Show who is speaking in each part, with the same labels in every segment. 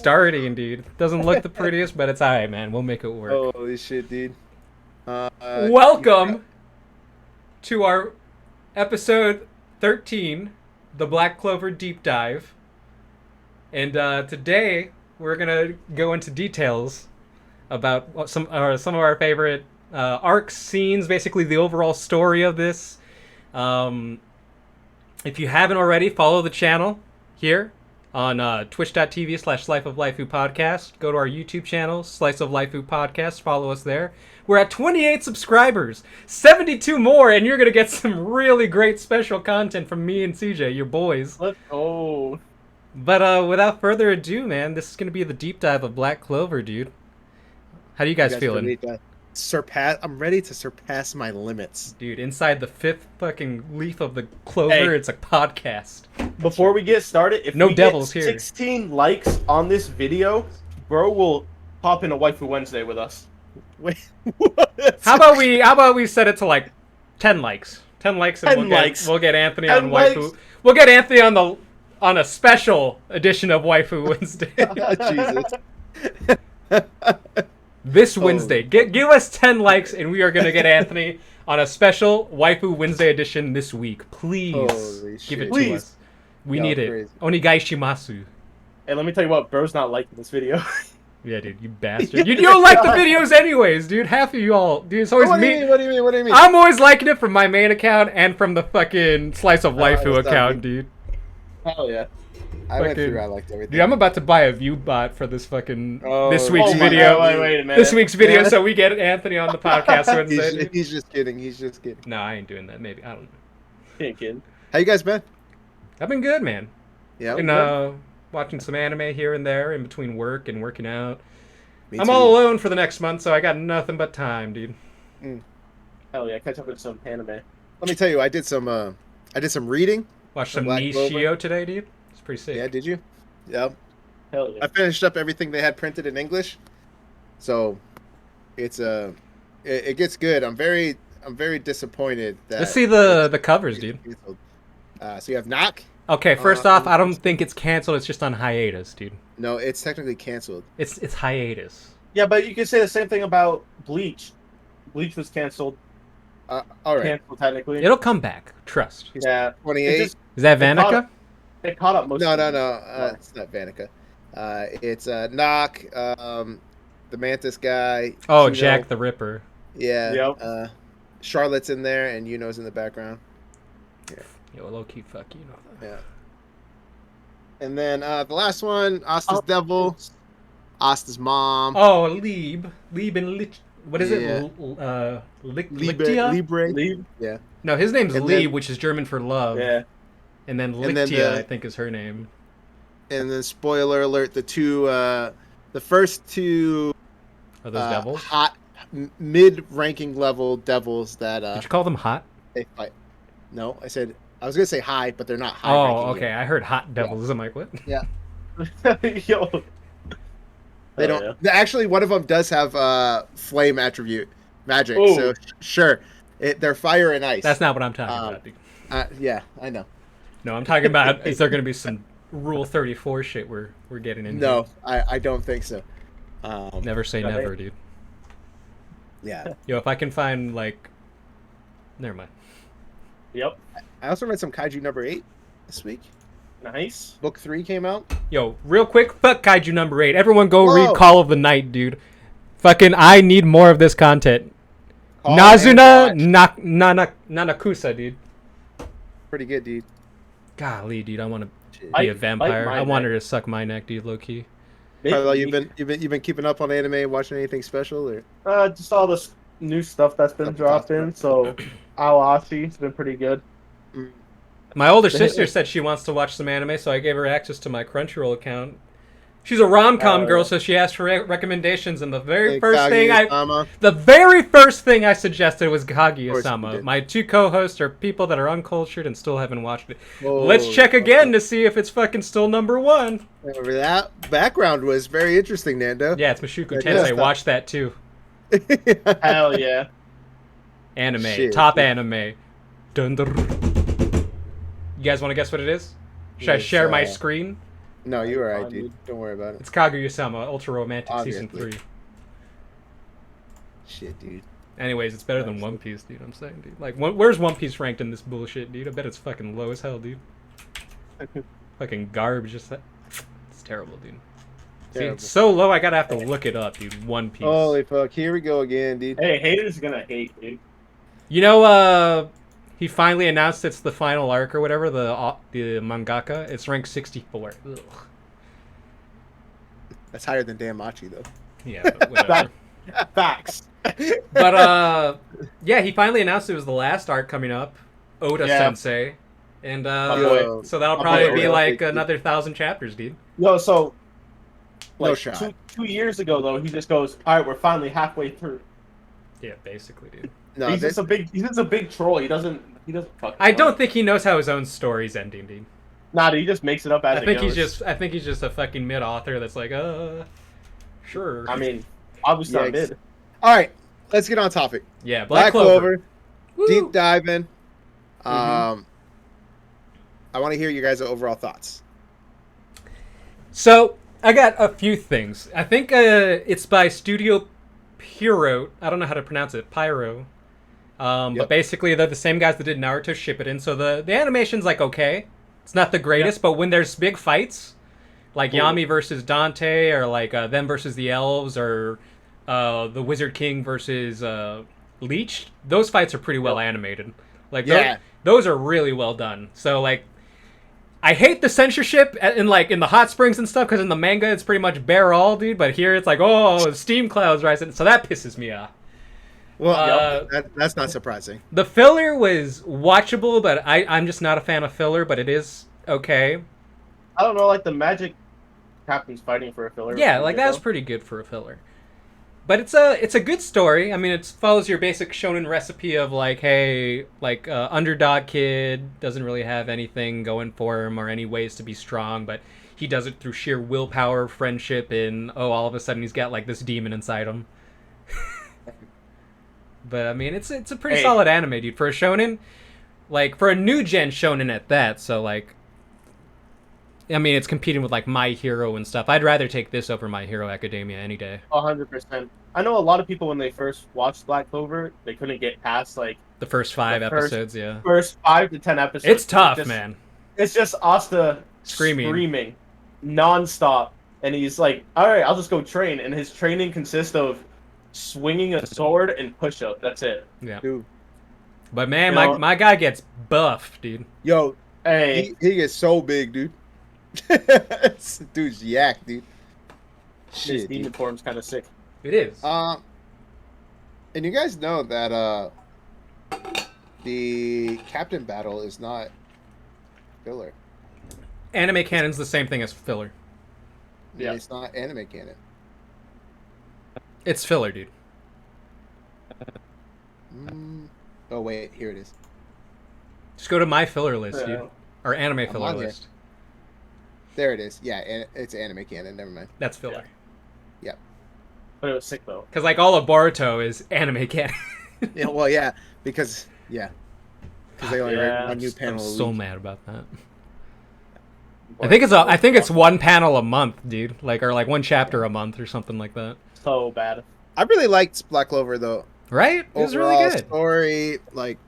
Speaker 1: starting, dude. Doesn't look the prettiest, but it's alright, man. We'll make it work.
Speaker 2: Holy shit, dude.
Speaker 1: Welcome to our episode 13, the Black Clover Deep Dive. And today we're gonna go into details about some of our favorite arcs, scenes, basically the overall story of this. If you haven't already, follow the channel here on twitch.tv/Life of Laifu podcast. Go to our YouTube channel, Slice of Laifu podcast. Follow us there. We're at 28 subscribers, 72 more, and you're going to get some really great special content from me and CJ, your boys.
Speaker 3: Let's go.
Speaker 1: But without further ado, man, this is going to be the deep dive of Black Clover, dude. How do you guys feeling?
Speaker 2: I'm ready to surpass my limits.
Speaker 1: Dude, inside the fifth fucking leaf of the clover, it's a podcast.
Speaker 3: Before we get started, if
Speaker 1: no
Speaker 3: we
Speaker 1: devils
Speaker 3: get
Speaker 1: here.
Speaker 3: 16 likes on this video, bro will pop in a Waifu Wednesday with us.
Speaker 2: Wait, what?
Speaker 1: How about we set it to like 10 likes? 10 likes and
Speaker 3: 10 likes.
Speaker 1: We'll get Anthony
Speaker 3: 10
Speaker 1: on
Speaker 3: likes.
Speaker 1: Waifu. We'll get Anthony on a special edition of Waifu Wednesday.
Speaker 2: Jesus.
Speaker 1: This Wednesday. Give us 10 likes and we are going to get Anthony on a special Waifu Wednesday edition this week. Please give it to us. We need it.
Speaker 2: Crazy.
Speaker 1: Onigai shimasu.
Speaker 3: Hey, let me tell you what, bro's not liking this video.
Speaker 1: Yeah, dude, you bastard. You don't like the videos anyways, dude. Half of you all. Dude, it's always me.
Speaker 2: What do you mean?
Speaker 1: I'm always liking it from my main account and from the fucking Slice of Laifu account, dude.
Speaker 3: Hell yeah.
Speaker 2: I went through. I liked everything.
Speaker 1: Dude, I'm about to buy a view bot for this fucking this week's
Speaker 3: my
Speaker 1: video.
Speaker 3: God, wait a minute.
Speaker 1: This week's video,
Speaker 2: Yeah.
Speaker 1: so we get Anthony on the podcast Wednesday.
Speaker 2: He's just kidding.
Speaker 1: No, I ain't doing that. Maybe I don't know.
Speaker 3: Can't kid.
Speaker 2: How you guys been?
Speaker 1: I've been good, man.
Speaker 2: Yeah.
Speaker 1: And watching some anime here and there in between work and working out.
Speaker 2: Me
Speaker 1: I'm
Speaker 2: too.
Speaker 1: all alone for the next month, so I got nothing but time, dude.
Speaker 3: Hell yeah, catch up with some anime.
Speaker 2: Let me tell you, I did some reading.
Speaker 1: Watched some
Speaker 2: Black Clover.
Speaker 1: Nishio today, dude. It's pretty sick.
Speaker 2: Yeah, did you? Yep.
Speaker 3: Hell yeah.
Speaker 2: I finished up everything they had printed in English, so it's it gets good. I'm very disappointed that.
Speaker 1: Let's see the covers, dude.
Speaker 2: So you have Knock.
Speaker 1: Okay, first off, I don't think it's canceled. It's just on hiatus, dude.
Speaker 2: No, it's technically canceled.
Speaker 1: It's hiatus.
Speaker 3: Yeah, but you can say the same thing about Bleach. Bleach was canceled.
Speaker 2: All right.
Speaker 3: Canceled technically.
Speaker 1: It'll come back. Trust.
Speaker 3: Yeah.
Speaker 2: 28.
Speaker 1: Is that Vanica?
Speaker 3: It caught up most.
Speaker 2: No.
Speaker 3: of them.
Speaker 2: It's not Vanica. It's Knock. The Mantis guy.
Speaker 1: Oh,
Speaker 2: Chino.
Speaker 1: Jack the Ripper.
Speaker 2: Yeah.
Speaker 3: Yep.
Speaker 2: Charlotte's in there, and Yuno's in the background.
Speaker 1: Yo, low key, fuck you.
Speaker 2: Yeah. And then the last one, Asta's Devil, Asta's Mom.
Speaker 1: Oh, Lieb and Lich. What is
Speaker 2: Yeah.
Speaker 1: it?
Speaker 2: Libre.
Speaker 3: Leave.
Speaker 2: Yeah.
Speaker 1: No, his name's
Speaker 2: And
Speaker 1: Lieb,
Speaker 2: then-
Speaker 1: which is German for love.
Speaker 3: Yeah.
Speaker 1: And then
Speaker 2: And then
Speaker 1: Lichtia,
Speaker 2: the-
Speaker 1: I think, is her name.
Speaker 2: And then spoiler alert: the first two
Speaker 1: Are those devils?
Speaker 2: hot mid-ranking level devils that
Speaker 1: Did you call them hot?
Speaker 2: they fight. No, I was gonna say high, but they're not high.
Speaker 1: Oh,
Speaker 2: ranking
Speaker 1: okay.
Speaker 2: yet.
Speaker 1: I heard hot devils. I'm like, what?
Speaker 2: Yeah.
Speaker 3: Yo.
Speaker 2: They
Speaker 3: Hell
Speaker 2: don't. Actually, one of them does have flame attribute magic.
Speaker 3: Ooh.
Speaker 2: So sure, they're fire and ice.
Speaker 1: That's not what I'm talking about, dude.
Speaker 2: Yeah, I know.
Speaker 1: No, I'm talking about is there going to be some Rule 34 shit we're getting into?
Speaker 2: No, I don't think so.
Speaker 1: Never say
Speaker 3: Right.
Speaker 1: never, dude.
Speaker 2: Yeah.
Speaker 1: Yo, if I can find, like... Never mind.
Speaker 3: Yep.
Speaker 2: I also read some Kaiju number 8 this week.
Speaker 3: Nice.
Speaker 2: Book 3 came out.
Speaker 1: Yo, real quick, fuck Kaiju number 8. Everyone go
Speaker 2: Whoa.
Speaker 1: read Call of the Night, dude. Fucking, I need more of this content.
Speaker 2: Call
Speaker 1: Nazuna
Speaker 2: and watch.
Speaker 1: Nanakusa, dude.
Speaker 2: Pretty good, dude.
Speaker 1: Golly, dude, I want to be
Speaker 3: Bite-
Speaker 1: a vampire.
Speaker 3: bite my
Speaker 1: I want
Speaker 3: neck.
Speaker 1: her to suck my neck, dude, low key.
Speaker 2: Carlo, you've been keeping up on anime, watching anything special, or?
Speaker 3: Just all this new stuff that's been dropped in. So, Awashi has been pretty good.
Speaker 1: My older sister said she wants to watch some anime, so I gave her access to my Crunchyroll account. She's a rom-com girl, so she asked for recommendations, and the very first thing I suggested was
Speaker 2: course you
Speaker 1: Kaguya-sama.
Speaker 2: did.
Speaker 1: My two co-hosts are people that are uncultured and still haven't watched it.
Speaker 2: Whoa.
Speaker 1: Let's check again to see if it's fucking still number one.
Speaker 2: That background was very interesting, Nando.
Speaker 1: Yeah, it's Mushoku
Speaker 2: Yeah,
Speaker 1: Tensei.
Speaker 2: yeah.
Speaker 1: Watch that too.
Speaker 3: Hell yeah.
Speaker 1: Anime.
Speaker 2: Shit.
Speaker 1: Top anime. Dun, dun. You guys want to guess what it is? Should I
Speaker 2: It's,
Speaker 1: share my screen?
Speaker 2: No, you were right,
Speaker 3: Fine,
Speaker 2: dude. Don't worry about it.
Speaker 1: It's Kaguya-sama, Ultra Romantic Season
Speaker 2: Obviously.
Speaker 1: 3.
Speaker 2: Shit, dude.
Speaker 1: Anyways, it's better than One Piece, dude. I'm saying, dude. Like, where's One Piece ranked in this bullshit, dude? I bet it's fucking low as hell, dude. Fucking garbage. Just it's terrible, dude. See,
Speaker 2: Terrible.
Speaker 1: it's so low. I gotta have to look it up, dude. One Piece.
Speaker 2: Holy fuck! Here we go again, dude.
Speaker 3: Hey, haters gonna hate, dude.
Speaker 1: You know, he finally announced it's the final arc or whatever. The mangaka. It's ranked 64. Ugh.
Speaker 2: That's higher than Danmachi, though.
Speaker 1: Yeah, but whatever.
Speaker 3: Facts.
Speaker 1: But yeah, he finally announced it was the last arc coming up, Oda Sensei, and
Speaker 2: Yo,
Speaker 1: so that'll
Speaker 3: my
Speaker 1: probably
Speaker 3: boy
Speaker 1: be
Speaker 2: Oda.
Speaker 1: like another 1,000 chapters, dude.
Speaker 3: Yo, so
Speaker 2: No
Speaker 3: like
Speaker 2: shot.
Speaker 3: two years ago though, he just goes, "All right, we're finally halfway through."
Speaker 1: Yeah, basically, dude.
Speaker 2: No,
Speaker 3: he's just a big troll. He doesn't fucking
Speaker 1: I
Speaker 3: know.
Speaker 1: don't think he knows how his own story's ending, dude.
Speaker 3: Nah, dude, he just makes it up as
Speaker 1: I think
Speaker 3: it goes.
Speaker 1: I think he's just a fucking mid author that's like, sure.
Speaker 3: I mean, obviously not
Speaker 2: Yikes.
Speaker 3: mid.
Speaker 2: All right, let's get on topic.
Speaker 1: yeah,
Speaker 2: Black Clover,
Speaker 1: Woo!
Speaker 2: deep diving.
Speaker 3: Mhm.
Speaker 2: I want to hear you guys' overall thoughts.
Speaker 1: So I got a few things. I think it's by Studio Pyro. I don't know how to pronounce it. Pyro. But
Speaker 2: Yep.
Speaker 1: basically they're the same guys that did Naruto Shippuden. So the animation's like okay. It's not the greatest, but when there's big fights, like Yami versus Dante, or like them versus the elves, or the Wizard King versus Leech, those fights are pretty well animated. Like
Speaker 2: Yeah.
Speaker 1: those are really well done. So like, I hate the censorship in the hot springs and stuff, because in the manga it's pretty much bare all, dude. But here it's like, oh, steam clouds rising, so that pisses me off.
Speaker 2: Well, that's not surprising.
Speaker 1: The filler was watchable, but I'm just not a fan of filler. But it is okay.
Speaker 3: I don't know, like the magic captain's fighting for a filler.
Speaker 1: Yeah, like that was pretty good for a filler. But it's a good story. I mean, it follows your basic shonen recipe of like, hey, like underdog kid doesn't really have anything going for him or any ways to be strong, but he does it through sheer willpower, friendship, and all of a sudden he's got like this demon inside him. But I mean, it's a pretty solid anime, dude, for a shonen, like for a new gen shonen at that. So like, I mean, it's competing with like My Hero and stuff. I'd rather take this over My Hero Academia any day.
Speaker 3: 100%. I know a lot of people when they first watched Black Clover, they couldn't get past like
Speaker 1: The first 5
Speaker 3: The first-
Speaker 1: episodes, yeah.
Speaker 3: first 5 to 10 episodes.
Speaker 1: It's tough,
Speaker 3: just,
Speaker 1: man.
Speaker 3: It's just Asta
Speaker 1: Screaming.
Speaker 3: nonstop, and he's like, "All right, I'll just go train." And his training consists of swinging a sword and push-up. That's it.
Speaker 1: Yeah.
Speaker 2: Dude.
Speaker 1: But man,
Speaker 3: You know-
Speaker 1: my guy gets buff, dude.
Speaker 2: Yo,
Speaker 3: Hey,
Speaker 2: he gets so big, dude. This dude's yak, dude.
Speaker 3: his
Speaker 2: Shit,
Speaker 3: demon
Speaker 2: dude.
Speaker 1: Uh,
Speaker 3: form's kind of sick.
Speaker 1: It is.
Speaker 2: And you guys know that the captain battle is not filler.
Speaker 1: Anime canon's the same thing as filler.
Speaker 3: Yeah.
Speaker 2: It's not anime canon.
Speaker 1: It's filler, dude.
Speaker 2: Oh wait, here it is.
Speaker 1: Just go to my filler list,
Speaker 3: Yeah.
Speaker 1: dude. Or anime filler
Speaker 2: on there.
Speaker 1: list.
Speaker 2: There it is. Yeah, it's anime canon. Never mind.
Speaker 1: That's filler.
Speaker 3: But it was sick though.
Speaker 1: Because like all of Boruto is anime canon.
Speaker 2: Yeah, well, yeah, because they only
Speaker 3: Yeah.
Speaker 2: write one new
Speaker 1: I'm
Speaker 2: panel. a
Speaker 1: so
Speaker 2: week.
Speaker 1: mad about that. I think it's one panel a month, dude. Like, or like one chapter a month or something like that.
Speaker 3: So bad.
Speaker 2: I really liked Black Clover though.
Speaker 1: Right? It was really
Speaker 2: Overall
Speaker 1: good.
Speaker 2: Story, like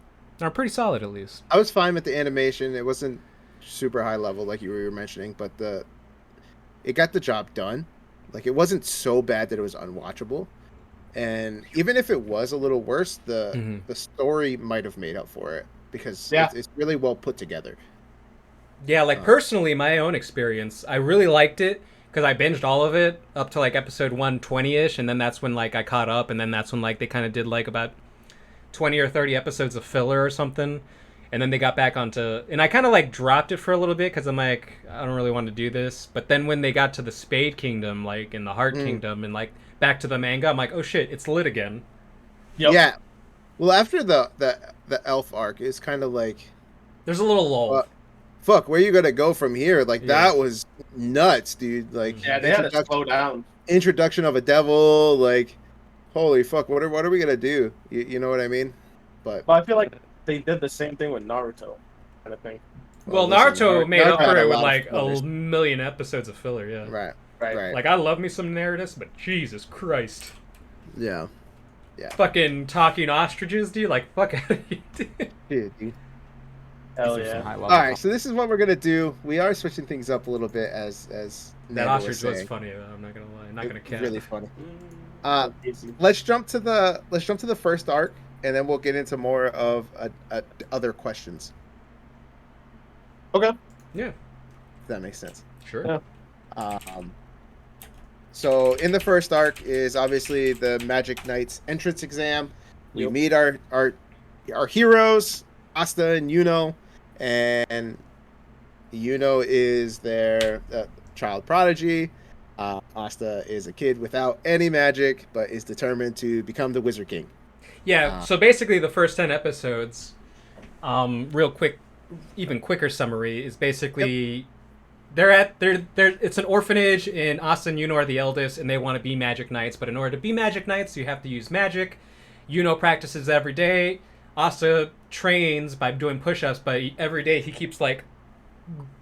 Speaker 1: Or pretty solid at least.
Speaker 2: I was fine with the animation. It wasn't super high level like you were mentioning, but it got the job done. Like it wasn't so bad that it was unwatchable. And even if it was a little worse, the story might have made up for it because it's really well put together.
Speaker 1: Yeah, like personally, my own experience, I really liked it because I binged all of it up to like episode 120-ish, and then that's when like I caught up, and then that's when like they kind of did like about 20 or 30 episodes of filler or something, and then they got back onto, and I kind of like dropped it for a little bit because I'm like, I don't really want to do this. But then when they got to the Spade Kingdom, like in the Heart Kingdom, and like back to the manga, I'm like, oh shit, it's lit again.
Speaker 3: Yep.
Speaker 2: Yeah. Well, after the elf arc, it's kind of like,
Speaker 1: There's a little lull.
Speaker 2: fuck, where you gonna go from here? Like
Speaker 1: Yeah.
Speaker 2: that was nuts, dude. Like
Speaker 3: Yeah, they had to slow down.
Speaker 2: introduction of a devil. Like, holy fuck, what are we gonna do? You know what I mean? But
Speaker 3: But I feel like they did the same thing with Naruto, kind of thing.
Speaker 1: Well,
Speaker 2: listen,
Speaker 1: Naruto made up
Speaker 2: Naruto had
Speaker 1: for
Speaker 2: a
Speaker 1: it with
Speaker 2: lot of
Speaker 1: like
Speaker 2: fillers.
Speaker 1: a million episodes of filler. Yeah.
Speaker 2: Right.
Speaker 3: Right.
Speaker 2: Right.
Speaker 1: Like I love me some Narratus, but Jesus Christ.
Speaker 2: Yeah. Yeah.
Speaker 1: Fucking talking ostriches, dude. Like fuck out of here, dude.
Speaker 2: Dude.
Speaker 3: Hell
Speaker 4: These are some
Speaker 3: yeah.
Speaker 4: high level
Speaker 2: All right, so this is what we're gonna do. We are switching things up a little bit, as
Speaker 1: That
Speaker 2: Nando
Speaker 1: ostrich was
Speaker 2: saying.
Speaker 1: funny. Though. I'm not gonna lie. I'm not gonna cap.
Speaker 2: Really funny.
Speaker 3: Mm, easy.
Speaker 2: Let's jump to the first arc, and then we'll get into more of other questions.
Speaker 3: Okay.
Speaker 1: Yeah.
Speaker 2: If that makes sense.
Speaker 1: Sure.
Speaker 3: Yeah.
Speaker 2: So in the first arc is obviously the Magic Knights entrance exam. We
Speaker 3: Yep.
Speaker 2: meet our heroes, Asta and Yuno, and Yuno is their child prodigy. Asta is a kid without any magic, but is determined to become the Wizard King.
Speaker 1: Yeah. So basically, the first 10 episodes, real quick, even quicker summary is basically. They're it's an orphanage, and Asta and Yuno are the eldest, and they want to be Magic Knights. But in order to be Magic Knights, you have to use magic. Yuno practices every day. Asta trains by doing push-ups, but every day he keeps like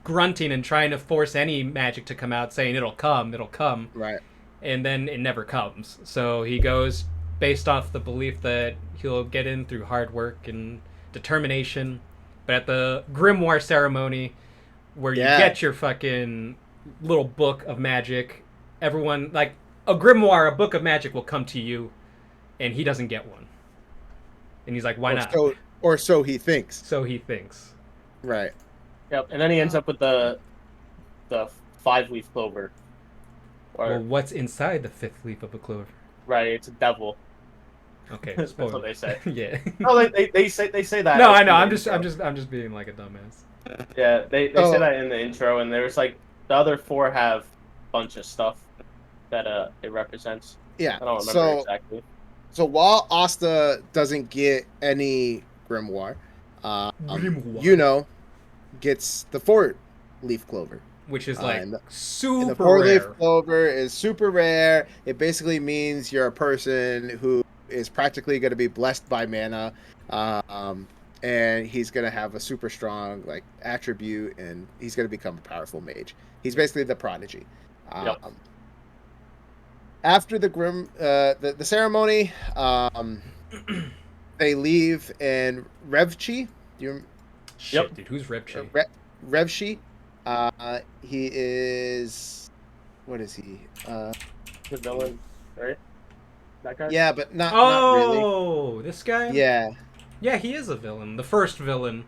Speaker 1: grunting and trying to force any magic to come out, saying it'll come,
Speaker 2: Right.
Speaker 1: and then it never comes. So he goes based off the belief that he'll get in through hard work and determination. But at the Grimoire ceremony, where you
Speaker 2: Yeah.
Speaker 1: get your fucking little book of magic, everyone, like, a grimoire, a book of magic will come to you, and he doesn't get one. And he's like, why not?
Speaker 2: Or so he thinks.
Speaker 1: So he thinks.
Speaker 2: Right.
Speaker 3: Yep. And then he ends up with the 5-leaf clover. Or
Speaker 1: Well, what's inside the fifth leaf of a clover?
Speaker 3: right, it's a devil.
Speaker 1: Okay,
Speaker 3: That's
Speaker 1: spoiler.
Speaker 3: what they say.
Speaker 1: Yeah.
Speaker 3: No, they say that.
Speaker 1: No, I
Speaker 3: in
Speaker 1: know.
Speaker 3: the
Speaker 1: I'm
Speaker 3: intro.
Speaker 1: just being like a dumbass.
Speaker 3: Yeah, they
Speaker 2: Oh.
Speaker 3: say that in the intro, and there's like the other 4 have a bunch of stuff that it represents.
Speaker 2: Yeah.
Speaker 3: I don't remember
Speaker 2: So
Speaker 3: exactly.
Speaker 2: so while Asta doesn't get any grimoire,
Speaker 1: Grimoire.
Speaker 2: Yuno gets the 4-leaf clover.
Speaker 1: Which is like
Speaker 2: and the
Speaker 1: super
Speaker 2: 4-leaf
Speaker 1: rare.
Speaker 2: clover is super rare. It basically means you're a person who is practically going to be blessed by mana, and he's going to have a super strong like attribute, and he's going to become a powerful mage. He's basically the prodigy.
Speaker 3: Yep.
Speaker 2: After the ceremony, they leave, and Revchi,
Speaker 1: Shit,
Speaker 3: Yep.
Speaker 1: dude, who's Repchi?
Speaker 2: Revchi, he is, what is he?
Speaker 3: The villain, right? That guy.
Speaker 2: Yeah, but not really.
Speaker 1: Oh, this guy?
Speaker 2: Yeah.
Speaker 1: Yeah, he is a villain. The first villain.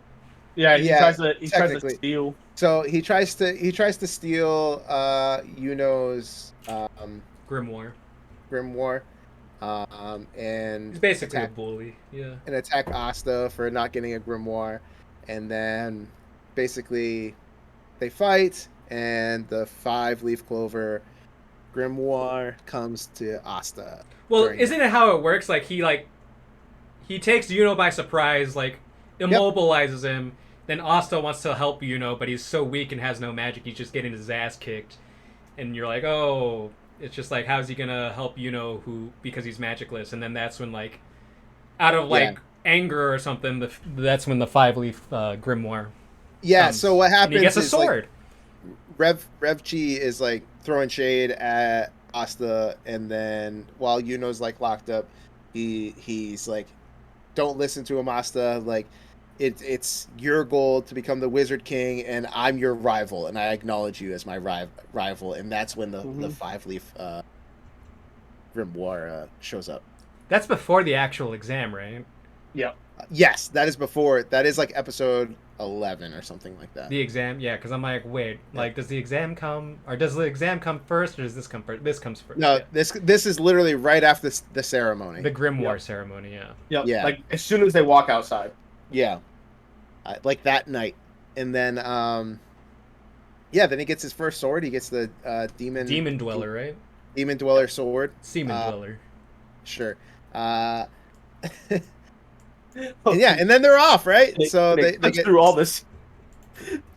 Speaker 3: Yeah, he
Speaker 2: Yeah,
Speaker 3: tries to
Speaker 2: technically.
Speaker 3: steal.
Speaker 2: So he tries to steal Yuno's
Speaker 1: Grimoire.
Speaker 2: grimoire, and
Speaker 1: He's basically
Speaker 2: attack,
Speaker 1: a bully. Yeah.
Speaker 2: and attack Asta for not getting a grimoire, and then basically they fight, and the 5-leaf clover grimoire comes to Asta.
Speaker 1: Well,
Speaker 2: during-
Speaker 1: isn't it how it works? Like he takes Yuno by surprise, like immobilizes him. Then Asta wants to help Yuno, but he's so weak and has no magic. He's just getting his ass kicked, and you're like, oh, it's just like, how's he gonna help Yuno because he's magicless? And then that's when like, out of like anger or something, that's when the 5-leaf grimoire.
Speaker 2: Yeah.
Speaker 1: comes.
Speaker 2: So what happens?
Speaker 1: And he gets a
Speaker 2: is, like,
Speaker 1: sword.
Speaker 2: Revchi is like throwing shade at Asta, and then while Yuno's like locked up, he's like, "Don't listen to him, Asta. Like, it's your goal to become the Wizard King, and I'm your rival, and I acknowledge you as my rival." And that's when the 5-leaf grimoire shows up.
Speaker 1: That's before the actual exam, right?
Speaker 3: Yep.
Speaker 2: Yes, that is before. That is like episode 11 or something like that.
Speaker 1: The exam, yeah, because I'm like, wait, like, does the exam come, or does the exam come first, or does this come first? This comes first.
Speaker 2: No,
Speaker 1: yeah.
Speaker 2: this is literally right after the ceremony.
Speaker 1: The grimoire
Speaker 3: Yep.
Speaker 1: ceremony, yeah.
Speaker 3: Yep.
Speaker 2: Yeah.
Speaker 3: Like as soon as they walk outside.
Speaker 2: Yeah, like that night, and then yeah, then he gets his first sword. He gets the
Speaker 1: Demon Dweller, right?
Speaker 2: Demon Dweller sword.
Speaker 1: Seaman Dweller.
Speaker 2: Sure. And yeah, and then they're off, right? So they
Speaker 3: cut
Speaker 2: get
Speaker 3: through all this.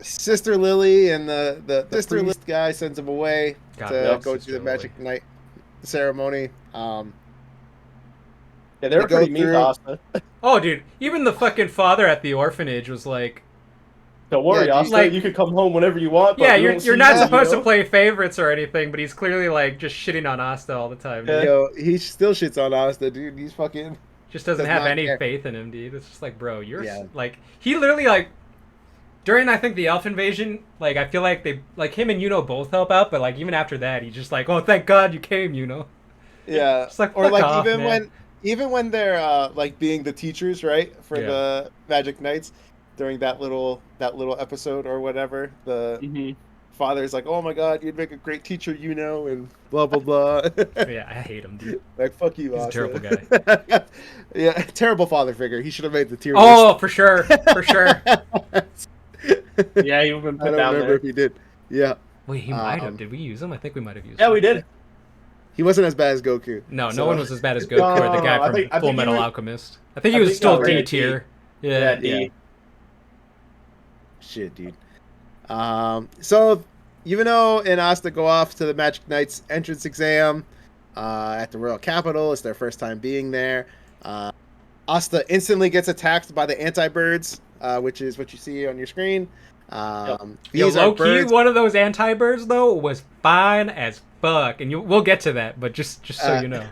Speaker 2: Sister Lily, and the Sister Lily guy sends him away
Speaker 1: God,
Speaker 2: to
Speaker 1: love
Speaker 2: go
Speaker 1: Sister
Speaker 2: to the
Speaker 1: Lily.
Speaker 2: Magic Night ceremony.
Speaker 3: Yeah, they were
Speaker 2: They go
Speaker 3: pretty mean to
Speaker 2: through-
Speaker 3: Asta.
Speaker 1: Oh, dude, even the fucking father at the orphanage was like,
Speaker 3: Don't worry,
Speaker 2: Yeah,
Speaker 3: Asta.
Speaker 1: like-
Speaker 3: you could come home whenever you want. But
Speaker 1: Yeah,
Speaker 3: we
Speaker 1: you're
Speaker 3: won't see
Speaker 1: you're not
Speaker 3: you,
Speaker 1: supposed
Speaker 3: you
Speaker 1: to
Speaker 3: know?
Speaker 1: play favorites or anything, but he's clearly like just shitting on Asta all the time. Dude.
Speaker 3: Yeah.
Speaker 2: Yo, he still shits on Asta, dude. He's fucking
Speaker 1: Just doesn't
Speaker 2: does
Speaker 1: have
Speaker 2: not
Speaker 1: any
Speaker 2: care.
Speaker 1: faith in him, dude. It's just like, bro, you're
Speaker 2: Yeah.
Speaker 1: like he literally like during I think the elf invasion, like I feel like they like him and Yuno both help out, but like even after that, he's just like, oh, thank God you came, Yuno.
Speaker 2: Yeah.
Speaker 1: It's like,
Speaker 2: Or
Speaker 1: fuck
Speaker 2: like
Speaker 1: off,
Speaker 2: even
Speaker 1: man.
Speaker 2: when they're like being the teachers, right, for
Speaker 1: Yeah.
Speaker 2: the Magic Knights during that little episode or whatever, the
Speaker 3: Mhm.
Speaker 2: father's like, "Oh my God, you'd make a great teacher, you know," and blah blah blah.
Speaker 1: Yeah, I hate him, dude.
Speaker 2: Like fuck you,
Speaker 1: He's a
Speaker 2: Asta.
Speaker 1: terrible guy.
Speaker 2: Yeah, terrible father figure. He should have made the tier
Speaker 1: Oh, for sure, for sure.
Speaker 2: list.
Speaker 3: Yeah, you've been
Speaker 2: I
Speaker 3: put
Speaker 2: don't
Speaker 3: down
Speaker 2: remember
Speaker 3: there.
Speaker 2: if he did. Yeah,
Speaker 1: Wait, he might have.
Speaker 2: Um,
Speaker 1: Did we use him? I think we might have used
Speaker 3: Yeah,
Speaker 1: him.
Speaker 3: we did.
Speaker 2: he wasn't as bad as Goku.
Speaker 1: No,
Speaker 2: so-
Speaker 1: no one was as bad as Goku
Speaker 3: No,
Speaker 1: or the guy
Speaker 3: I
Speaker 1: from
Speaker 3: think
Speaker 1: Full
Speaker 3: he
Speaker 1: Metal
Speaker 3: was-
Speaker 1: Alchemist. I think he
Speaker 3: I
Speaker 1: was
Speaker 3: think
Speaker 1: still
Speaker 3: he was
Speaker 1: D
Speaker 3: D.
Speaker 1: tier.
Speaker 3: Yeah,
Speaker 1: Yeah.
Speaker 3: D.
Speaker 2: Yeah. Shit, dude. So Yuno and Asta go off to the Magic Knights entrance exam at the Royal Capitol. It's their first time being there. Asta instantly gets attacked by the anti-birds, which is what you see on your screen.
Speaker 1: Yo,
Speaker 2: These are
Speaker 1: low key,
Speaker 2: birds.
Speaker 1: one of those anti-birds though was fine as fuck, and we'll get to that, but just so you know.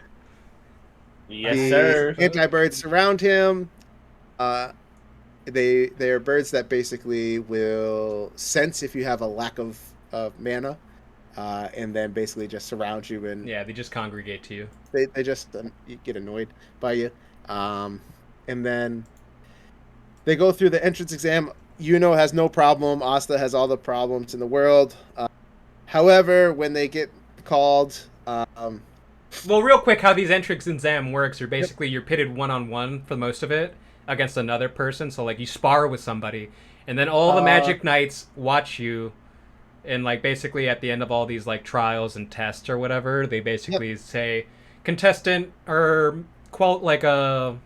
Speaker 3: Yes,
Speaker 2: The
Speaker 3: sir.
Speaker 2: anti-birds surround him. They are birds that basically will sense if you have a lack of mana, and then basically just surround you, and
Speaker 1: Yeah, they just congregate to you.
Speaker 2: they just get annoyed by you. And then they go through the entrance exam. Yuno has no problem. Asta has all the problems in the world. However, when they get called,
Speaker 1: Well, real quick, how these entrance exam works are basically you're pitted one-on-one for most of it against another person. So like you spar with somebody, and then all the Magic Knights watch you, and like basically at the end of all these like trials and tests or whatever, they basically say contestant or like a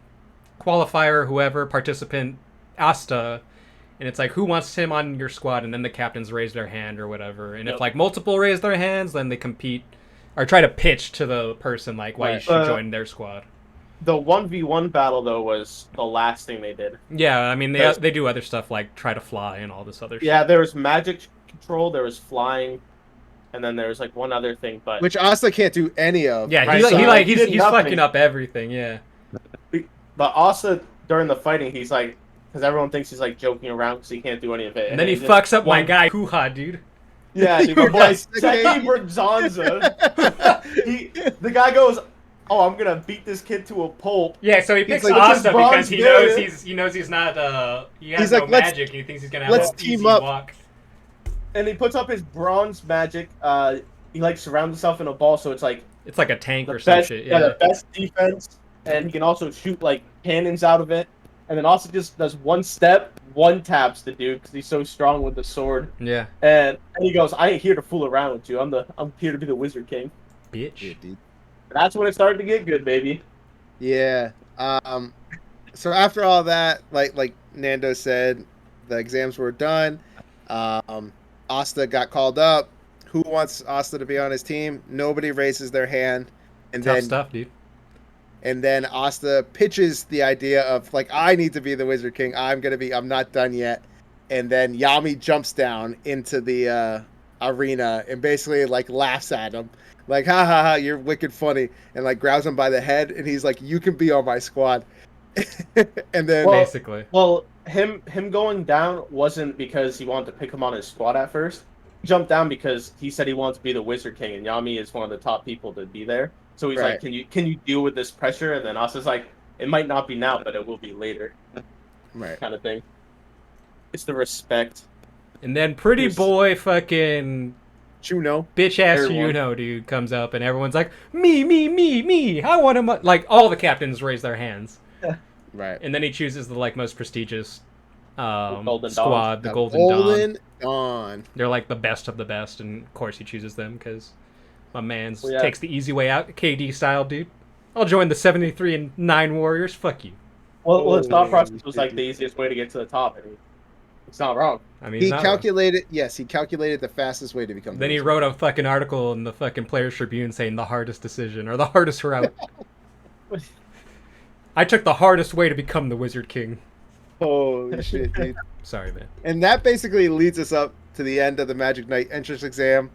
Speaker 1: qualifier, whoever participant, Asta. And it's like, who wants him on your squad? And then the captains raise their hand or whatever. And if like multiple raise their hands, then they compete or try to pitch to the person like why you should join their squad.
Speaker 3: The 1v1 battle though was the last thing they did.
Speaker 1: Yeah, I mean they do other stuff like try to fly and all this other
Speaker 3: Yeah, there was magic control, there was flying, and then there was like one other thing. But
Speaker 2: which Asta can't do any of.
Speaker 1: Yeah,
Speaker 3: Right,
Speaker 1: he
Speaker 3: so he did
Speaker 1: he's
Speaker 3: nothing.
Speaker 1: fucking up everything. Yeah.
Speaker 3: but also during the fighting, he's like, because everyone thinks he's like joking around because he can't do any of it.
Speaker 1: And then he
Speaker 3: just
Speaker 1: fucks up my
Speaker 3: one-
Speaker 1: guy Kuha, dude.
Speaker 3: Yeah, dude, my boy
Speaker 2: Yes,
Speaker 3: Seki
Speaker 2: okay.
Speaker 3: Brzanza. The guy goes, "Oh, I'm gonna beat this kid to a pulp."
Speaker 1: Yeah, so he picks
Speaker 2: like,
Speaker 1: Asta
Speaker 3: "What's
Speaker 1: because
Speaker 3: his bronze
Speaker 1: he knows he's not he has
Speaker 2: He's
Speaker 1: no
Speaker 2: like, let's-
Speaker 1: magic and he thinks he's gonna have
Speaker 2: let's
Speaker 1: an
Speaker 2: team
Speaker 1: easy
Speaker 2: up.
Speaker 1: walk.
Speaker 3: And he puts up his bronze magic. He like surrounds himself in a ball, so it's like
Speaker 1: It's like a tank
Speaker 3: the
Speaker 1: or some
Speaker 3: best,
Speaker 1: shit.
Speaker 3: yeah,
Speaker 1: Yeah.
Speaker 3: the best defense, and he can also shoot like cannons out of it. And then also just does one step, one taps the dude because he's so strong with the sword.
Speaker 1: Yeah.
Speaker 3: And he goes, "I ain't here to fool around with you. I'm here to be the Wizard King."
Speaker 1: Bitch.
Speaker 2: Yeah, dude.
Speaker 3: And that's when it started to get good, baby.
Speaker 2: Yeah. So after all that, like Nando said, the exams were done. Asta got called up. Who wants Asta to be on his team? Nobody raises their hand. And
Speaker 1: Tough
Speaker 2: then
Speaker 1: stuff, dude.
Speaker 2: and then Asta pitches the idea of like, I need to be the Wizard King. I'm not done yet. And then Yami jumps down into the arena and basically like laughs at him. Like, ha ha ha, you're wicked funny. And like grabs him by the head and he's like, you can be on my squad. And then
Speaker 3: Well-
Speaker 1: Basically.
Speaker 3: Well, him going down wasn't because he wanted to pick him on his squad at first. He jumped down because he said he wanted to be the Wizard King, and Yami is one of the top people to be there. So he's
Speaker 2: Right.
Speaker 3: like, "Can you deal with this pressure?" And then Asa's like, "It might not be now, but it will be later,"
Speaker 2: right.
Speaker 3: kind of thing. It's the respect.
Speaker 1: And then pretty
Speaker 3: Yes.
Speaker 1: boy fucking
Speaker 2: Chuno.
Speaker 1: bitch ass
Speaker 3: Everyone.
Speaker 1: Yuno dude comes up and everyone's like, me. I want him. Like all the captains raise their hands.
Speaker 2: Right.
Speaker 1: And then he chooses the like most prestigious
Speaker 3: Golden
Speaker 1: squad, the Golden Dawn.
Speaker 2: Golden Dawn.
Speaker 1: They're like the best of the best, and of course he chooses them because my man's
Speaker 3: Well, yeah.
Speaker 1: takes the easy way out, KD style, dude. I'll join the 73-9 Warriors. Fuck you.
Speaker 3: Well, his thought
Speaker 2: Oh,
Speaker 3: process was like the easiest way to get to the top. And it's not wrong.
Speaker 1: I mean,
Speaker 2: He
Speaker 1: he's not wrong.
Speaker 2: calculated the fastest way to become.
Speaker 1: Then
Speaker 2: the
Speaker 1: he
Speaker 2: Wizard.
Speaker 1: wrote a fucking article in the fucking Players Tribune saying the hardest decision or the hardest route. I took the hardest way to become the Wizard King.
Speaker 2: Holy shit, dude.
Speaker 1: Sorry, man.
Speaker 2: And that basically leads us up to the end of the Magic Knight entrance exam.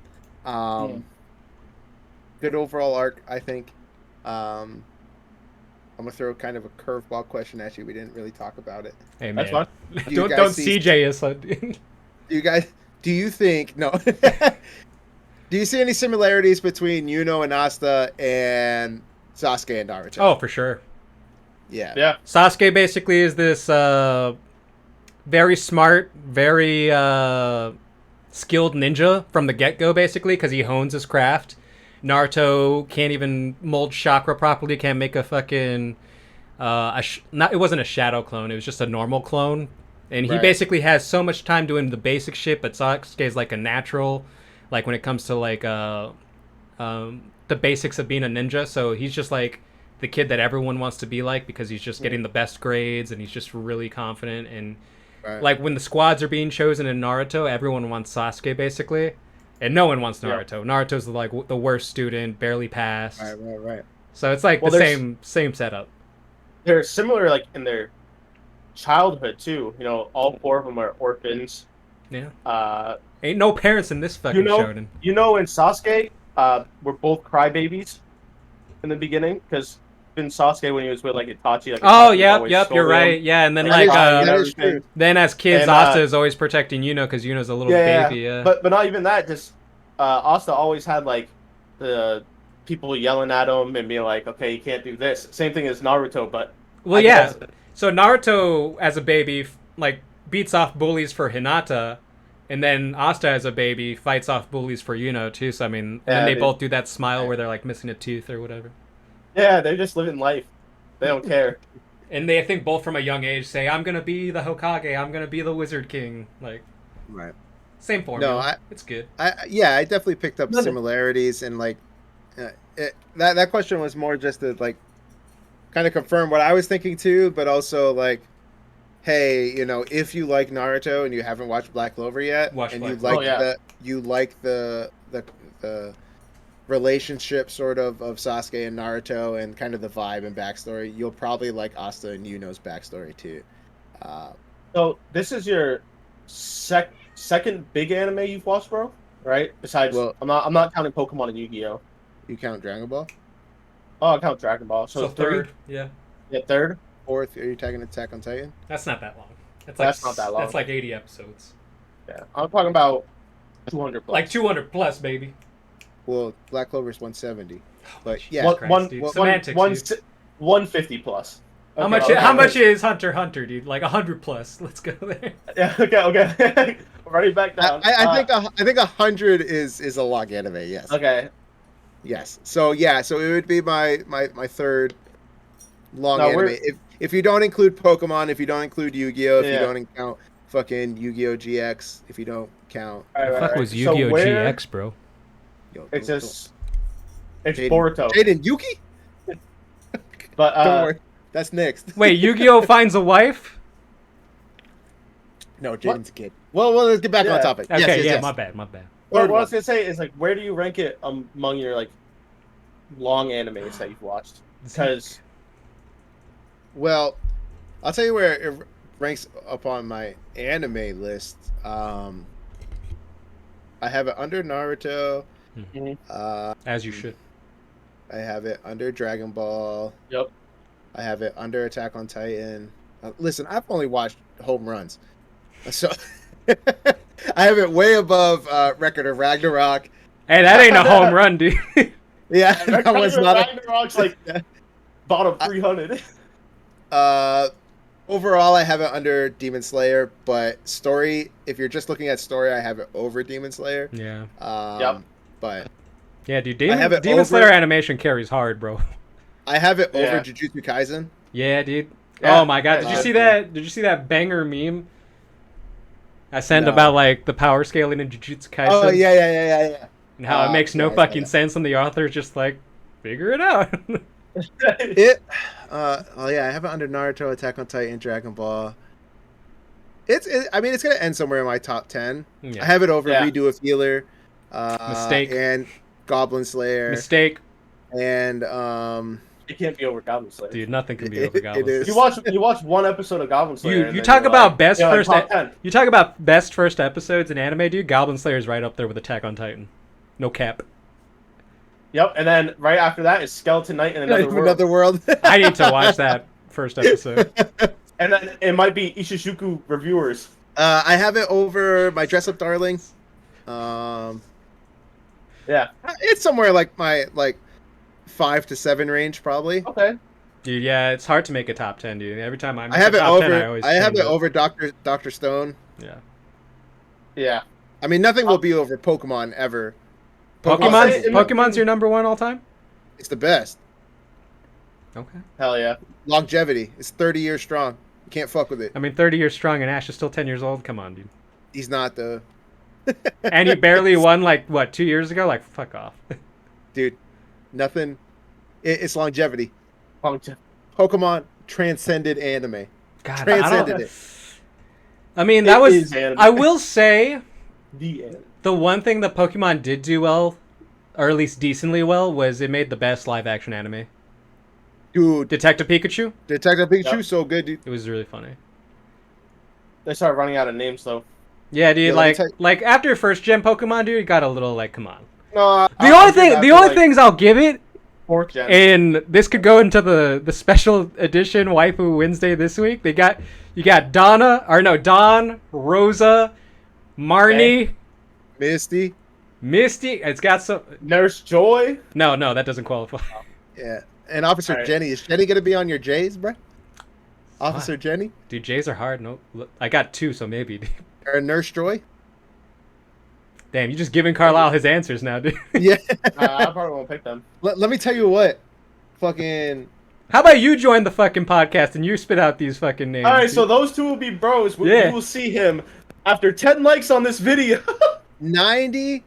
Speaker 2: Good overall arc, I think. I'm gonna throw kind of a curveball question at you. We didn't really talk about it.
Speaker 1: Hey,
Speaker 3: That's
Speaker 1: man.
Speaker 3: fine.
Speaker 1: Don't CJ us.
Speaker 2: Do you think no? Do you see any similarities between Yuno and Asta and Sasuke and Naruto?
Speaker 1: Oh, for sure.
Speaker 2: Yeah.
Speaker 3: Yeah.
Speaker 1: Sasuke basically is this very smart, very skilled ninja from the get-go, basically, because he hones his craft. Naruto can't even mold chakra properly, can't make a fucking... it wasn't a shadow clone, it was just a normal clone. And he basically has so much time doing the basic shit, but Sasuke is like a natural, like when it comes to like the basics of being a ninja. So he's just like the kid that everyone wants to be like because he's just getting the best grades and he's just really confident. And like when the squads are being chosen in Naruto, everyone wants Sasuke basically, and no one wants Naruto. Naruto's like the worst student, barely passed.
Speaker 2: Right.
Speaker 1: So it's like the same setup.
Speaker 3: They're similar, like in their childhood too. You know, all four of them are orphans.
Speaker 1: Yeah. Ain't no parents in this fucking shonen.
Speaker 3: Yuno and Sasuke were both crybabies in the beginning because even Sasuke when he was with like Itachi. Like,
Speaker 1: oh, yep, you're right. Yeah, and then then as kids, Asta is always protecting Yuno because Yuno's a little baby. Yeah.
Speaker 3: But not even that. Just Asta always had like the people yelling at him and being like, okay, you can't do this. Same thing as Naruto, but
Speaker 1: so Naruto as a baby like beats off bullies for Hinata, and then Asta as a baby fights off bullies for Yuno too. So I mean, and then they both do that smile where they're like missing a tooth or whatever.
Speaker 3: Yeah, they're just living life. They don't care.
Speaker 1: And they, I think, both from a young age say, "I'm gonna be the Hokage. I'm gonna be the Wizard King." Like, same formula. No, it's good.
Speaker 2: I definitely picked up similarities and like that question was more just to like kind of confirm what I was thinking too, but also like, hey, you know, if you like Naruto and you haven't watched Black Clover yet, you like the relationship sort of Sasuke and Naruto and kind of the vibe and backstory, you'll probably like Asta and Yuno's backstory too.
Speaker 3: So this is your second big anime you've watched, bro? Right? Besides, I'm not counting Pokemon and Yu-Gi-Oh.
Speaker 2: You count Dragon Ball?
Speaker 3: Oh, I count Dragon Ball. So
Speaker 1: third, yeah.
Speaker 3: Yeah, third.
Speaker 2: Fourth, are you tagging Attack on Titan?
Speaker 1: That's not that long.
Speaker 3: That's not that long.
Speaker 1: That's like 80 episodes.
Speaker 3: Yeah, I'm talking about 200 plus.
Speaker 1: Like 200 plus, baby.
Speaker 2: Well, Black Clover's 170. But yeah,
Speaker 3: 150 plus.
Speaker 1: Okay, how much is Hunter x Hunter, dude? Like 100 plus. Let's go there.
Speaker 3: Yeah. Okay. Already back down.
Speaker 2: I think 100 is a long anime. Yes.
Speaker 3: Okay.
Speaker 2: Yes. So it would be my third long anime. If you don't include Pokemon, if you don't include Yu-Gi-Oh, if you don't count fucking Yu-Gi-Oh GX, if you don't count.
Speaker 1: What the fuck was Yu-Gi-Oh GX, bro?
Speaker 3: Yo, it's Boruto.
Speaker 2: Jaden, Yuki?
Speaker 3: But
Speaker 2: don't worry. That's next.
Speaker 1: Wait, Yu-Gi-Oh finds a wife?
Speaker 2: No, Jaden's a kid. Well, let's get back on topic.
Speaker 1: Okay, yes. My bad.
Speaker 3: Well, what I was gonna say is like, where do you rank it among your like long animes that you've watched? Because,
Speaker 2: well, I'll tell you where it ranks up on my anime list. I have it under Naruto.
Speaker 1: As you should.
Speaker 2: I have it under Dragon Ball.
Speaker 3: Yep.
Speaker 2: I have it under Attack on Titan. Listen, I've only watched home runs, so I have it way above Record of Ragnarok.
Speaker 1: Hey, that ain't a home run, dude.
Speaker 2: Yeah, that was not
Speaker 3: Ragnarok's like bottom 300.
Speaker 2: Overall, I have it under Demon Slayer, but story, if you're just looking at story, I have it over Demon Slayer.
Speaker 1: Yeah.
Speaker 2: But
Speaker 1: yeah, dude, Demon Slayer animation carries hard, bro.
Speaker 2: I have it over Jujutsu Kaisen.
Speaker 1: Yeah, dude. Yeah. Oh my god, did you see that? Did you see that banger meme I sent about like the power scaling in Jujutsu Kaisen?
Speaker 2: Oh yeah.
Speaker 1: And how it makes no fucking sense, and the author's just like, figure it out.
Speaker 2: I have it under Naruto, Attack on Titan, Dragon Ball. I mean, it's gonna end somewhere in my top 10. Yeah. I have it over Redo of Healer,
Speaker 1: Mistake,
Speaker 2: and Goblin Slayer.
Speaker 1: Mistake,
Speaker 2: and
Speaker 3: It can't be over Goblin Slayer.
Speaker 1: Dude, nothing can be over Goblin
Speaker 2: is.
Speaker 1: Slayer.
Speaker 3: You watch one episode of Goblin Slayer.
Speaker 1: You talk about best
Speaker 3: you're like,
Speaker 1: first.
Speaker 3: top 10.
Speaker 1: You talk about best first episodes in anime, dude. Goblin Slayer is right up there with Attack on Titan. No cap.
Speaker 3: Yep, and then right after that is Skeleton Knight in Another World.
Speaker 1: I need to watch that first episode.
Speaker 3: And then it might be Ishizuku Reviewers.
Speaker 2: I have it over my Dress Up Darling.
Speaker 3: Yeah.
Speaker 2: It's somewhere like my 5 to 7 range probably.
Speaker 3: Okay.
Speaker 1: Dude, yeah, it's hard to make a top 10, dude. Every time I'm
Speaker 2: I have it
Speaker 1: top 10,
Speaker 2: over. I have it over Doctor Stone.
Speaker 1: Yeah.
Speaker 3: Yeah.
Speaker 2: I mean, nothing will be over Pokemon ever.
Speaker 1: Pokemon's your number one all time?
Speaker 2: It's the best.
Speaker 1: Okay.
Speaker 3: Hell yeah.
Speaker 2: Longevity. It's 30 years strong. You can't fuck with it.
Speaker 1: I mean, 30 years strong and Ash is still 10 years old. Come on, dude.
Speaker 2: He's not though.
Speaker 1: And he barely won, 2 years ago? Like, fuck off.
Speaker 2: Dude, nothing. It's longevity.
Speaker 3: Longevity.
Speaker 2: Pokemon transcended anime.
Speaker 1: God,
Speaker 2: Transcended it.
Speaker 1: I mean, that was... I will say... The one thing that Pokemon did do well, or at least decently well, was it made the best live-action anime.
Speaker 2: Dude.
Speaker 1: Detective Pikachu?
Speaker 2: Detective Pikachu, so good, dude.
Speaker 1: It was really funny.
Speaker 3: They started running out of names, though.
Speaker 1: Yeah, dude, like after first gen Pokemon, dude, it got a little, come on.
Speaker 3: No,
Speaker 1: the only things I'll give it,
Speaker 3: fourth gen.
Speaker 1: and this could go into the special edition Waifu Wednesday this week, you got Dawn, Rosa, Marnie...
Speaker 2: Okay. Misty.
Speaker 1: It's got some...
Speaker 3: Nurse Joy?
Speaker 1: No, that doesn't qualify.
Speaker 2: Yeah. And Officer Jenny. Is Jenny going to be on your J's, bro? Officer Jenny?
Speaker 1: Dude, J's are hard. No, I got 2, so maybe.
Speaker 2: Or Nurse Joy?
Speaker 1: Damn, you just giving Carlisle his answers now, dude.
Speaker 2: Yeah.
Speaker 3: I probably won't pick them.
Speaker 2: Let me tell you what. Fucking...
Speaker 1: How about you join the fucking podcast and you spit out these fucking names?
Speaker 3: Alright,
Speaker 1: dude?
Speaker 3: so those two will be bros. We will see him after 10 likes on this video. $92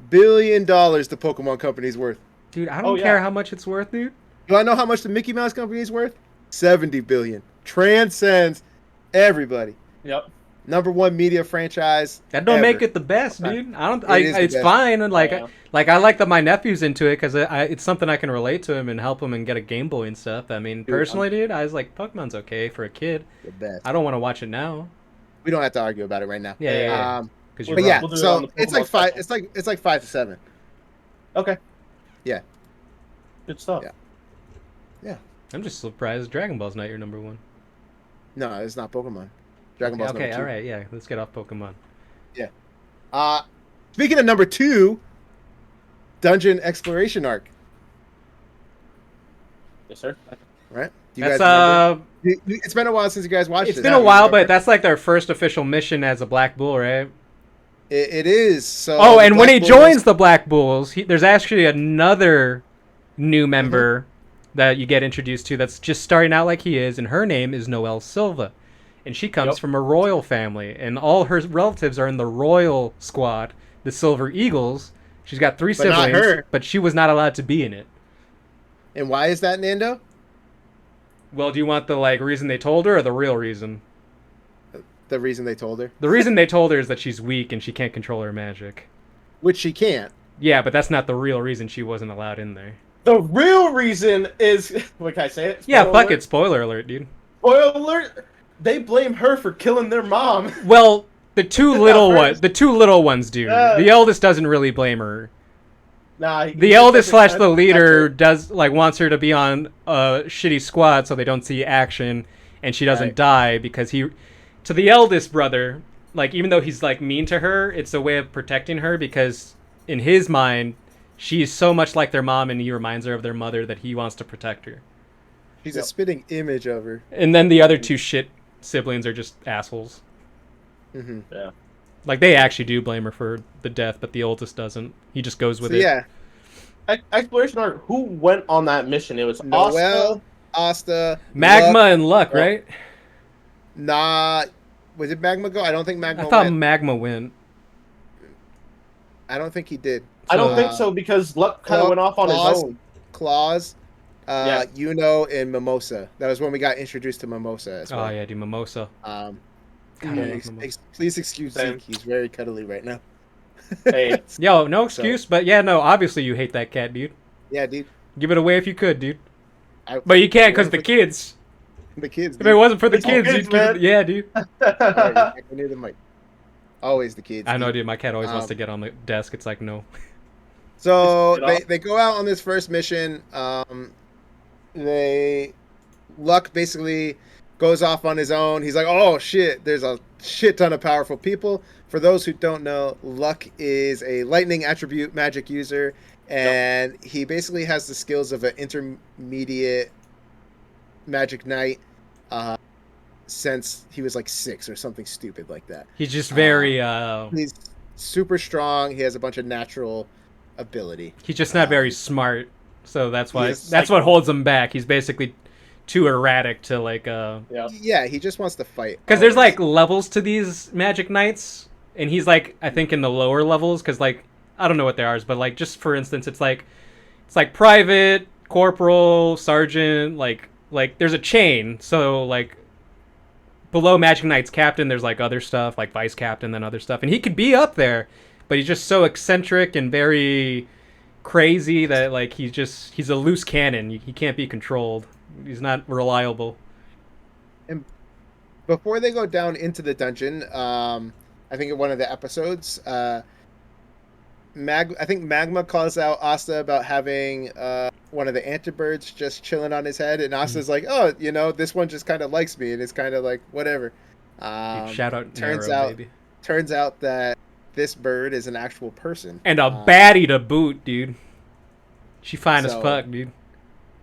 Speaker 2: billion the Pokemon company's worth.
Speaker 1: Dude, I don't care how much it's worth, dude.
Speaker 2: Do I know how much the Mickey Mouse company is worth? $70 billion. Transcends everybody.
Speaker 3: Yep.
Speaker 2: Number 1 media franchise.
Speaker 1: That don't make it the best, dude. It's
Speaker 2: best.
Speaker 1: fine, and I like that my nephew's into it because it's something I can relate to him and help him and get a Game Boy and stuff. I mean, personally, dude, I was like, Pokemon's okay for a kid.
Speaker 2: The best.
Speaker 1: I don't want to watch it now.
Speaker 2: We don't have to argue about it right now.
Speaker 1: Yeah.
Speaker 2: But yeah, so it's like 5. It's like 5 to 7.
Speaker 3: Okay.
Speaker 2: Yeah.
Speaker 3: Good stuff.
Speaker 2: Yeah.
Speaker 1: I'm just surprised Dragon Ball's not your number 1.
Speaker 2: No, it's not Pokemon. Dragon Ball's number 2.
Speaker 1: Okay, all right, yeah. Let's get off Pokemon.
Speaker 2: Yeah. Speaking of number 2, Dungeon Exploration Arc.
Speaker 3: Yes, sir.
Speaker 2: Right? Do you
Speaker 1: That's
Speaker 2: guys remember? It's been a while since you guys watched it.
Speaker 1: It's been a while, but that's like their first official mission as a Black Bull, right?
Speaker 2: It is. So.
Speaker 1: Oh, and when he joins the Black Bulls, there's actually another new member that you get introduced to that's just starting out like he is, and her name is Noel Silva. And she comes from a royal family, and all her relatives are in the royal squad, the Silver Eagles. She's got 3 siblings,
Speaker 2: not her.
Speaker 1: But she was not allowed to be in it.
Speaker 2: And why is that, Nando?
Speaker 1: Well, do you want the reason they told her or the real reason?
Speaker 2: The reason they told her?
Speaker 1: The reason they told her is that she's weak and she can't control her magic.
Speaker 2: Which she can't.
Speaker 1: Yeah, but that's not the real reason she wasn't allowed in there.
Speaker 3: The real reason is... What, can I say it?
Speaker 1: Spoiler fuck it. Spoiler alert, dude.
Speaker 3: Spoiler alert! They blame her for killing their mom.
Speaker 1: Well, the two little ones do. The eldest doesn't really blame her.
Speaker 3: Nah,
Speaker 1: the eldest / the leader wants her to be on a shitty squad so they don't see action and she doesn't die because to the eldest brother, even though he's mean to her, it's a way of protecting her because in his mind she's so much like their mom and he reminds her of their mother that he wants to protect her.
Speaker 2: He's a spitting image of her.
Speaker 1: And then the other 2 shit siblings are just assholes.
Speaker 2: Mm-hmm.
Speaker 3: Yeah.
Speaker 1: They actually do blame her for the death, but the oldest doesn't. He just goes with it.
Speaker 2: Yeah.
Speaker 3: Exploration Arc, who went on that mission? It was
Speaker 2: Noel, Asta,
Speaker 1: Magma, and Luck, right?
Speaker 2: Nah. Was it Magma go? I don't think Magma went.
Speaker 1: I thought Magma went.
Speaker 2: I don't think he did.
Speaker 3: I don't think so because Luck kind of went off on his own.
Speaker 2: Claus, Yuno, and Mimosa. That was when we got introduced to Mimosa as well.
Speaker 1: Oh, yeah, dude, Mimosa.
Speaker 2: Please excuse Zeke. He's very cuddly right now.
Speaker 3: Hey.
Speaker 1: Yo, no excuse, but no, obviously you hate that cat, dude.
Speaker 2: Yeah, dude.
Speaker 1: Give it away if you could, dude.
Speaker 2: I,
Speaker 1: But you can't because the kids.
Speaker 2: the kids.
Speaker 1: If it wasn't for the
Speaker 3: It's
Speaker 1: kids,
Speaker 3: kids,
Speaker 1: you'd give
Speaker 3: man.
Speaker 1: it. Yeah, dude.
Speaker 2: All right, you're back near the mic. Always the kids.
Speaker 1: I know,
Speaker 2: dude.
Speaker 1: dude. My cat always wants to get on the desk. It's like, no.
Speaker 2: So
Speaker 3: Just get off.
Speaker 2: they go out on this first mission. Luck basically goes off on his own. He's like, oh shit, there's a shit ton of powerful people. For those who don't know, Luck is a lightning attribute magic user, and he basically has the skills of an intermediate magic knight since he was like 6 or something stupid like that.
Speaker 1: He's just very.
Speaker 2: He's super strong. He has a bunch of natural ability.
Speaker 1: He's just not very smart, so that's why.
Speaker 2: He's
Speaker 1: That's what holds him back. He's basically too erratic to like.
Speaker 2: Yeah, he just wants to fight.
Speaker 1: Because there's
Speaker 2: always.
Speaker 1: like levels to these magic knights, and he's like, I think in the lower levels, because like I don't know what they are, but like just for instance, it's like private, corporal, sergeant, like there's a chain. So like below magic knight's captain, there's like other stuff, like vice captain, then other stuff, and he could be up there, but he's just so eccentric and very crazy that like he's a loose cannon. He can't be controlled. He's not reliable.
Speaker 2: Before they go down into the dungeon, I think in one of the episodes, I think Magma calls out Asta about having one of the antibirds just chilling on his head, and Asta's like, "Oh, this one just kind of likes me," and it's kind of like whatever.
Speaker 1: Shout out Nero, baby.
Speaker 2: Turns out that this bird is an actual person
Speaker 1: and a baddie to boot, dude. She fine as fuck, dude.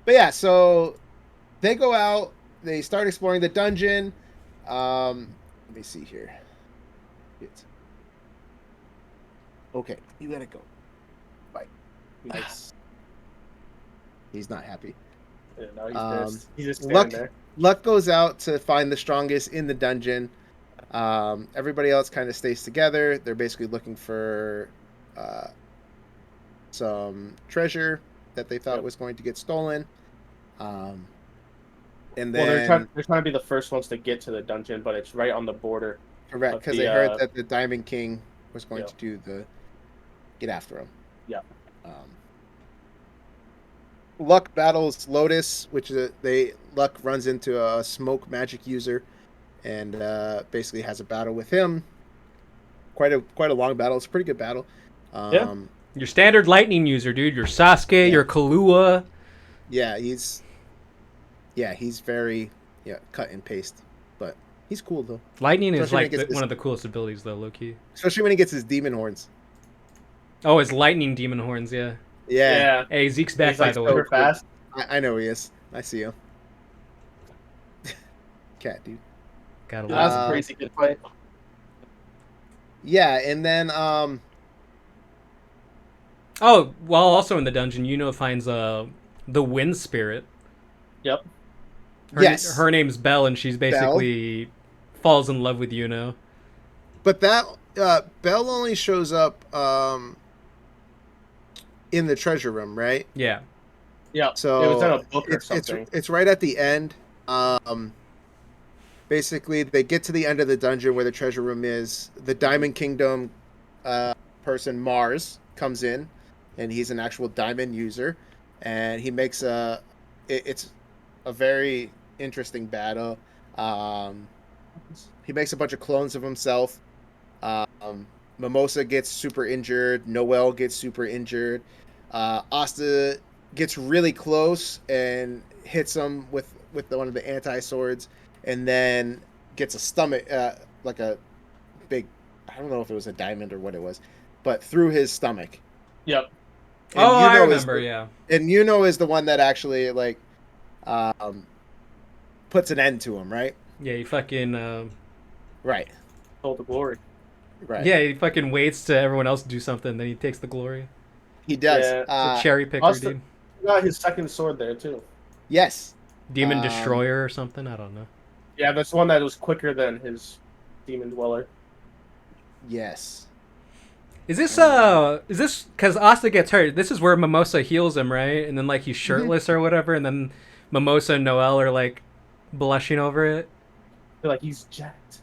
Speaker 2: But yeah, so they go out, they start exploring the dungeon. Let me see here. Okay, you let it go. Bye.
Speaker 3: Nice.
Speaker 2: He's not happy.
Speaker 3: Yeah, no, he's pissed. He's just standing there.
Speaker 2: Luck goes out to find the strongest in the dungeon. Everybody else kind of stays together. They're basically looking for some treasure that they thought was going to get stolen. And then
Speaker 3: they're trying to be the first ones to get to the dungeon, but it's right on the border.
Speaker 2: correct, because they heard that the Diamond King was going to do get after him.
Speaker 3: Yeah.
Speaker 2: Luck battles Lotus, which Luck runs into a smoke magic user, and basically has a battle with him. Quite a long battle. It's a pretty good battle.
Speaker 1: Your standard lightning user, dude. Your Sasuke, your Kahlua.
Speaker 2: Yeah, he's very cut and paste, but he's cool though.
Speaker 1: Lightning is like one of the coolest abilities though, low key.
Speaker 2: Especially when he gets his demon horns.
Speaker 1: Oh, his lightning demon horns, yeah.
Speaker 2: Yeah.
Speaker 1: Hey, Zeke's back,
Speaker 3: He's
Speaker 1: by
Speaker 3: like
Speaker 1: the way.
Speaker 3: super fast.
Speaker 2: I know he is. I see him. Cat, dude.
Speaker 1: Gotta
Speaker 3: That's
Speaker 1: love
Speaker 3: a crazy good fight.
Speaker 2: Yeah, and then
Speaker 1: Oh, while also in the dungeon, finds the wind spirit.
Speaker 3: Yep.
Speaker 1: Her name's Belle, and she's basically falls in love with Yuno.
Speaker 2: But that Belle only shows up in the treasure room, right?
Speaker 1: Yeah.
Speaker 3: Yeah.
Speaker 2: So
Speaker 3: it was in a book or something.
Speaker 2: It's right at the end. Basically, they get to the end of the dungeon where the treasure room is. The Diamond Kingdom person, Mars, comes in, and he's an actual diamond user, and he makes it's a very interesting battle. He makes a bunch of clones of himself. Mimosa gets super injured. Noel gets super injured. Asta gets really close and hits him with one of the anti-swords, and then gets a stomach, like a big, I don't know if it was a diamond or what it was, but through his stomach.
Speaker 3: Yep.
Speaker 2: And
Speaker 1: I remember, yeah.
Speaker 2: And Yuno is the one that actually, like, puts an end to him, right?
Speaker 1: Yeah, he fucking...
Speaker 2: Right.
Speaker 3: Hold the glory.
Speaker 2: Right.
Speaker 1: Yeah, he fucking waits to everyone else do something, then he takes the glory.
Speaker 2: He does.
Speaker 3: Yeah.
Speaker 1: It's a cherry picker,
Speaker 3: Also,
Speaker 1: dude.
Speaker 3: he got his second sword there, too.
Speaker 2: Yes.
Speaker 1: Demon Destroyer or something? I don't know.
Speaker 3: Yeah, that's one that was quicker than his Demon Dweller.
Speaker 2: Yes.
Speaker 1: Is this because Asta gets hurt? This is where Mimosa heals him, right? And then like he's shirtless or whatever, and then Mimosa and Noel are like blushing over it.
Speaker 3: They're like, he's jacked.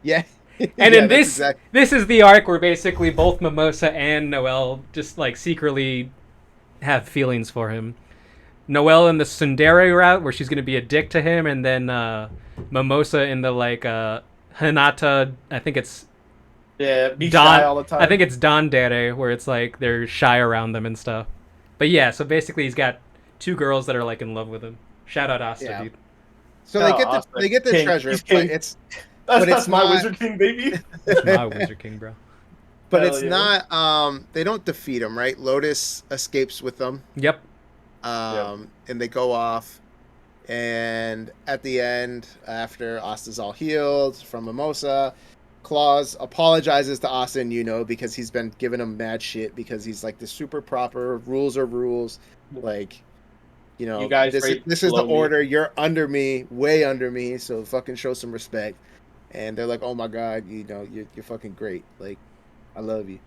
Speaker 2: Yeah.
Speaker 1: And
Speaker 2: Yeah,
Speaker 1: in
Speaker 2: that's
Speaker 1: this is the arc where basically both Mimosa and Noel just like secretly have feelings for him. Noel in the tsundere route, where she's gonna be a dick to him, and then Mimosa in the like Hinata. I think it's
Speaker 3: Yeah, be shy all the time.
Speaker 1: I think it's Dandere, where it's like they're shy around them and stuff. But yeah, so basically he's got two girls that are like in love with him. Shout out Asta, dude.
Speaker 2: So
Speaker 3: Oh,
Speaker 2: they get the
Speaker 3: King.
Speaker 2: treasure,
Speaker 3: He's
Speaker 2: but
Speaker 3: king.
Speaker 2: it's
Speaker 3: That's my
Speaker 2: not-
Speaker 3: Wizard King, baby.
Speaker 1: That's my Wizard King, bro.
Speaker 2: but
Speaker 3: Hell
Speaker 2: it's
Speaker 3: yeah.
Speaker 2: not. They don't defeat him, right? Lotus escapes with them.
Speaker 1: Yep.
Speaker 2: And they go off, and at the end, after Asta's all healed from Mimosa, Claus apologizes to Asta and Yuno because he's been giving him mad shit because he's like the super proper rules are rules, like, you know,
Speaker 3: You guys
Speaker 2: this
Speaker 3: rate
Speaker 2: is the
Speaker 3: below me.
Speaker 2: order, you're under me, way under me, so fucking show some respect. And they're like, oh my god, you know, you're fucking great, like, I love you.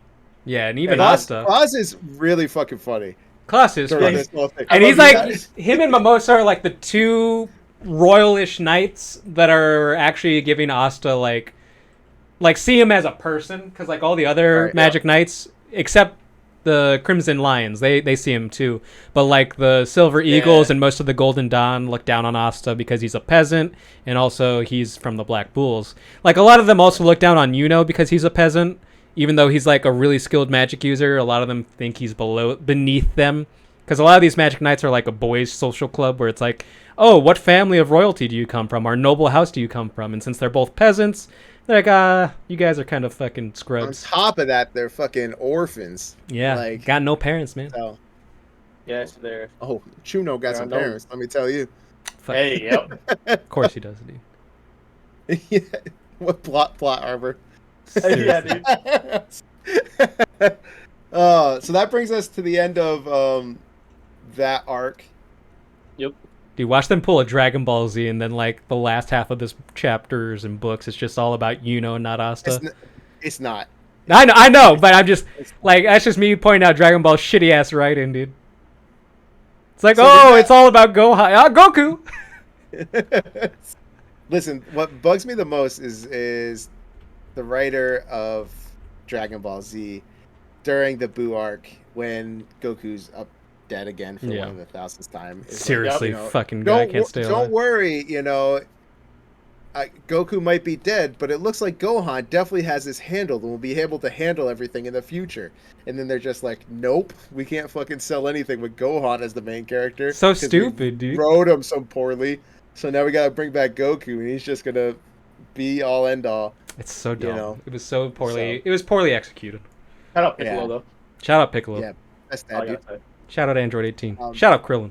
Speaker 1: Yeah, and even
Speaker 3: And
Speaker 1: Asta.
Speaker 2: Claus is really fucking funny.
Speaker 1: Claus is
Speaker 2: during
Speaker 1: funny.
Speaker 2: this whole thing.
Speaker 1: And
Speaker 3: I
Speaker 1: he's
Speaker 3: love you
Speaker 1: like,
Speaker 3: guys.
Speaker 1: him and Mimosa are like the two royalish knights that are actually giving Asta like see him as a person, because like all the other
Speaker 2: Right,
Speaker 1: magic knights, except the Crimson Lions, they see him too. But like the Silver Eagles and most of the Golden Dawn look down on Asta because he's a peasant, and also he's from the Black Bulls. Like a lot of them also look down on Yuno because he's a peasant. Even though he's like a really skilled magic user, a lot of them think he's beneath them. Because a lot of these magic knights are like a boys' social club where it's like, oh, what family of royalty do you come from? Or noble house do you come from? And since they're both peasants, they're like, you guys are kind of fucking
Speaker 2: On
Speaker 1: scrubs.
Speaker 2: top of that, they're fucking orphans.
Speaker 1: Yeah,
Speaker 2: like-
Speaker 1: got no parents, man.
Speaker 2: So,
Speaker 3: Yes, there.
Speaker 2: oh, Chuno got
Speaker 3: Yeah,
Speaker 2: some
Speaker 3: no.
Speaker 2: parents, let me tell you.
Speaker 1: Fuck.
Speaker 3: Hey, yep.
Speaker 1: Of course he does, dude.
Speaker 2: Yeah, what plot arbor.
Speaker 3: Yeah, dude.
Speaker 2: So that brings us to the end of that arc.
Speaker 1: Dude, watch them pull a Dragon Ball Z, and then like the last half of this chapters and books, it's just all about Yuno and not Asta.
Speaker 2: It's not.
Speaker 1: I know, but I'm just like, that's just me pointing out Dragon Ball's shitty ass writing, dude. It's like,
Speaker 2: So
Speaker 1: oh,
Speaker 2: does
Speaker 1: it's all about Goku.
Speaker 2: Listen, what bugs me the most is the writer of Dragon Ball Z during the Buu arc when Goku's up dead again for
Speaker 1: Yeah.
Speaker 2: one of the thousandth time. It's like,
Speaker 1: Seriously,
Speaker 2: you know,
Speaker 1: fucking guy can't stay
Speaker 2: don't
Speaker 1: alive.
Speaker 2: worry, you know, Goku might be dead, but it looks like Gohan definitely has this handled and will be able to handle everything in the future. And then they're just like, nope, we can't fucking sell anything with Gohan as the main character.
Speaker 1: So
Speaker 2: 'cause we
Speaker 1: stupid, dude.
Speaker 2: Wrote him so poorly, so now we gotta bring back Goku, and he's just gonna be all end all.
Speaker 1: It's so dumb.
Speaker 2: know,
Speaker 1: It was so poorly.
Speaker 2: so-
Speaker 1: It was poorly executed.
Speaker 3: Shout out Piccolo,
Speaker 2: Yeah.
Speaker 3: though.
Speaker 1: Shout out Piccolo.
Speaker 2: Yeah, that's
Speaker 3: All I
Speaker 2: that, dude.
Speaker 3: gotta say.
Speaker 1: Shout out Android 18.
Speaker 2: Um,
Speaker 1: Shout out Krillin.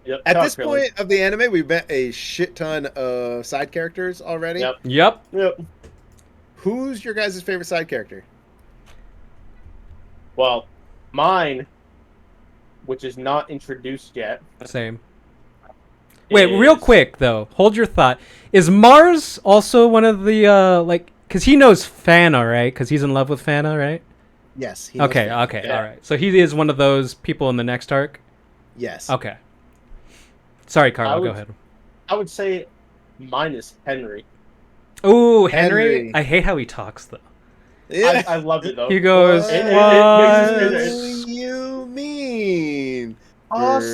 Speaker 3: Yep.
Speaker 2: At
Speaker 3: shout
Speaker 2: this
Speaker 3: out Krillin.
Speaker 2: point of the anime, we've met a shit ton of side characters already.
Speaker 3: Yep.
Speaker 1: Yep.
Speaker 3: Yep.
Speaker 2: Who's your guys' favorite side character?
Speaker 3: Well, mine, which is not introduced yet.
Speaker 1: Same. Wait, real
Speaker 3: is-
Speaker 1: quick though. Hold your thought. Is Mars also one of the like? Because he knows Fana, right? Because he's in love with Fana, right?
Speaker 2: Yes. he knows
Speaker 1: Okay.
Speaker 2: that.
Speaker 1: Okay.
Speaker 3: Yeah.
Speaker 1: All right. So he is one of those people in the next arc.
Speaker 2: Yes.
Speaker 1: Okay. Sorry,
Speaker 3: I
Speaker 1: Carlo. Go
Speaker 3: would-
Speaker 1: ahead.
Speaker 3: I would say mine is Henry.
Speaker 1: Ooh, Henry.
Speaker 2: Henry.
Speaker 1: I hate how he talks though.
Speaker 2: Yeah.
Speaker 3: I love it, though.
Speaker 1: He goes,
Speaker 2: What
Speaker 3: It makes
Speaker 1: "What?"
Speaker 3: his face-
Speaker 2: do you mean?
Speaker 3: Asta's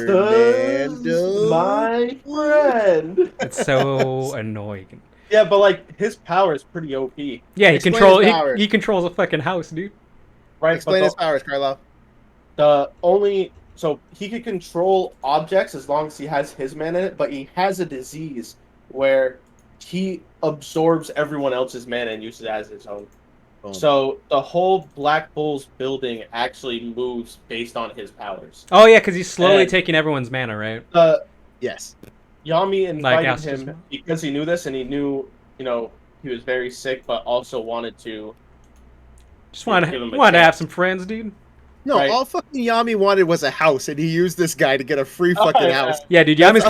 Speaker 2: Fernando?
Speaker 3: my friend.
Speaker 1: It's so annoying.
Speaker 3: Yeah, but like his power is pretty OP,
Speaker 1: Yeah, he
Speaker 2: Explain his power.
Speaker 1: he controls a fucking house, dude.
Speaker 3: right?
Speaker 2: Explain
Speaker 3: but
Speaker 2: his powers, Carlo.
Speaker 3: the only so he can control objects as long as he has his mana in it, but he has a disease where he absorbs everyone else's mana and uses it as his own.
Speaker 2: Boom.
Speaker 3: So the whole Black Bulls building actually moves based on his powers.
Speaker 1: Oh yeah, because he's slowly
Speaker 3: And-
Speaker 1: taking everyone's mana, right?
Speaker 2: Yes.
Speaker 3: Yami invited
Speaker 1: Asta's
Speaker 3: him
Speaker 1: mana?
Speaker 3: because he knew this and he knew, you know, he was very sick, but also wanted to.
Speaker 1: Just want
Speaker 3: Give him
Speaker 1: to
Speaker 3: a
Speaker 1: have
Speaker 3: chance.
Speaker 1: some friends, dude.
Speaker 2: No,
Speaker 3: Right.
Speaker 2: all fucking Yami wanted was a house, and he used this guy to get a free fucking
Speaker 3: yeah.
Speaker 2: house.
Speaker 1: Yeah, dude. Yami's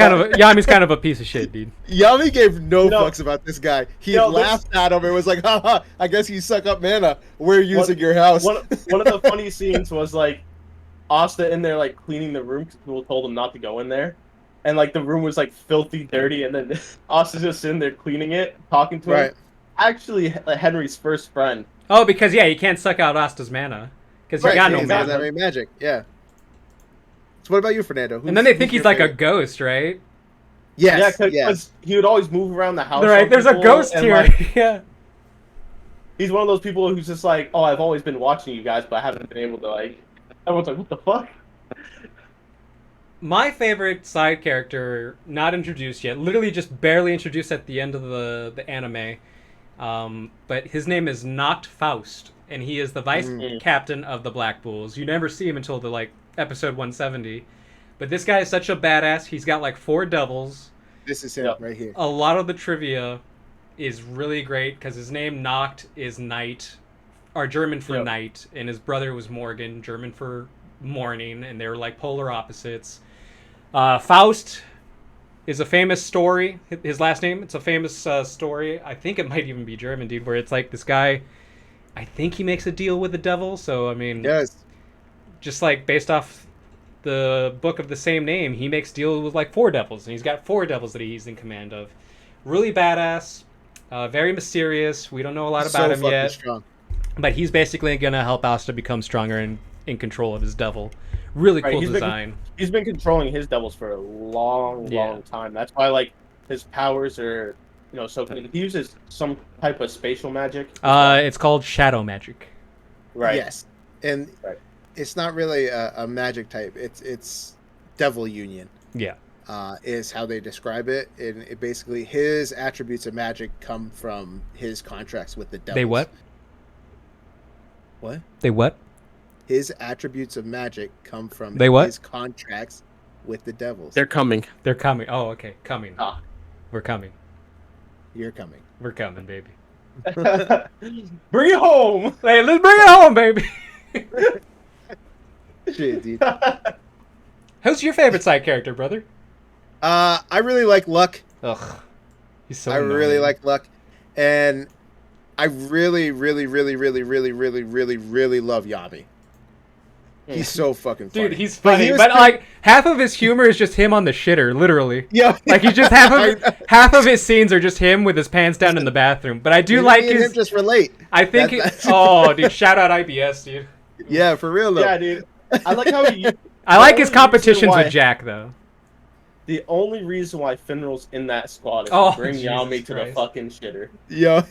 Speaker 1: kind of a piece of shit, dude.
Speaker 2: Yami gave no
Speaker 3: You know-
Speaker 2: fucks about this guy. He
Speaker 3: You know,
Speaker 2: laughed at him and was like, haha, I guess you suck up mana. We're using your house.
Speaker 3: One of the funny scenes was like Asta in there like cleaning the room because people told him not to go in there, and like the room was like filthy dirty, and then Asta's just sitting there cleaning it, talking to
Speaker 2: Right.
Speaker 3: him. Actually, Henry's first friend.
Speaker 1: Oh, because yeah, he can't suck out Asta's mana because he got no
Speaker 2: he doesn't
Speaker 1: mana.
Speaker 2: have any magic. Yeah. So what about you, Fernando?
Speaker 1: And then they think
Speaker 2: who's
Speaker 1: he's
Speaker 2: your
Speaker 1: like a
Speaker 2: favorite?
Speaker 1: ghost, right?
Speaker 2: Yes,
Speaker 3: Yeah,
Speaker 2: yes.
Speaker 3: because he would always move around the house.
Speaker 1: They're like,
Speaker 3: on
Speaker 1: there's a
Speaker 3: people,
Speaker 1: ghost
Speaker 3: and,
Speaker 1: here.
Speaker 3: like,
Speaker 1: Yeah.
Speaker 3: he's one of those people who's just like, oh, I've always been watching you guys, but I haven't been able to, like... Everyone's like, what the fuck?
Speaker 1: My favorite side character, not introduced yet, literally just barely introduced at the end of the anime. But his name is Not Faust, and he is the vice captain of the Black Bulls. You never see him until the like episode 170. But this guy is such a badass. He's got like 4 devils.
Speaker 2: This is him right here.
Speaker 1: A lot of the trivia is really great because his name Nacht is night, or German for night, and his brother was Morgan, German for morning, and they were like polar opposites. Faust is a famous story. His last name, it's a famous story. I think it might even be German, dude, where it's like this guy, I think he makes a deal with the devil. So, I mean,
Speaker 2: Yes.
Speaker 1: just like based off the book of the same name, he makes deals with like 4 devils, and he's got 4 devils that he's in command of. Really badass, very mysterious. We don't know a lot about him yet.
Speaker 2: Strong.
Speaker 1: But he's basically going to help Asta become stronger and in control of his devil. Really cool design.
Speaker 3: He's been controlling his devils for a long time. That's why, like, his powers are, so he uses some type of spatial magic.
Speaker 1: It's called shadow magic.
Speaker 3: Right.
Speaker 2: Yes. And it's not really a magic type. It's devil union.
Speaker 1: Yeah.
Speaker 2: Is how they describe it. And it basically, his attributes of magic come from his contracts with the devils.
Speaker 1: They what?
Speaker 2: What?
Speaker 1: They what?
Speaker 2: His attributes of magic come from his contracts with the devils.
Speaker 3: They're coming.
Speaker 1: They're coming. Oh, okay. Coming.
Speaker 3: Ah.
Speaker 1: We're coming.
Speaker 2: You're coming.
Speaker 1: We're coming, baby.
Speaker 3: Bring it home!
Speaker 1: Hey, let's bring it home, baby!
Speaker 2: Shit, dude.
Speaker 1: Who's your favorite side character, brother?
Speaker 2: I really like Luck.
Speaker 1: Ugh. He's so
Speaker 2: I
Speaker 1: annoying.
Speaker 2: really like Luck. And I really, really, really, really, really, really, really, really love Yami. He's so fucking funny.
Speaker 1: Dude, he's funny, but like half of his humor is just him on the shitter, literally.
Speaker 2: Yeah,
Speaker 1: like he's just half of his scenes are just him with his pants down in the bathroom. But I do like his.
Speaker 2: Him just relate.
Speaker 1: I think. Oh, dude! Shout out IBS, dude.
Speaker 2: Yeah, for real though.
Speaker 3: Yeah, dude. I like how he.
Speaker 1: I like his competitions with Jack though.
Speaker 3: The only reason why Finral's in that squad is to bring Yami to the fucking shitter.
Speaker 2: Yeah.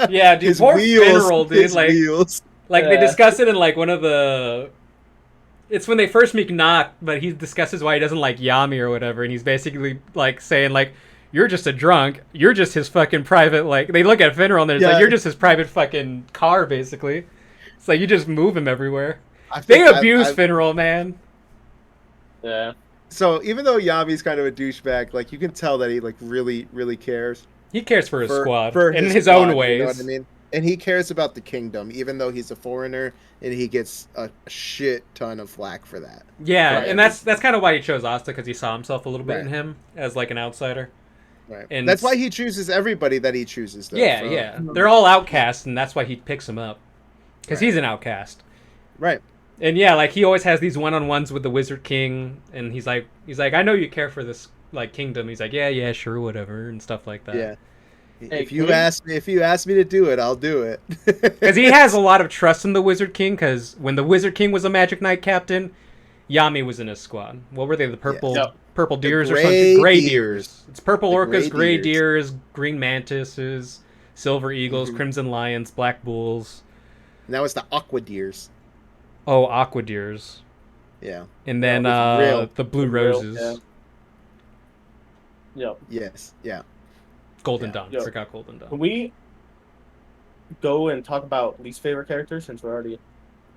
Speaker 1: Yeah, dude.
Speaker 2: His
Speaker 1: Poor
Speaker 2: wheels,
Speaker 1: Finral, dude. Like they discuss it in like one of the. It's when they first meet Knock, but he discusses why he doesn't like Yami or whatever, and he's basically like saying like, "You're just a drunk. You're just his fucking private like." They look at Finral and they're like, "You're just his private fucking car, basically." It's like you just move him everywhere. They abuse Finral, man.
Speaker 3: Yeah.
Speaker 2: So even though Yami's kind of a douchebag, like you can tell that he like really, really cares.
Speaker 1: He cares for his squad in his
Speaker 2: squad,
Speaker 1: own ways.
Speaker 2: You know what I mean? And he cares about the kingdom, even though he's a foreigner, and he gets a shit ton of flack for that.
Speaker 1: Yeah, and that's kind of why he chose Asta, because he saw himself a little bit in him as like an outsider.
Speaker 2: Right.
Speaker 1: And
Speaker 2: that's why he chooses everybody that he chooses. Though,
Speaker 1: yeah. They're all outcasts, and that's why he picks them up, because he's an outcast.
Speaker 2: Right. And
Speaker 1: yeah, like he always has these one-on-ones with the Wizard King, and he's like, I know you care for this like kingdom. He's like, yeah, sure, whatever, and stuff like that.
Speaker 2: Yeah. Hey, if you ask me to do it, I'll do it.
Speaker 1: Because he has a lot of trust in the Wizard King. Because when the Wizard King was a Magic Knight captain, Yami was in his squad. What were they? The purple deers or something? Gray deers. It's purple orcas, gray deers, green mantises, silver eagles, crimson lions, black bulls.
Speaker 2: And that was the aqua deers.
Speaker 1: Oh, aqua deers.
Speaker 2: Yeah.
Speaker 1: And then the blue roses.
Speaker 3: Yep.
Speaker 2: Yes. Yeah.
Speaker 1: Golden Dawn. Forgot Golden Dawn.
Speaker 3: Can we go and talk about least favorite characters, since we're already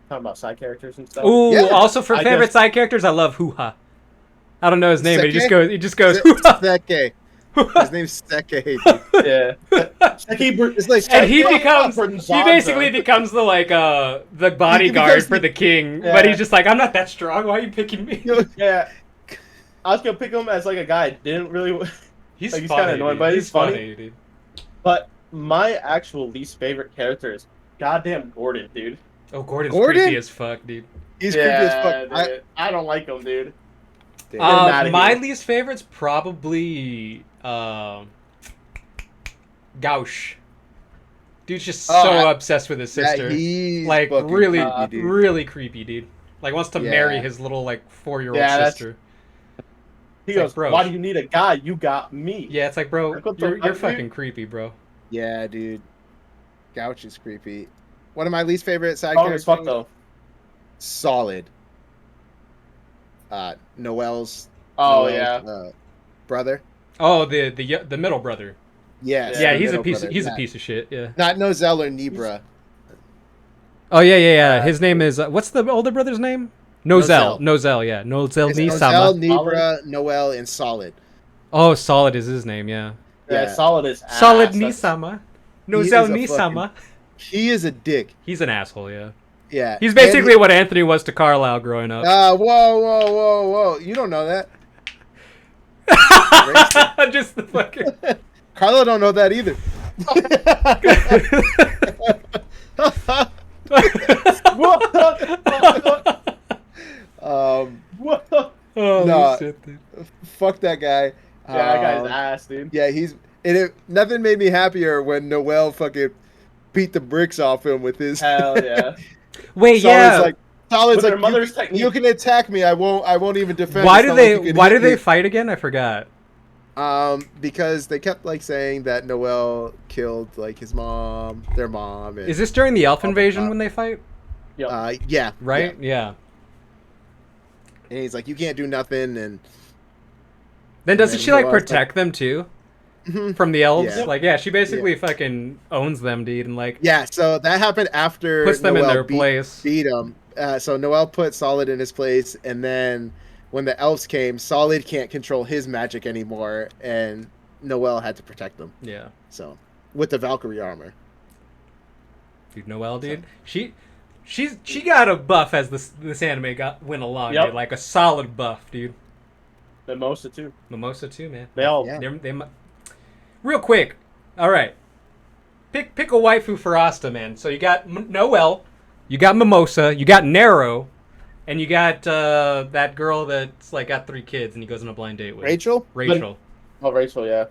Speaker 3: talking about side characters and stuff?
Speaker 1: Ooh, also for favorite side characters, I love Hoo-Ha. I don't know his name, but he just goes Hoo-Ha.
Speaker 2: Seke. His name's Seke.
Speaker 3: Yeah.
Speaker 2: It's like,
Speaker 1: and he basically becomes the like the bodyguard for the king, but he's just like, I'm not that strong. Why are you picking me?
Speaker 3: Yeah. I was gonna pick him as like a guy I didn't really.
Speaker 1: He's
Speaker 3: kind of annoying, but he's funny.
Speaker 1: Dude.
Speaker 3: But my actual least favorite character is goddamn Gordon, dude.
Speaker 1: Oh, Gordon's creepy as fuck, dude.
Speaker 2: He's creepy as fuck.
Speaker 3: Dude. I don't like him, dude.
Speaker 1: My least favorite's probably Gauche. Dude's just so obsessed with his sister. Like really, really creepy, dude. Like wants to
Speaker 2: Yeah.
Speaker 1: marry his little like 4-year-old
Speaker 3: Yeah, that's-
Speaker 1: sister.
Speaker 3: He
Speaker 1: It's like,
Speaker 3: goes,
Speaker 1: bro,
Speaker 3: "Why do you need a guy? You got me."
Speaker 1: Yeah, it's like, bro,
Speaker 3: Like, what the
Speaker 1: you're
Speaker 3: fuck, dude?
Speaker 1: fucking creepy, bro.
Speaker 2: Yeah, dude. Gouch is creepy. One of my least favorite side
Speaker 3: Strong as
Speaker 2: characters.
Speaker 3: fuck though.
Speaker 2: Solid. Noel's.
Speaker 3: Oh
Speaker 2: Noel's,
Speaker 3: yeah.
Speaker 2: brother.
Speaker 1: Oh, the middle brother.
Speaker 2: Yes.
Speaker 1: Yeah,
Speaker 2: the
Speaker 1: he's a
Speaker 2: middle
Speaker 1: piece.
Speaker 2: brother.
Speaker 1: He's a
Speaker 2: Not-
Speaker 1: piece of shit. Yeah.
Speaker 2: Not Nozel or Nibra.
Speaker 1: Oh yeah. His name is what's the older brother's name? Nozel. Yeah. Nozel
Speaker 2: It's
Speaker 1: Nisama.
Speaker 2: Nozel, Nibra, Noel, and Solid.
Speaker 1: Oh, Solid is his name. Yeah.
Speaker 3: Yeah, Solid is ass.
Speaker 1: Solid
Speaker 3: That's-
Speaker 1: Nisama.
Speaker 2: He
Speaker 1: Nozel
Speaker 2: is a
Speaker 1: Nisama.
Speaker 2: He is a dick.
Speaker 1: He's an asshole. Yeah.
Speaker 2: Yeah.
Speaker 1: He's basically what Anthony was to Carlisle growing up.
Speaker 2: Whoa. You don't know that.
Speaker 1: Just the fucking.
Speaker 2: Carla don't know that either.
Speaker 3: What the what?
Speaker 1: Oh
Speaker 2: No.
Speaker 1: shit, dude.
Speaker 2: Fuck that guy.
Speaker 3: Yeah, that guy's ass, dude.
Speaker 2: Yeah, nothing made me happier when Noel fucking beat the bricks off him with his.
Speaker 3: Hell yeah.
Speaker 1: Wait,
Speaker 2: Solid's
Speaker 3: With their
Speaker 2: like,
Speaker 3: mother's
Speaker 2: you,
Speaker 3: technique.
Speaker 2: you can attack me. I won't even defend.
Speaker 1: Why
Speaker 2: It's
Speaker 1: do
Speaker 2: not
Speaker 1: they?
Speaker 2: like you can
Speaker 1: Why
Speaker 2: hit
Speaker 1: do they
Speaker 2: me.
Speaker 1: fight again? I forgot.
Speaker 2: Because they kept like saying that Noel killed like his mom, their mom. And,
Speaker 1: Is this during the elf
Speaker 2: Oh,
Speaker 1: invasion
Speaker 2: God.
Speaker 1: when they fight?
Speaker 3: Yep.
Speaker 2: yeah,
Speaker 1: Right?
Speaker 2: yeah.
Speaker 1: Yeah.
Speaker 2: And he's like, you can't do nothing, and
Speaker 1: Then doesn't
Speaker 2: then
Speaker 1: she like
Speaker 2: Noel's like-
Speaker 1: protect them too from the elves?
Speaker 2: Yeah.
Speaker 1: Like, yeah, she basically fucking owns them, dude, and like
Speaker 2: yeah. So that happened after
Speaker 1: puts them
Speaker 2: Noel
Speaker 1: in their
Speaker 2: beat,
Speaker 1: place.
Speaker 2: beat him. So Noel put Solid in his place, and then when the elves came, Solid can't control his magic anymore, and Noel had to protect them.
Speaker 1: Yeah,
Speaker 2: So with the Valkyrie armor.
Speaker 1: dude, Noelle, dude, she got a buff as this anime went along,
Speaker 3: Yep.
Speaker 1: dude, like a solid buff, dude.
Speaker 3: Mimosa too.
Speaker 1: Mimosa too, man.
Speaker 3: They all.
Speaker 2: Yeah.
Speaker 1: Real quick, all right. Pick a waifu for Asta, man. So you got Noelle, you got Mimosa, you got Nero, and you got that girl that's like got 3 kids and he goes on a blind date with.
Speaker 2: Rachel.
Speaker 1: Rachel.
Speaker 3: Oh, Rachel, yeah.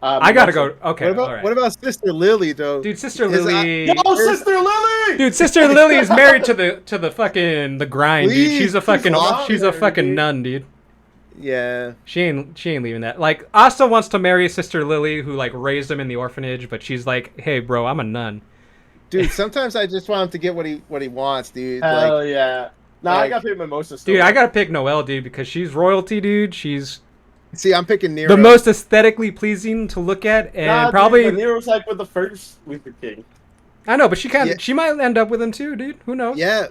Speaker 1: I gotta
Speaker 3: Mimosa.
Speaker 1: go. Okay,
Speaker 2: What about
Speaker 1: all right.
Speaker 2: what about Sister Lily though?
Speaker 1: Dude, Sister
Speaker 2: Is
Speaker 1: Lily.
Speaker 3: Yo, Sister Lily!
Speaker 1: Dude, Sister Lily is married to the fucking the grind, dude.
Speaker 2: Please,
Speaker 1: She's a fucking
Speaker 2: she's off
Speaker 3: there, dude.
Speaker 1: nun, dude.
Speaker 2: Yeah.
Speaker 1: She ain't leaving that. Like Asta wants to marry Sister Lily, who like raised him in the orphanage, but she's like, hey, bro, I'm a nun.
Speaker 2: Dude, sometimes I just want him to get what he wants, dude.
Speaker 3: Hell
Speaker 2: Like,
Speaker 3: yeah. Nah, I
Speaker 2: like-
Speaker 3: got to pick Mimosa still.
Speaker 1: Dude, I gotta pick Noelle, dude, because she's royalty, dude. She's
Speaker 2: see, I'm picking Nero.
Speaker 1: the most aesthetically pleasing to look at, and
Speaker 3: Nah,
Speaker 1: probably
Speaker 3: Dude, Nero's like with the first Luther King.
Speaker 1: I know, but she
Speaker 2: Yeah.
Speaker 1: she might end up with him too, dude. Who knows?
Speaker 2: Yeah,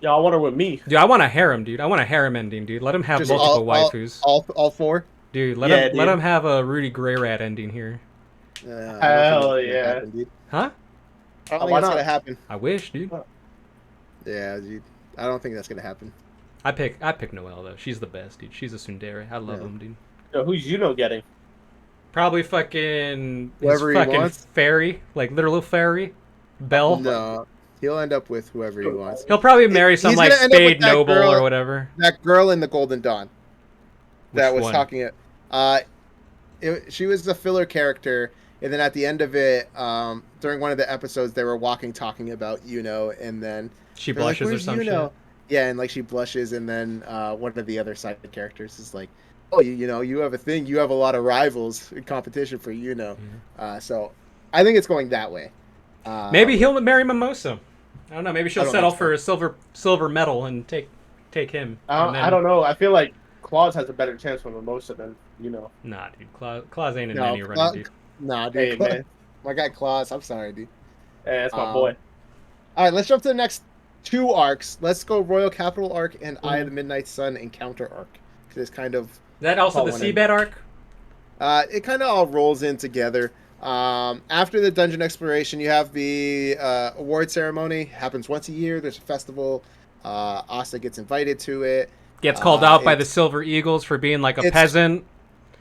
Speaker 3: Yeah, I want her with me.
Speaker 1: Dude, I want a harem, dude. I want a harem ending, dude. Let him have
Speaker 2: just
Speaker 1: multiple waifus.
Speaker 2: all 4.
Speaker 1: Dude,
Speaker 3: Yeah,
Speaker 1: let
Speaker 3: dude.
Speaker 1: him have a Rudy Gray Rat ending here.
Speaker 2: I don't think
Speaker 3: Hell
Speaker 2: that's gonna
Speaker 3: yeah.
Speaker 2: happen, dude.
Speaker 1: Huh?
Speaker 2: I don't
Speaker 3: Why
Speaker 2: think that's
Speaker 3: not?
Speaker 2: gonna happen.
Speaker 1: I wish, dude.
Speaker 2: Yeah, dude. I don't think that's gonna happen.
Speaker 1: I pick Noelle though. She's the best, dude. She's a tsundere. I love
Speaker 2: Yeah.
Speaker 1: him, dude.
Speaker 3: Yo, who's Yuno getting?
Speaker 1: Probably fucking his
Speaker 2: Whoever he
Speaker 1: fucking
Speaker 2: wants.
Speaker 1: fairy, like literal fairy, Belle.
Speaker 2: No, he'll end up with whoever he wants.
Speaker 1: He'll probably marry some
Speaker 2: He's
Speaker 1: like
Speaker 2: gonna end up with
Speaker 1: Spade
Speaker 2: that
Speaker 1: Noble
Speaker 2: girl-
Speaker 1: or whatever.
Speaker 2: That girl in the Golden Dawn that
Speaker 1: Which
Speaker 2: was
Speaker 1: one?
Speaker 2: talking. She was the filler character, and then at the end of it, during one of the episodes, they were talking about and then
Speaker 1: She
Speaker 2: they're like,
Speaker 1: blushes or
Speaker 2: "Where's
Speaker 1: some
Speaker 2: Yuno?"
Speaker 1: shit.
Speaker 2: Yeah, and like she blushes, and then one of the other side characters is like, "Oh, you have a thing. You have a lot of rivals in competition for So I think it's going that way.
Speaker 1: Maybe he'll marry Mimosa. I don't know. Maybe she'll
Speaker 2: I don't
Speaker 1: settle
Speaker 2: know.
Speaker 1: for a silver medal and take him. And then-
Speaker 3: I don't know. I feel like Claus has a better chance with Mimosa than Yuno.
Speaker 1: Nah, dude. Claus ain't in
Speaker 2: No,
Speaker 1: any running, dude.
Speaker 2: Nah, dude.
Speaker 3: Hey, man.
Speaker 2: My guy Claus. I'm sorry, dude.
Speaker 3: Hey, that's my
Speaker 2: Um,
Speaker 3: boy.
Speaker 2: All right, let's jump to the next 2 arcs. Let's go Royal Capital arc and Eye of the Midnight Sun Encounter arc. 'Cause it's kind of
Speaker 1: That also the
Speaker 2: Call one in.
Speaker 1: Seabed Arc.
Speaker 2: it kind of all rolls in together. After the dungeon exploration, you have the award ceremony. Happens once a year. There's a festival. Asta gets invited to it.
Speaker 1: Gets called out by the
Speaker 2: it's-
Speaker 1: Silver Eagles for being like a
Speaker 2: it's-
Speaker 1: peasant.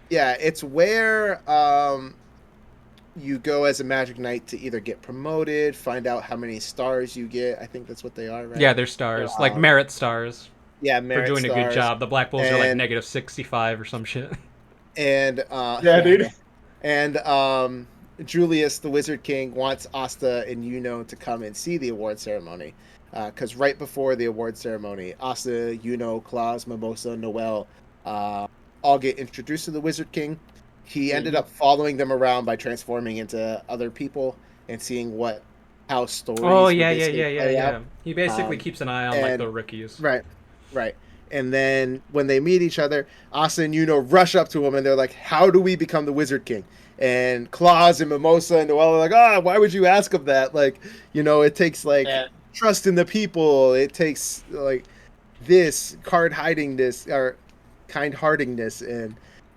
Speaker 2: Yeah, it's where you go as a magic knight to either get promoted, find out how many stars you get. I think that's what they are, right?
Speaker 1: Yeah, they're stars, like merit stars
Speaker 2: Yeah,
Speaker 1: for
Speaker 2: merit
Speaker 1: doing a good
Speaker 2: stars.
Speaker 1: job. The Black Bulls are like
Speaker 2: And-
Speaker 1: negative 65 or some shit.
Speaker 2: And
Speaker 3: Yeah, dude.
Speaker 2: And Julius, the Wizard King, wants Asta and to come and see the award ceremony. because right before the award ceremony, Asa, Yuno, Claus, Mimosa, Noel, all get introduced to the Wizard King. He ended up following them around by transforming into other people and seeing how stories
Speaker 1: Oh
Speaker 2: would
Speaker 1: yeah,
Speaker 2: basically play out.
Speaker 1: He basically
Speaker 2: Um,
Speaker 1: keeps an eye on like
Speaker 2: and
Speaker 1: the rookies.
Speaker 2: right, right. And then when they meet each other, Asa and Yuno rush up to him and they're like, "How do we become the Wizard King?" And Claus and Mimosa and Noel are like, why would you ask of that? Like, it takes like
Speaker 3: Yeah.
Speaker 2: trust in the people. It takes like this card hidingness or kind-heartedness, and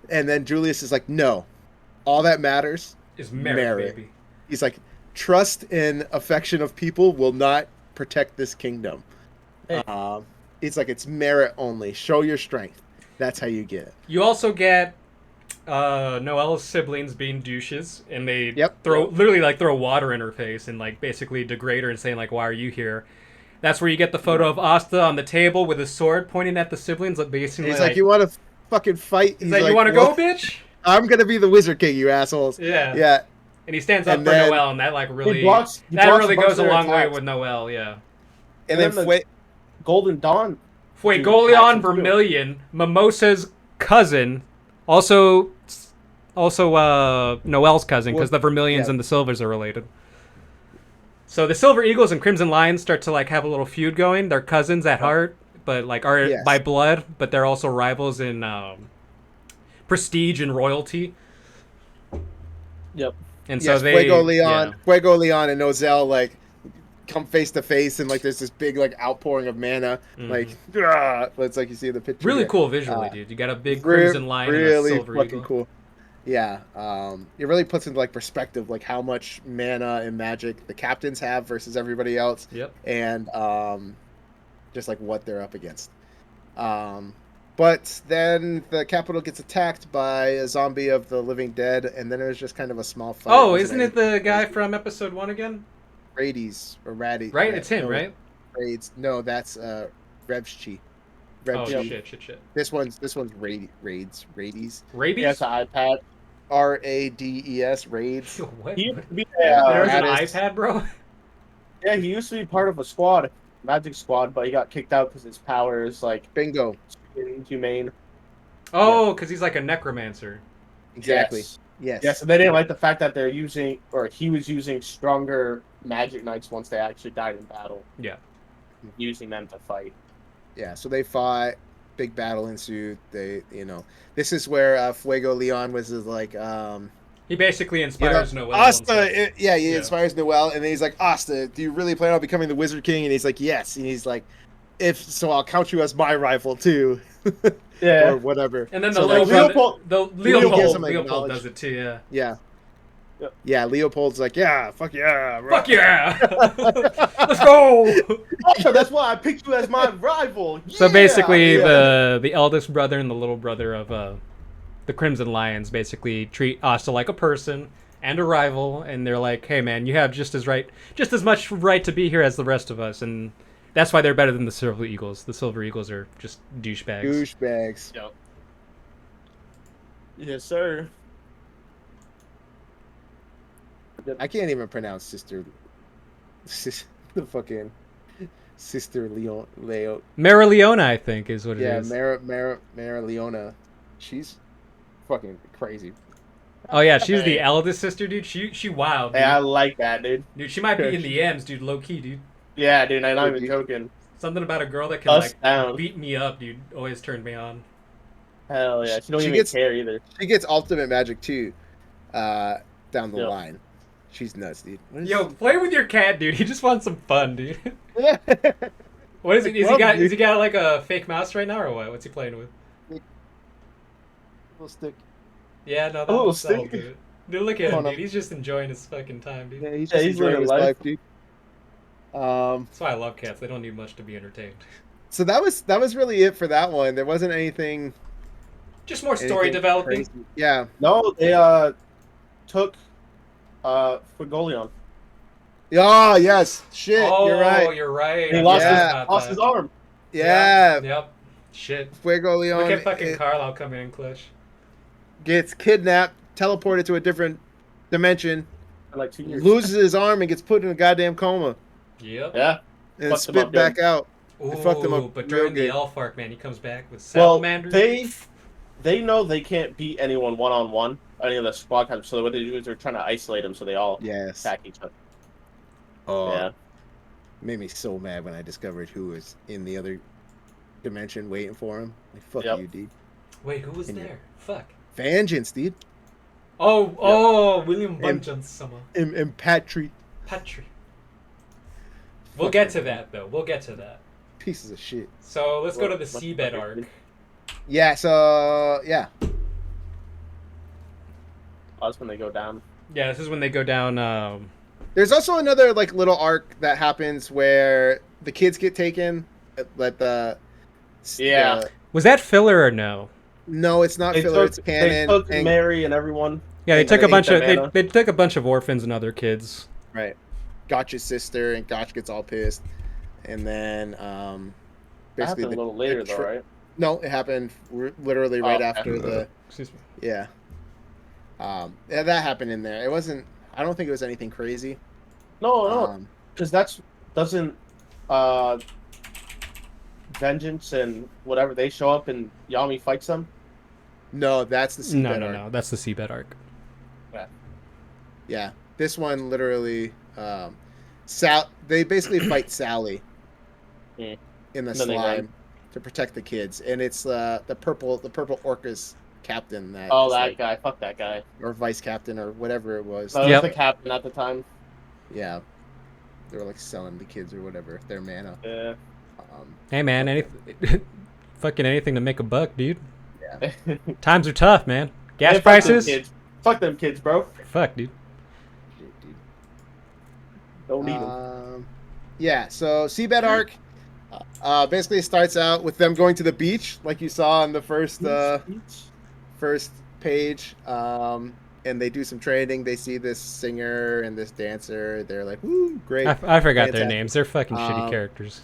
Speaker 2: then Julius is like, no, all that matters
Speaker 1: Is merit, baby.
Speaker 2: He's like, trust and affection of people will not protect this kingdom.
Speaker 3: Hey.
Speaker 2: It's like it's merit only. Show your strength. That's how you get it.
Speaker 1: You also get Noel's siblings being douches, and they
Speaker 2: Yep.
Speaker 1: literally throw water in her face and like basically degrade her and saying like, "Why are you here?" That's where you get the photo of Asta on the table with his sword pointing at the siblings, like basically.
Speaker 2: He's like, "You want to fucking fight?"
Speaker 1: He's like, "You want to go, bitch?"
Speaker 2: I'm gonna be the Wizard King, you assholes.
Speaker 1: Yeah.
Speaker 2: Yeah.
Speaker 1: And he stands up for Noel, and that like really
Speaker 3: he blocks
Speaker 1: really goes a
Speaker 3: their
Speaker 1: long way
Speaker 3: attacks.
Speaker 1: with Noel. Yeah.
Speaker 2: And then
Speaker 3: Golden Dawn.
Speaker 1: Fuegoleon Vermilion, Mimosa's cousin, also Noel's cousin, because the Vermilions and the Silvers are related. So the Silver Eagles and Crimson Lions start to like have a little feud going. They're cousins at heart, but like are by blood, but they're also rivals in prestige and royalty.
Speaker 3: Yep.
Speaker 1: And so
Speaker 2: Fuego Leon and Nozel like come face to face, and like there's this big like outpouring of mana, like it's like you see in the picture.
Speaker 1: Really cool visually, dude. You got a big Crimson Lion and a Silver
Speaker 2: fucking
Speaker 1: Eagle.
Speaker 2: Cool. Yeah, it really puts into like perspective like how much mana and magic the captains have versus everybody else.
Speaker 1: Yep.
Speaker 2: And just like what they're up against. But then the capital gets attacked by a zombie of the living dead, and then it was just kind of a small fight.
Speaker 1: Oh, isn't it the guy from episode 1 again?
Speaker 2: Rades or Ratty.
Speaker 1: Right, it's him, right?
Speaker 2: Rades. No, that's Revchi.
Speaker 1: Oh shit.
Speaker 2: This one's Rades.
Speaker 1: Rabies?
Speaker 3: Yes, an iPad.
Speaker 2: Rades. Rades.
Speaker 1: What?
Speaker 3: He used to be
Speaker 1: There's an iPad, bro?
Speaker 3: Yeah, he used to be part of a squad, Magic Squad, but he got kicked out because his power is like
Speaker 2: Bingo.
Speaker 3: Inhumane.
Speaker 1: Oh, because he's like a necromancer.
Speaker 2: Exactly. Yes.
Speaker 3: Yes, and they didn't like the fact that he was using stronger Magic Knights once they actually died in battle.
Speaker 1: Yeah.
Speaker 3: Using them to fight.
Speaker 2: Yeah, so they fought. Big battle ensued. This is where Fuego Leon was like,
Speaker 1: he basically inspires Noel.
Speaker 2: Asta, he inspires Noel, and then he's like, Asta, do you really plan on becoming the Wizard King? And he's like, yes. And he's like, if so, I'll count you as my rival too.
Speaker 3: Yeah.
Speaker 2: Or whatever.
Speaker 1: And then
Speaker 2: so
Speaker 1: Leopold
Speaker 2: Leopold
Speaker 1: does it too, yeah.
Speaker 2: Yeah.
Speaker 3: Yep.
Speaker 2: Yeah, Leopold's like, yeah, fuck yeah.
Speaker 1: Fuck yeah! Let's go!
Speaker 3: So that's why I picked you as my rival. Yeah!
Speaker 1: So basically, the eldest brother and the little brother of the Crimson Lions basically treat Asta like a person and a rival, and they're like, hey man, you have just as much right to be here as the rest of us, and that's why they're better than the Silver Eagles. The Silver Eagles are just douchebags.
Speaker 2: Douchebags.
Speaker 3: Yep. Yes, sir.
Speaker 2: I can't even pronounce the fucking Sister Leo.
Speaker 1: Marileona, I think, is what it is.
Speaker 2: Yeah, Marileona. She's fucking crazy.
Speaker 1: Oh yeah, she's the eldest sister, dude. She wild. Dude.
Speaker 3: Hey, I like that, dude.
Speaker 1: Dude, she might be in the M's, dude. Low key, dude.
Speaker 3: Yeah, dude. I'm not even joking.
Speaker 1: Something about a girl that can
Speaker 3: down.
Speaker 1: beat me up, dude. Always turned me on.
Speaker 3: Hell yeah, she don't even care either.
Speaker 2: She gets ultimate magic too, down the line. She's nuts, dude.
Speaker 1: Yo, play with your cat, dude. He just wants some fun, dude. What is it? Is he got like a fake mouse right now, or what? What's he playing with?
Speaker 2: Little stick.
Speaker 1: Yeah, no,
Speaker 3: little
Speaker 1: that's
Speaker 3: stick.
Speaker 1: Dude, look at him, dude. He's just enjoying his fucking time, dude.
Speaker 2: Yeah, he's enjoying his life, dude.
Speaker 1: That's why I love cats. They don't need much to be entertained.
Speaker 2: So that was really it for that one. There wasn't anything.
Speaker 1: Just more story developing.
Speaker 2: Crazy. Yeah.
Speaker 3: No, they took Fuegoleon.
Speaker 2: Oh yes, shit.
Speaker 1: Oh,
Speaker 2: you're right.
Speaker 3: He lost his arm.
Speaker 2: Yeah.
Speaker 1: Yep. Shit.
Speaker 2: Fuego Leon.
Speaker 1: Look at fucking Carlisle coming in clutch.
Speaker 2: Gets kidnapped, teleported to a different dimension,
Speaker 3: For like 2 years.
Speaker 2: loses his arm, and gets put in a goddamn coma.
Speaker 1: Yep.
Speaker 3: Yeah.
Speaker 2: and
Speaker 3: Fucked him
Speaker 2: spit
Speaker 3: up,
Speaker 2: back
Speaker 3: yo.
Speaker 2: out. It fucked him up
Speaker 1: Ooh, but
Speaker 2: real
Speaker 1: during the
Speaker 2: good.
Speaker 1: elf arc, man, he comes back with
Speaker 3: Well,
Speaker 1: salamander.
Speaker 3: they know they can't beat anyone one-on-one, any of the squad types, so what they do is they're trying to isolate them so they all
Speaker 2: Yes.
Speaker 3: attack each other.
Speaker 2: Oh,
Speaker 3: Yeah.
Speaker 2: made me so mad when I discovered who was in the other dimension waiting for him. Like, fuck
Speaker 3: Yep.
Speaker 2: you, dude.
Speaker 1: Wait, who was
Speaker 2: And
Speaker 1: there? Fuck.
Speaker 2: Vengeance, dude.
Speaker 1: Oh, William
Speaker 2: And-
Speaker 1: Vengeance, summer.
Speaker 2: And Patrick.
Speaker 1: Patrick. We'll
Speaker 2: Fuck
Speaker 1: get
Speaker 2: them,
Speaker 1: to that, though. We'll get to that.
Speaker 2: Pieces of shit.
Speaker 1: So let's go to the
Speaker 3: What-
Speaker 1: Seabed arc.
Speaker 2: Yeah, so, yeah.
Speaker 3: Oh, that's when they go down.
Speaker 1: Yeah, this is when they go down.
Speaker 2: There's also another, like, little arc that happens where the kids get taken.
Speaker 3: Yeah.
Speaker 1: Was that filler or no?
Speaker 2: No, it's not filler. It's
Speaker 3: They
Speaker 2: canon.
Speaker 3: took
Speaker 2: and-
Speaker 3: Mary and everyone.
Speaker 1: Yeah, they
Speaker 2: And
Speaker 1: took
Speaker 2: they
Speaker 1: a bunch
Speaker 3: ate
Speaker 1: of
Speaker 3: the
Speaker 1: they,
Speaker 3: mana.
Speaker 1: they took a bunch of orphans and other kids.
Speaker 2: Right. Gotch's sister, and Gotch gets all pissed. And then,
Speaker 3: That
Speaker 2: basically,
Speaker 3: happened a little later, though, right?
Speaker 2: No, it happened literally right
Speaker 3: okay.
Speaker 2: after the.
Speaker 1: Excuse me.
Speaker 2: Yeah. Yeah, that happened in there. It wasn't. I don't think it was anything crazy.
Speaker 3: No, because doesn't Vengeance and whatever they show up and Yami fights them.
Speaker 2: No, that's the Seabed arc.
Speaker 1: No. That's the Seabed arc.
Speaker 2: Yeah, this one literally. They basically fight Sally
Speaker 3: Hmm.
Speaker 2: in the
Speaker 3: Then they run.
Speaker 2: slime to protect the kids, and it's the purple orca's captain that.
Speaker 3: Oh,
Speaker 2: is,
Speaker 3: that
Speaker 2: like,
Speaker 3: guy. Fuck that guy.
Speaker 2: or vice captain or whatever it was.
Speaker 3: That
Speaker 1: Yep.
Speaker 3: was the captain at the time.
Speaker 2: Yeah, they were like selling the kids or whatever their mana.
Speaker 3: Yeah.
Speaker 1: Hey man, fucking anything to make a buck, dude.
Speaker 2: Yeah.
Speaker 1: Times are tough, man. Gas
Speaker 3: Hey, fuck them
Speaker 1: prices.
Speaker 3: kids. Fuck them kids, bro.
Speaker 1: Fuck, dude.
Speaker 2: Shit, dude.
Speaker 3: Don't need them.
Speaker 2: Yeah, so Seabed Arc basically starts out with them going to the beach, like you saw on the first page. And they do some training. They see this singer and this dancer. They're like, "Woo, great!"
Speaker 1: I forgot their
Speaker 2: Fantastic.
Speaker 1: names. They're fucking shitty characters.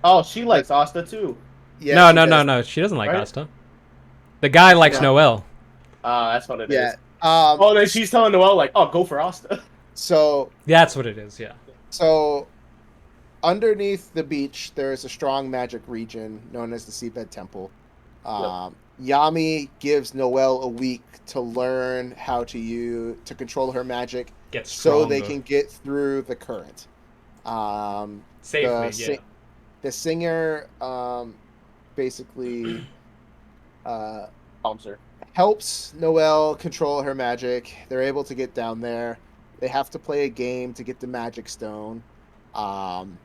Speaker 3: Oh, she likes Asta too.
Speaker 2: Yeah, she does.
Speaker 1: No. She doesn't like
Speaker 3: Right?
Speaker 1: Asta. The guy likes
Speaker 2: Yeah.
Speaker 1: Noel.
Speaker 3: That's what it is.
Speaker 2: Yeah.
Speaker 3: Oh, then she's telling Noel like, "Oh, go for Asta."
Speaker 2: So
Speaker 1: That's what it is. Yeah.
Speaker 2: underneath the beach, there is a strong magic region known as the Seabed Temple. Yami gives Noel a week to learn how to control her magic,
Speaker 1: Get
Speaker 2: so
Speaker 1: stronger.
Speaker 2: they can get through the current.
Speaker 1: Safely, yeah.
Speaker 2: The singer basically
Speaker 3: Calms her.
Speaker 2: helps Noel control her magic. They're able to get down there. They have to play a game to get the magic stone. And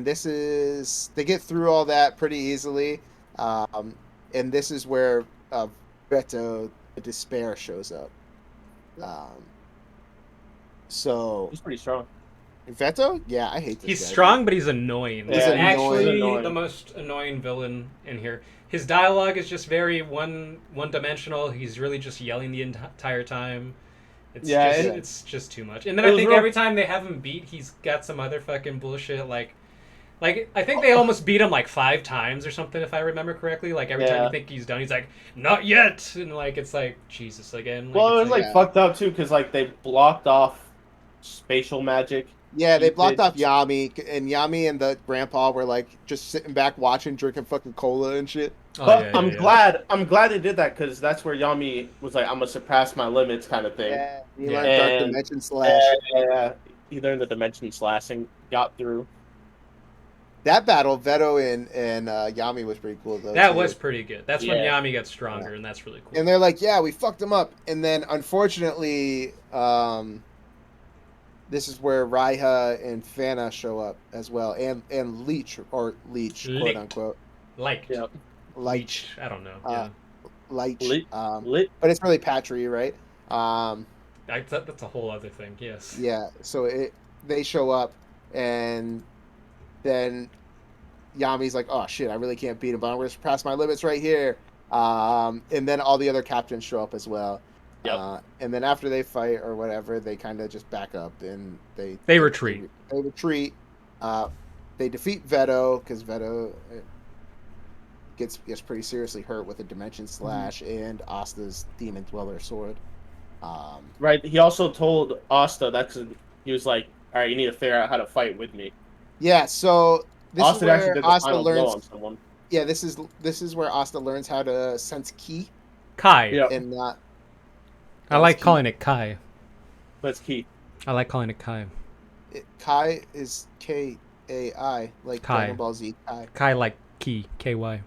Speaker 2: they get through all that pretty easily. And this is where Beto, the Despair, shows up. So
Speaker 3: He's pretty strong.
Speaker 2: Veto? Yeah, I hate this
Speaker 1: He's
Speaker 2: guy.
Speaker 1: strong, but he's annoying.
Speaker 2: He's
Speaker 1: He's
Speaker 2: annoying.
Speaker 1: actually
Speaker 3: Annoying.
Speaker 1: the most annoying villain in here. His dialogue is just very one-dimensional. He's really just yelling the entire time. It's just too much. And then I think every time they have him beat, he's got some other fucking bullshit. Like I think they almost beat him like 5 times or something, if I remember correctly. Like every time you think he's done, he's like, "Not yet," and like it's like Jesus again.
Speaker 3: Well, it was
Speaker 1: it's
Speaker 3: like fucked up too, because like they blocked off spatial magic.
Speaker 2: Yeah, they
Speaker 3: He
Speaker 2: blocked
Speaker 3: did-
Speaker 2: off Yami, and Yami and the grandpa were like just sitting back watching, drinking fucking cola and shit.
Speaker 1: Oh,
Speaker 3: But
Speaker 1: yeah,
Speaker 3: I'm
Speaker 1: yeah.
Speaker 3: glad they did that, because that's where Yami was like, "I'm gonna surpass my limits," kind of thing.
Speaker 2: Yeah, he
Speaker 1: Yeah.
Speaker 2: learned Dark
Speaker 3: And-
Speaker 2: Dimension Slash.
Speaker 3: Yeah, he learned the dimension slashing, got through.
Speaker 2: That battle, Veto and Yami was pretty cool though.
Speaker 1: That
Speaker 2: too.
Speaker 1: was pretty good. That's when
Speaker 3: Yeah.
Speaker 1: Yami got stronger, and that's really cool.
Speaker 2: And they're like, "Yeah, we fucked him up." And then unfortunately, this is where Raiha and Fana show up as well, and Leech, quote
Speaker 1: Lit.
Speaker 2: unquote,
Speaker 1: Like
Speaker 3: Yeah.
Speaker 2: Leech,
Speaker 1: I don't know.
Speaker 2: Leech.
Speaker 3: Lit.
Speaker 2: But
Speaker 3: Lit.
Speaker 2: it's really Patry, right?
Speaker 1: That's a whole other thing. Yes.
Speaker 2: Yeah, so they show up, and then Yami's like, "Oh shit, I really can't beat him, but I'm gonna surpass my limits right here." And then all the other captains show up as well.
Speaker 3: Yep.
Speaker 2: And then after they fight or whatever, they kind of just back up and
Speaker 1: They retreat.
Speaker 2: They retreat. They defeat Veto because Veto gets pretty seriously hurt with a Dimension Slash and Asta's Demon Dweller sword.
Speaker 3: Right. He also told Asta he was like, "All right, you need to figure out how to fight with me."
Speaker 2: Yeah, so this is
Speaker 3: Austin actually
Speaker 2: where
Speaker 3: did the
Speaker 2: Asta
Speaker 3: final blow
Speaker 2: learns.
Speaker 3: on someone.
Speaker 2: Yeah, this is where Asta learns how to sense ki
Speaker 1: Kai.
Speaker 3: Yeah,
Speaker 2: and not.
Speaker 1: I
Speaker 2: That is
Speaker 1: like
Speaker 2: ki.
Speaker 1: calling it Kai.
Speaker 3: that's key.
Speaker 1: I like calling it Kai.
Speaker 2: Kai is Kai, like
Speaker 1: Kai.
Speaker 2: Dragon Ball Z. Kai.
Speaker 1: Kai like Ki. KY.
Speaker 3: All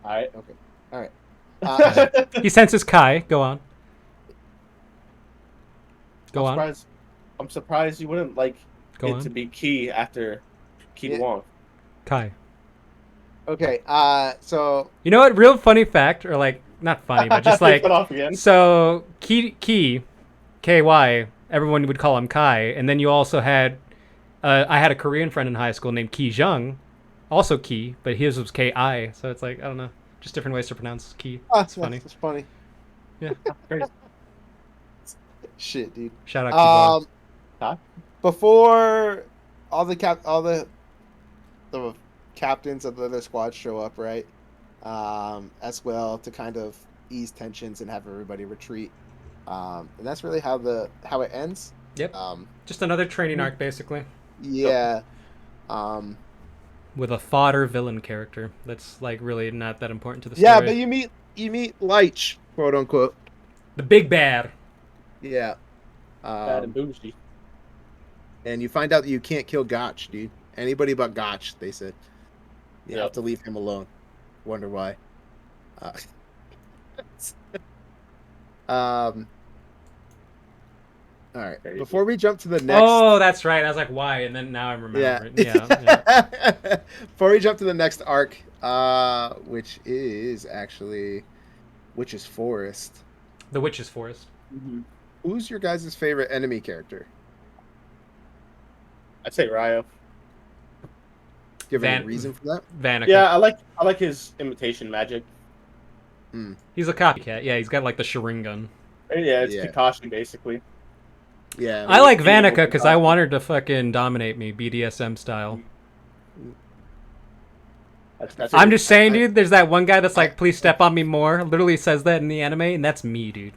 Speaker 3: right.
Speaker 2: Okay. All right.
Speaker 1: He senses Kai. Go on. Go
Speaker 3: I'm
Speaker 1: on.
Speaker 3: surprised. I'm surprised you wouldn't like
Speaker 1: Go
Speaker 3: it
Speaker 1: on.
Speaker 3: to be key after Key
Speaker 2: Yeah.
Speaker 3: Wong.
Speaker 1: Kai.
Speaker 2: Okay. So
Speaker 1: You know what? Real funny fact, or like not funny, but just like
Speaker 3: Cut off again.
Speaker 1: so Ki KY. Everyone would call him Kai, and then you also had I had a Korean friend in high school named Ki Jung, also Ki, but his was Ki. So it's like I don't know, just different ways to pronounce Ki. It's funny.
Speaker 2: It's funny.
Speaker 1: Yeah.
Speaker 3: Crazy.
Speaker 2: Shit, dude.
Speaker 1: Shout out Ki.
Speaker 3: Huh?
Speaker 2: Before all the captains of the other squads show up, right? As well to kind of ease tensions and have everybody retreat. And that's really how it ends.
Speaker 1: Yep. Just another training arc, basically,
Speaker 2: Yeah.
Speaker 1: with a fodder villain character. That's like really not that important to the story.
Speaker 2: Yeah, but you meet Leich, quote unquote.
Speaker 1: The big bad.
Speaker 2: Yeah.
Speaker 3: Bad and bougie.
Speaker 2: And you find out that you can't kill Gotch, dude. Anybody but Gotch, they said. You have to leave him alone. Wonder why. All right. Before we jump to the next.
Speaker 1: Oh, that's right. I was like, why? And then now I'm remembering. Yeah.
Speaker 2: Before we jump to the next arc, which is actually Witch's Forest.
Speaker 1: The Witch's Forest.
Speaker 3: Mm-hmm.
Speaker 2: Who's your guys' favorite enemy character?
Speaker 3: I'd say Ryo.
Speaker 2: Give any reason for that?
Speaker 1: Vanica.
Speaker 3: Yeah, I like his imitation magic.
Speaker 1: He's a copycat. Yeah, he's got like the Sharingan.
Speaker 3: Yeah, it's Kakashi basically.
Speaker 2: Yeah.
Speaker 1: I like Vanica because I want her to fucking dominate me, BDSM style. I'm just saying, dude, there's that one guy that's like, please step on me more. Literally says that in the anime, and that's me, dude.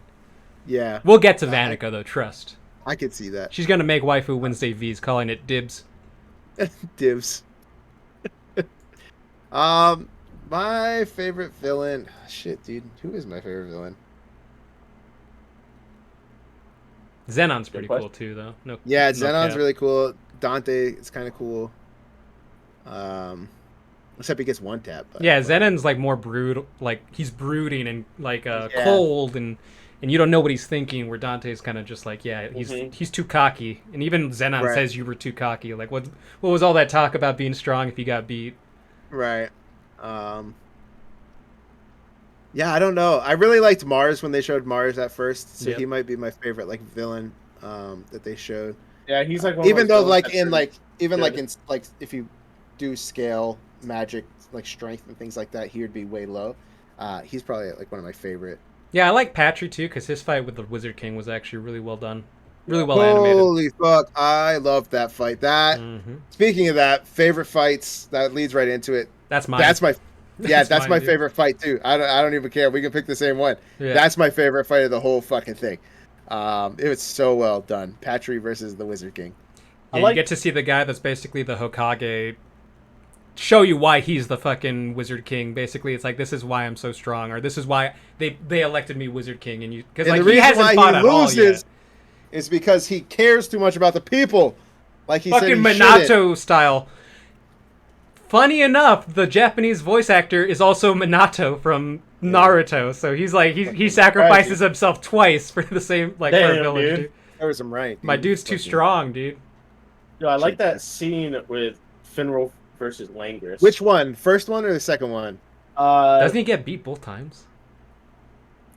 Speaker 2: Yeah.
Speaker 1: We'll get to Vanica, though, trust.
Speaker 2: I could see that.
Speaker 1: She's going to make Waifu Wednesday V's, calling it dibs.
Speaker 2: Dibs. My favorite villain. Shit, dude. Who is my favorite villain?
Speaker 1: Zenon's pretty cool, too, though. No,
Speaker 2: yeah,
Speaker 1: no
Speaker 2: Zenon's
Speaker 1: cap.
Speaker 2: really cool. Dante is kind of cool. Except he gets one tap. But,
Speaker 1: yeah, Zenon's like more brood, like he's brooding and like cold, and you don't know what he's thinking. Where Dante's kind of just like, yeah, he's too cocky, and even Zenon says you were too cocky. Like, what was all that talk about being strong if you got beat?
Speaker 2: Right. Yeah, I don't know. I really liked Mars when they showed Mars at first, so he might be my favorite like villain that they showed.
Speaker 3: Yeah, he's like one
Speaker 2: even
Speaker 3: of
Speaker 2: though
Speaker 3: those
Speaker 2: like in
Speaker 3: good.
Speaker 2: like even like in like if you do scale magic like strength and things like that, he would be way low. He's probably like one of my favorite.
Speaker 1: Yeah, I like Patry too because his fight with the Wizard King was actually really well done, really well animated.
Speaker 2: Holy fuck! I loved that fight. That speaking of that, favorite fights that leads right into it.
Speaker 1: That's mine.
Speaker 2: That's my. Yeah, that's
Speaker 1: mine,
Speaker 2: my
Speaker 1: dude.
Speaker 2: favorite fight too. I don't even care. We can pick the same one.
Speaker 1: Yeah.
Speaker 2: That's my favorite fight of the whole fucking thing. It was so well done. Patry versus the Wizard King.
Speaker 1: Yeah, you get to see the guy that's basically the Hokage show you why he's the fucking Wizard King. Basically, it's like, this is why I'm so strong, or this is why they elected me Wizard King, and you because like
Speaker 2: the
Speaker 1: he
Speaker 2: reason
Speaker 1: hasn't
Speaker 2: why
Speaker 1: fought
Speaker 2: he
Speaker 1: at all yet.
Speaker 2: loses is because he cares too much about the people. Like he
Speaker 1: Fucking
Speaker 2: said, he
Speaker 1: Minato
Speaker 2: shouldn't.
Speaker 1: style. Funny enough, the Japanese voice actor is also Minato from Naruto, so he's like he sacrifices himself twice for the same for a village. Dude.
Speaker 2: There was some right.
Speaker 1: My dude's too strong, dude.
Speaker 3: Yo, I like that scene with Finral versus Langris.
Speaker 2: Which one? First one or the second one?
Speaker 1: Doesn't he get beat both times?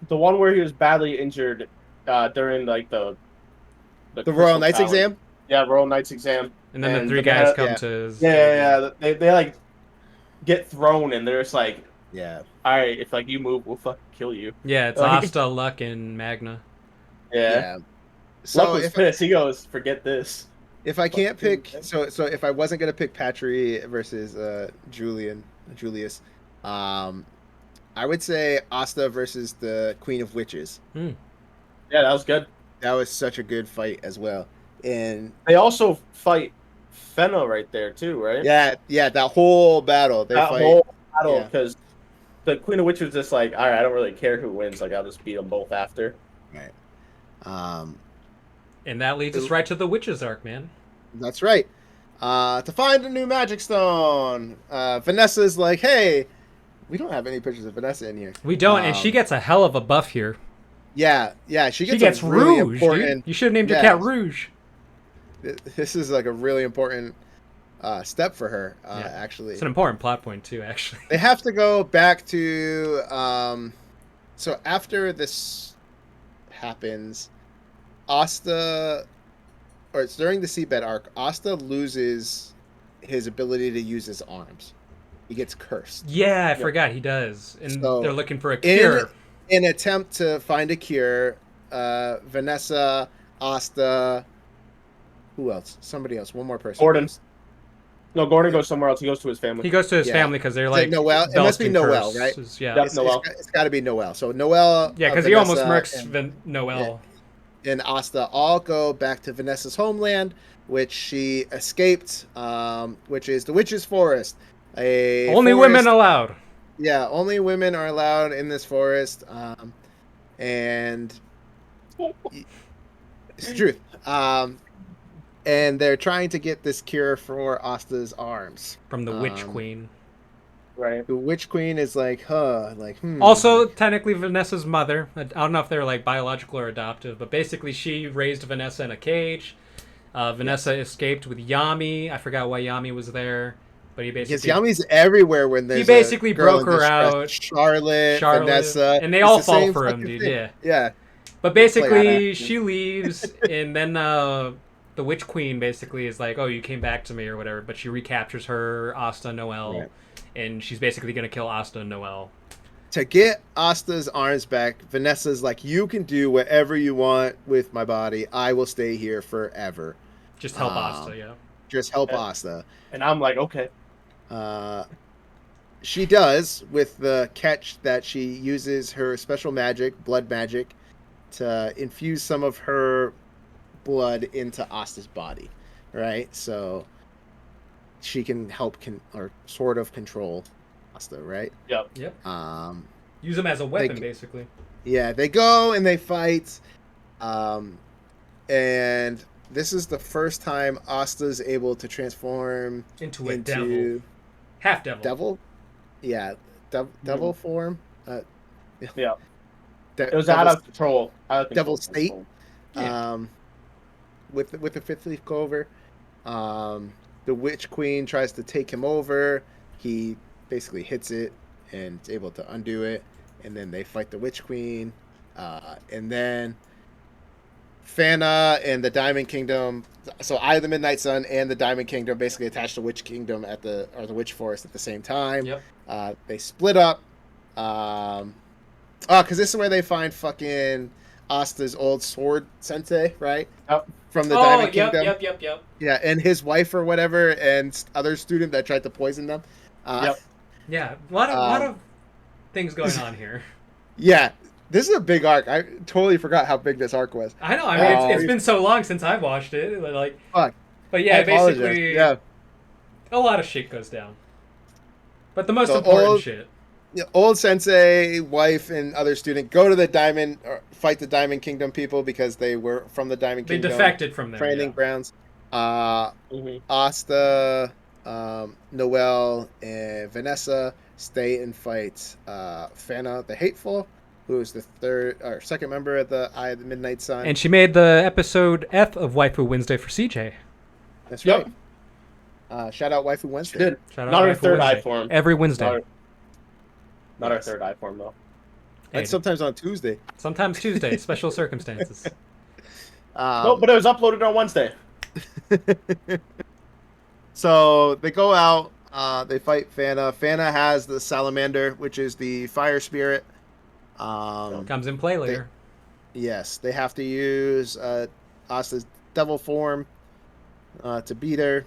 Speaker 3: The one where he was badly injured during like the
Speaker 2: Royal Knights exam.
Speaker 3: Yeah, Royal Knights exam.
Speaker 1: And then the three guys come to his...
Speaker 3: Yeah. They like get thrown and they're just like,
Speaker 2: yeah,
Speaker 3: all right, if like you move, we'll fucking kill you.
Speaker 1: Yeah, it's Asta, Luck, and Magna.
Speaker 3: Yeah.
Speaker 2: So
Speaker 3: Luck was pissed. He goes, forget this.
Speaker 2: If I can't pick, so if I wasn't gonna pick Patry versus Julius, I would say Asta versus the Queen of Witches.
Speaker 3: Yeah, that was good.
Speaker 2: That was such a good fight as well. And
Speaker 3: They also fight Fena right there too, right?
Speaker 2: yeah, that whole battle they
Speaker 3: That
Speaker 2: fight.
Speaker 3: whole battle,
Speaker 2: Yeah,
Speaker 3: because the Queen of Witch was just like, all right, I don't really care who wins. Like, I'll just beat them both after.
Speaker 2: right. Um,
Speaker 1: And that leads us right to the witches arc, man.
Speaker 2: that's right. To find a new magic stone, Vanessa's like, hey, we don't have any pictures of Vanessa in here.
Speaker 1: We don't, and she gets a hell of a buff here.
Speaker 2: Yeah, she
Speaker 1: She
Speaker 2: gets
Speaker 1: gets
Speaker 2: a really
Speaker 1: Rouge,
Speaker 2: important.
Speaker 1: dude. You should have named your
Speaker 2: Yeah,
Speaker 1: cat Rouge.
Speaker 2: this is like a really important step for her.
Speaker 1: Yeah.
Speaker 2: Actually,
Speaker 1: It's an important plot point too, actually.
Speaker 2: they have to go back to. So after this happens, Asta, or it's during the Seabed Arc, Asta loses his ability to use his arms. He gets cursed.
Speaker 1: Yeah, I forgot he does. And
Speaker 2: So,
Speaker 1: they're looking for a cure.
Speaker 2: In attempt to find a cure, Vanessa, Asta, who else? Somebody else. One more person.
Speaker 3: Gordon. No, Gordon goes somewhere else. He goes to his family.
Speaker 1: He goes to his family because they're like
Speaker 2: Noel. It must be Noel, right?
Speaker 1: Yeah,
Speaker 3: Yep. Noel.
Speaker 2: It's got to be Noel. So Noel.
Speaker 1: yeah, because he almost
Speaker 2: Vanessa,
Speaker 1: murks Noel.
Speaker 2: and Asta all go back to Vanessa's homeland, which she escaped, which is the Witch's Forest.
Speaker 1: Only women allowed.
Speaker 2: Yeah, only women are allowed in this forest, and it's the truth. And they're trying to get this cure for Asta's arms
Speaker 1: From the Witch Queen.
Speaker 3: Right.
Speaker 2: The Witch Queen is like,
Speaker 1: Also, technically Vanessa's mother. I don't know if they're like biological or adoptive, but basically she raised Vanessa in a cage. Vanessa escaped with Yami. I forgot why Yami was there, but he basically...
Speaker 2: Because Yami's everywhere when there's
Speaker 1: he basically
Speaker 2: a girl
Speaker 1: broke her out.
Speaker 2: Charlotte, Vanessa.
Speaker 1: And they all fall for him, dude.
Speaker 2: Thing.
Speaker 1: Yeah. But basically, she leaves, and then the Witch Queen basically is like, oh, you came back to me or whatever, but she recaptures her, Asta, Noel, and she's basically going to kill Asta and Noel.
Speaker 2: To get Asta's arms back, Vanessa's like, you can do whatever you want with my body. I will stay here forever.
Speaker 1: Just help Asta, yeah.
Speaker 2: Just help Asta.
Speaker 3: And I'm like, okay.
Speaker 2: She does, with the catch that she uses her special magic, blood magic, to infuse some of her blood into Asta's body, right? So she can help or sort of control Asta, right?
Speaker 3: Yep.
Speaker 1: Use them as a weapon, basically.
Speaker 2: Yeah, they go and they fight, and this is the first time Asta's able to transform
Speaker 1: into a devil. Half devil.
Speaker 2: Devil? Yeah, devil form.
Speaker 3: Yeah. It was out of control.
Speaker 2: Devil state.
Speaker 1: Yeah.
Speaker 2: With the fifth leaf clover, the Witch Queen tries to take him over. He basically hits it and is able to undo it, and then they fight the Witch Queen, and then Fana and the Diamond Kingdom. So Eye of the Midnight Sun and the Diamond Kingdom basically attached the Witch Kingdom the Witch Forest at the same time.
Speaker 1: Yep.
Speaker 2: They split up. Because this is where they find fucking Asta's old sword sensei, right?
Speaker 3: Yep.
Speaker 2: From the Diamond Kingdom.
Speaker 1: Yep.
Speaker 2: Yeah, and his wife or whatever, and other student that tried to poison them.
Speaker 1: Yeah, a lot of things going on here.
Speaker 2: Yeah, this is a big arc. I totally forgot how big this arc was.
Speaker 1: I know. I mean, it's been so long since I've watched it. Like,
Speaker 2: fuck.
Speaker 1: But yeah, basically,
Speaker 2: a
Speaker 1: lot of shit goes down. But the most important shit.
Speaker 2: Old sensei, wife, and other student go to the Diamond, or fight the Diamond Kingdom people because they were from the Diamond Kingdom.
Speaker 1: They defected from there.
Speaker 2: Training grounds. Asta, Noel, and Vanessa stay and fight Fana the Hateful, who is the second member of the Eye of the Midnight Sun.
Speaker 1: And she made the episode F of Waifu Wednesday for CJ.
Speaker 2: That's right. Shout out Waifu Wednesday.
Speaker 3: She did.
Speaker 1: Shout out
Speaker 3: Not her
Speaker 1: Waifu
Speaker 3: third
Speaker 1: Wednesday.
Speaker 3: eye form.
Speaker 1: Every Wednesday.
Speaker 3: Not our third eye form, though.
Speaker 2: And sometimes on Tuesday.
Speaker 1: Sometimes Tuesday, special circumstances.
Speaker 3: No, but it was uploaded on Wednesday.
Speaker 2: So they go out, they fight Fana. Fana has the salamander, which is the fire spirit.
Speaker 1: Comes in play later.
Speaker 2: Yes, they have to use Asta's devil form to beat her.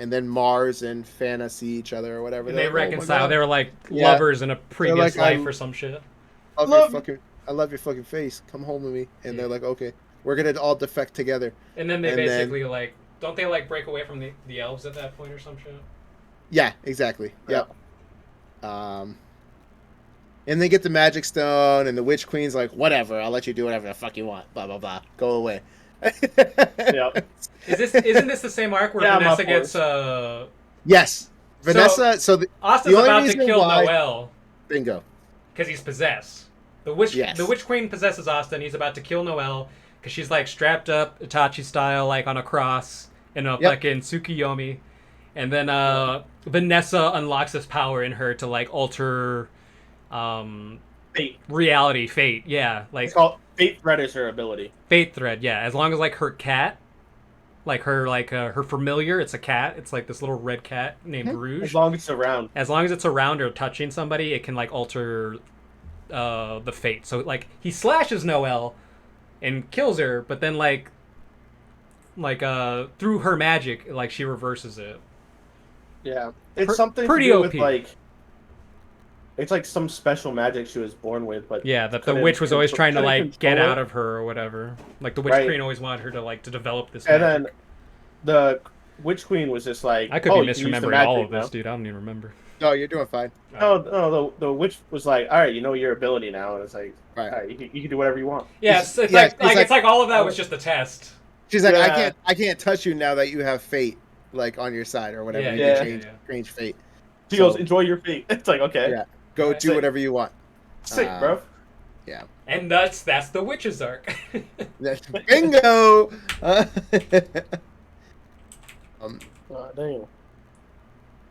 Speaker 2: And then Mars and Fana see each other or whatever.
Speaker 1: And they
Speaker 2: like,
Speaker 1: reconcile.
Speaker 2: Oh
Speaker 1: they were like lovers in a previous life or some shit.
Speaker 2: I love your fucking face. Come home with me. And they're like, okay. We're gonna all defect together.
Speaker 1: And then they basically like, don't they like break away from the elves at that point or some shit?
Speaker 2: Yeah, exactly. Yep. And they get the magic stone, and the witch queen's like, whatever, I'll let you do whatever the fuck you want. Blah blah blah. Go away.
Speaker 3: Yep.
Speaker 1: Isn't this the same arc where Vanessa gets
Speaker 2: Yes, Vanessa. So
Speaker 1: Austin's about to kill Noel.
Speaker 2: Bingo.
Speaker 1: Because he's possessed. The witch queen possesses Austin. He's about to kill Noel because she's like strapped up Itachi style, like on a cross in a fucking Tsukiyomi. And then Vanessa unlocks this power in her to like alter
Speaker 3: fate.
Speaker 1: Reality, fate. Yeah, like
Speaker 3: it's called Fate Thread is her ability.
Speaker 1: Fate Thread, yeah. As long as like her cat, like her familiar, it's a cat. It's like this little red cat named Rouge.
Speaker 3: As long as it's around.
Speaker 1: As long as it's around or touching somebody, it can like alter the fate. So like he slashes Noel and kills her, but then like through her magic, like she reverses it.
Speaker 3: Yeah, it's something
Speaker 1: pretty
Speaker 3: to do
Speaker 1: OP.
Speaker 3: with like. It's like some special magic she was born with, but
Speaker 1: yeah, that the witch was always trying to like get out
Speaker 3: it.
Speaker 1: of her or whatever. Like the witch queen always wanted her to like to develop this.
Speaker 3: And
Speaker 1: magic.
Speaker 3: then the witch queen was just like,
Speaker 1: I could be misremembering all of this, dude. I don't even remember.
Speaker 2: No, you're doing fine.
Speaker 3: No, the witch was like, all right, you know your ability now, and it's like, all right, you can do whatever you want.
Speaker 1: Yeah, it's like all of that was just a test.
Speaker 2: She's like, I can't touch you now that you have fate like on your side or whatever. You can change fate.
Speaker 3: She goes, enjoy your fate. It's like, okay.
Speaker 2: Yeah. Go do whatever you want.
Speaker 3: Sick, bro.
Speaker 2: Yeah.
Speaker 1: And that's the witch's arc.
Speaker 2: Bingo.
Speaker 3: Dang.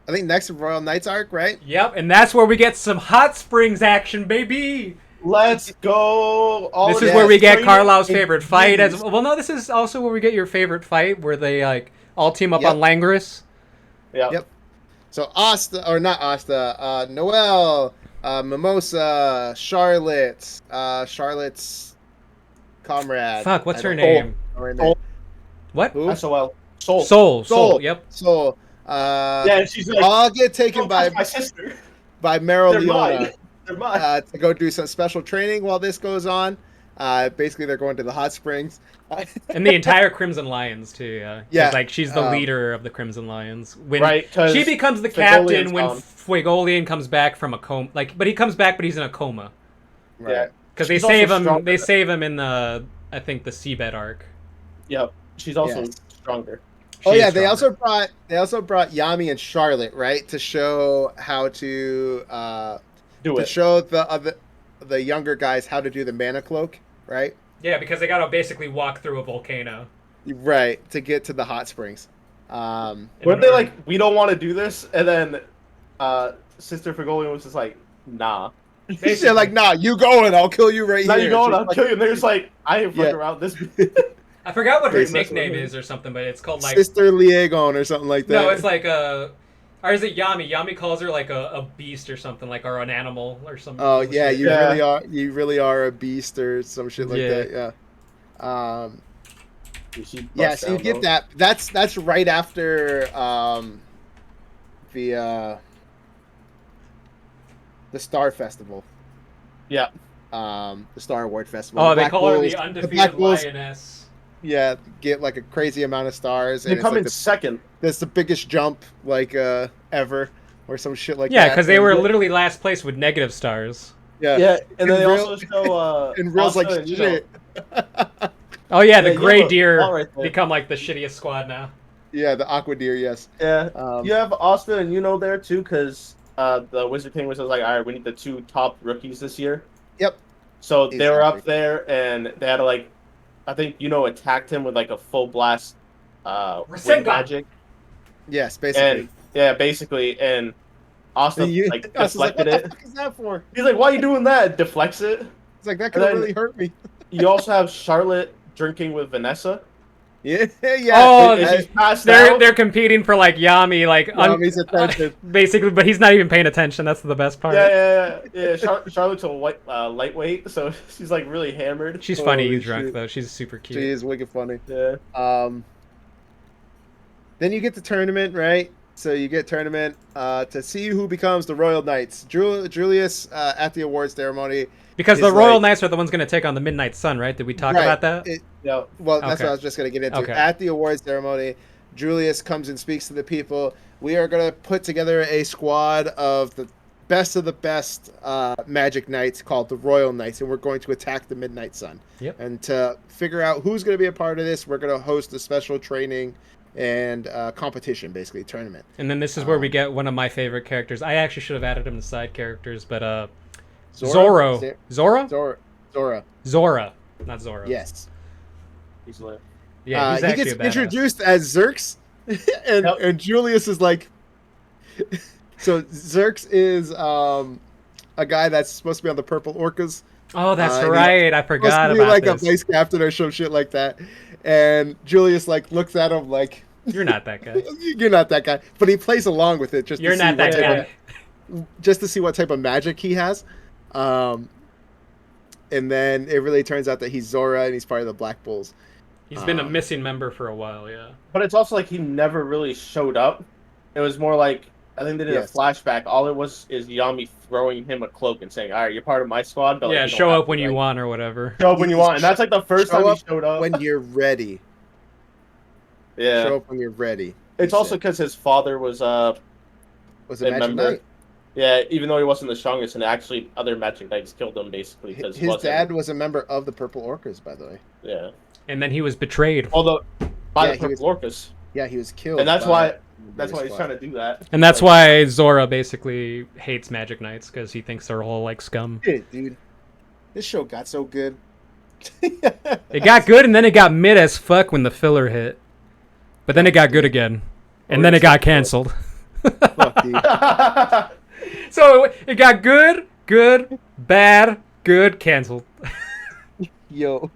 Speaker 2: I think next Royal Knights arc, right?
Speaker 1: Yep, and that's where we get some hot springs action, baby.
Speaker 3: Let's go.
Speaker 1: This is where we get Carlisle's favorite fight. No, this is also where we get your favorite fight, where they like all team up on Langris.
Speaker 3: Yep.
Speaker 2: So Asta, Noel, Mimosa, Charlotte's comrade.
Speaker 1: Fuck, what's her name? What?
Speaker 2: Who?
Speaker 3: SOL.
Speaker 1: Soul. Yep.
Speaker 2: Soul.
Speaker 3: Yeah, she's like,
Speaker 2: all get taken by
Speaker 3: my sister.
Speaker 2: By Meryl Leona.
Speaker 3: Mine. They're mine.
Speaker 2: To go do some special training while this goes on. Basically, they're going to the hot springs.
Speaker 1: And the entire Crimson Lions too.
Speaker 2: Yeah.
Speaker 1: Like she's the leader of the Crimson Lions. When she becomes the
Speaker 3: Fuegolian's
Speaker 1: captain when
Speaker 3: gone.
Speaker 1: Fuegolian comes back from a coma. But he comes back, but he's in a coma.
Speaker 2: Right.
Speaker 3: Yeah.
Speaker 1: Because they save him. They save him in the the Seabed Arc.
Speaker 3: Yep. She's also stronger.
Speaker 2: They also brought Yami and Charlotte, right, to show how to show the younger guys how to do the mana cloak, right?
Speaker 1: Yeah, because they gotta basically walk through a volcano.
Speaker 2: Right, to get to the hot springs.
Speaker 3: Weren't they like, we don't want to do this? And then Sister Fuegolian was just like, nah.
Speaker 2: They're like, nah, you going, I'll kill you right here.
Speaker 3: Nah, you going, I'll kill you. And they're just like, I ain't fucking around this.
Speaker 1: I forgot what her nickname is or something, but it's called like...
Speaker 2: Sister Liegon or something like that.
Speaker 1: No, it's like or is it Yami? Yami calls her like a beast or something, like, or an animal or something.
Speaker 2: Oh yeah, you really are a beast or some shit like that. Yeah. So you get that. That's right after the Star Festival.
Speaker 3: Yeah.
Speaker 2: The Star Award Festival.
Speaker 1: Oh, they call her the undefeated lioness.
Speaker 2: Yeah, get like a crazy amount of stars.
Speaker 3: They come in second.
Speaker 2: That's the biggest jump like ever, or some shit like that.
Speaker 1: Yeah, because they were literally last place with negative stars.
Speaker 2: Yeah,
Speaker 3: and then they also show
Speaker 2: and Real's like shit.
Speaker 1: Oh yeah, the gray deer become like the shittiest squad now.
Speaker 2: Yeah, the aqua deer. Yes.
Speaker 3: Yeah, you have Asta and there too, because the Wizard King was like, all right, we need the 2 top rookies this year.
Speaker 2: Yep.
Speaker 3: So they were up there, and they had to like, I think attacked him with like a full blast wind magic.
Speaker 2: Yes, basically.
Speaker 3: And basically, and Asta deflected it.
Speaker 2: What the fuck is that for?
Speaker 3: He's like, why are you doing that? Deflects it.
Speaker 2: It's like, that could really hurt me.
Speaker 3: You also have Charlotte drinking with Vanessa.
Speaker 2: Yeah.
Speaker 1: Oh,
Speaker 3: she's passed out.
Speaker 1: They're competing for like Yami, like
Speaker 2: Yami's attention.
Speaker 1: Basically, but he's not even paying attention. That's the best part.
Speaker 3: Yeah. Charlotte's a lightweight, so she's like really hammered.
Speaker 1: She's funny drunk though. She's super cute.
Speaker 2: She is wicked funny.
Speaker 3: Yeah.
Speaker 2: Then you get the tournament, right? So you get tournament to see who becomes the Royal Knights. Julius at the awards ceremony.
Speaker 1: Because the Royal Knights are the ones going to take on the Midnight Sun, right? Did we talk about that?
Speaker 3: Yeah.
Speaker 2: Well, that's
Speaker 1: Okay.
Speaker 2: what I was just going to get into.
Speaker 1: Okay.
Speaker 2: At the awards ceremony, Julius comes and speaks to the people. We are going to put together a squad of the best Magic Knights called the Royal Knights, and we're going to attack the Midnight Sun.
Speaker 1: Yep.
Speaker 2: And to figure out who's going to be a part of this, we're going to host a special training and competition, basically, tournament.
Speaker 1: And then this is where we get one of my favorite characters. I actually should have added him to side characters, but Zoro. Zora, not Zoro.
Speaker 2: Yes.
Speaker 3: He's lit.
Speaker 1: Yeah, he's
Speaker 2: he
Speaker 1: actually
Speaker 2: gets
Speaker 1: a badass.
Speaker 2: introduced as Xerx, and Julius is like, so Xerx is a guy that's supposed to be on the Purple Orcas.
Speaker 1: Oh, that's right. I forgot
Speaker 2: Supposed to be
Speaker 1: about
Speaker 2: like
Speaker 1: this.
Speaker 2: a vice captain or some shit like that. And Julius like looks at him like,
Speaker 1: You're not that guy.
Speaker 2: you're not that guy. But he plays along with it just
Speaker 1: You're
Speaker 2: to see
Speaker 1: not that
Speaker 2: what type
Speaker 1: guy.
Speaker 2: just to see what type of magic he has. And then it really turns out that he's Zora and he's part of the Black Bulls.
Speaker 1: He's been a missing member for a while, yeah.
Speaker 3: But it's also like he never really showed up. It was more like, I think they did a flashback. All it was is Yami throwing him a cloak and saying, all right, you're part of my squad. But
Speaker 1: Yeah,
Speaker 3: like, you
Speaker 1: show
Speaker 3: don't
Speaker 1: up when you want or whatever.
Speaker 3: Show up when you want. And that's like the first
Speaker 2: Show
Speaker 3: time he
Speaker 2: up
Speaker 3: showed up.
Speaker 2: when you're ready.
Speaker 3: Yeah.
Speaker 2: Show up when you're ready.
Speaker 3: It's also because his father was
Speaker 2: a Magic
Speaker 3: member.
Speaker 2: Knight.
Speaker 3: Yeah, even though he wasn't the strongest, and actually other Magic Knights killed him basically because
Speaker 2: His dad was a member of the Purple Orcas, by the way.
Speaker 3: Yeah.
Speaker 1: And then he was betrayed.
Speaker 3: Although by
Speaker 2: Yeah,
Speaker 3: the Purple Orcas.
Speaker 2: Yeah, he was killed.
Speaker 3: And that's
Speaker 2: by
Speaker 3: why he's trying to do that.
Speaker 1: And that's why Zora basically hates Magic Knights, because he thinks they're all like scum.
Speaker 2: Shit, dude. This show got so good.
Speaker 1: It got good, and then it got mid as fuck when the filler hit. But then it got good again. And then it got canceled.
Speaker 2: Fuck, dude.
Speaker 1: So it got good, bad, good, canceled.
Speaker 2: Yo.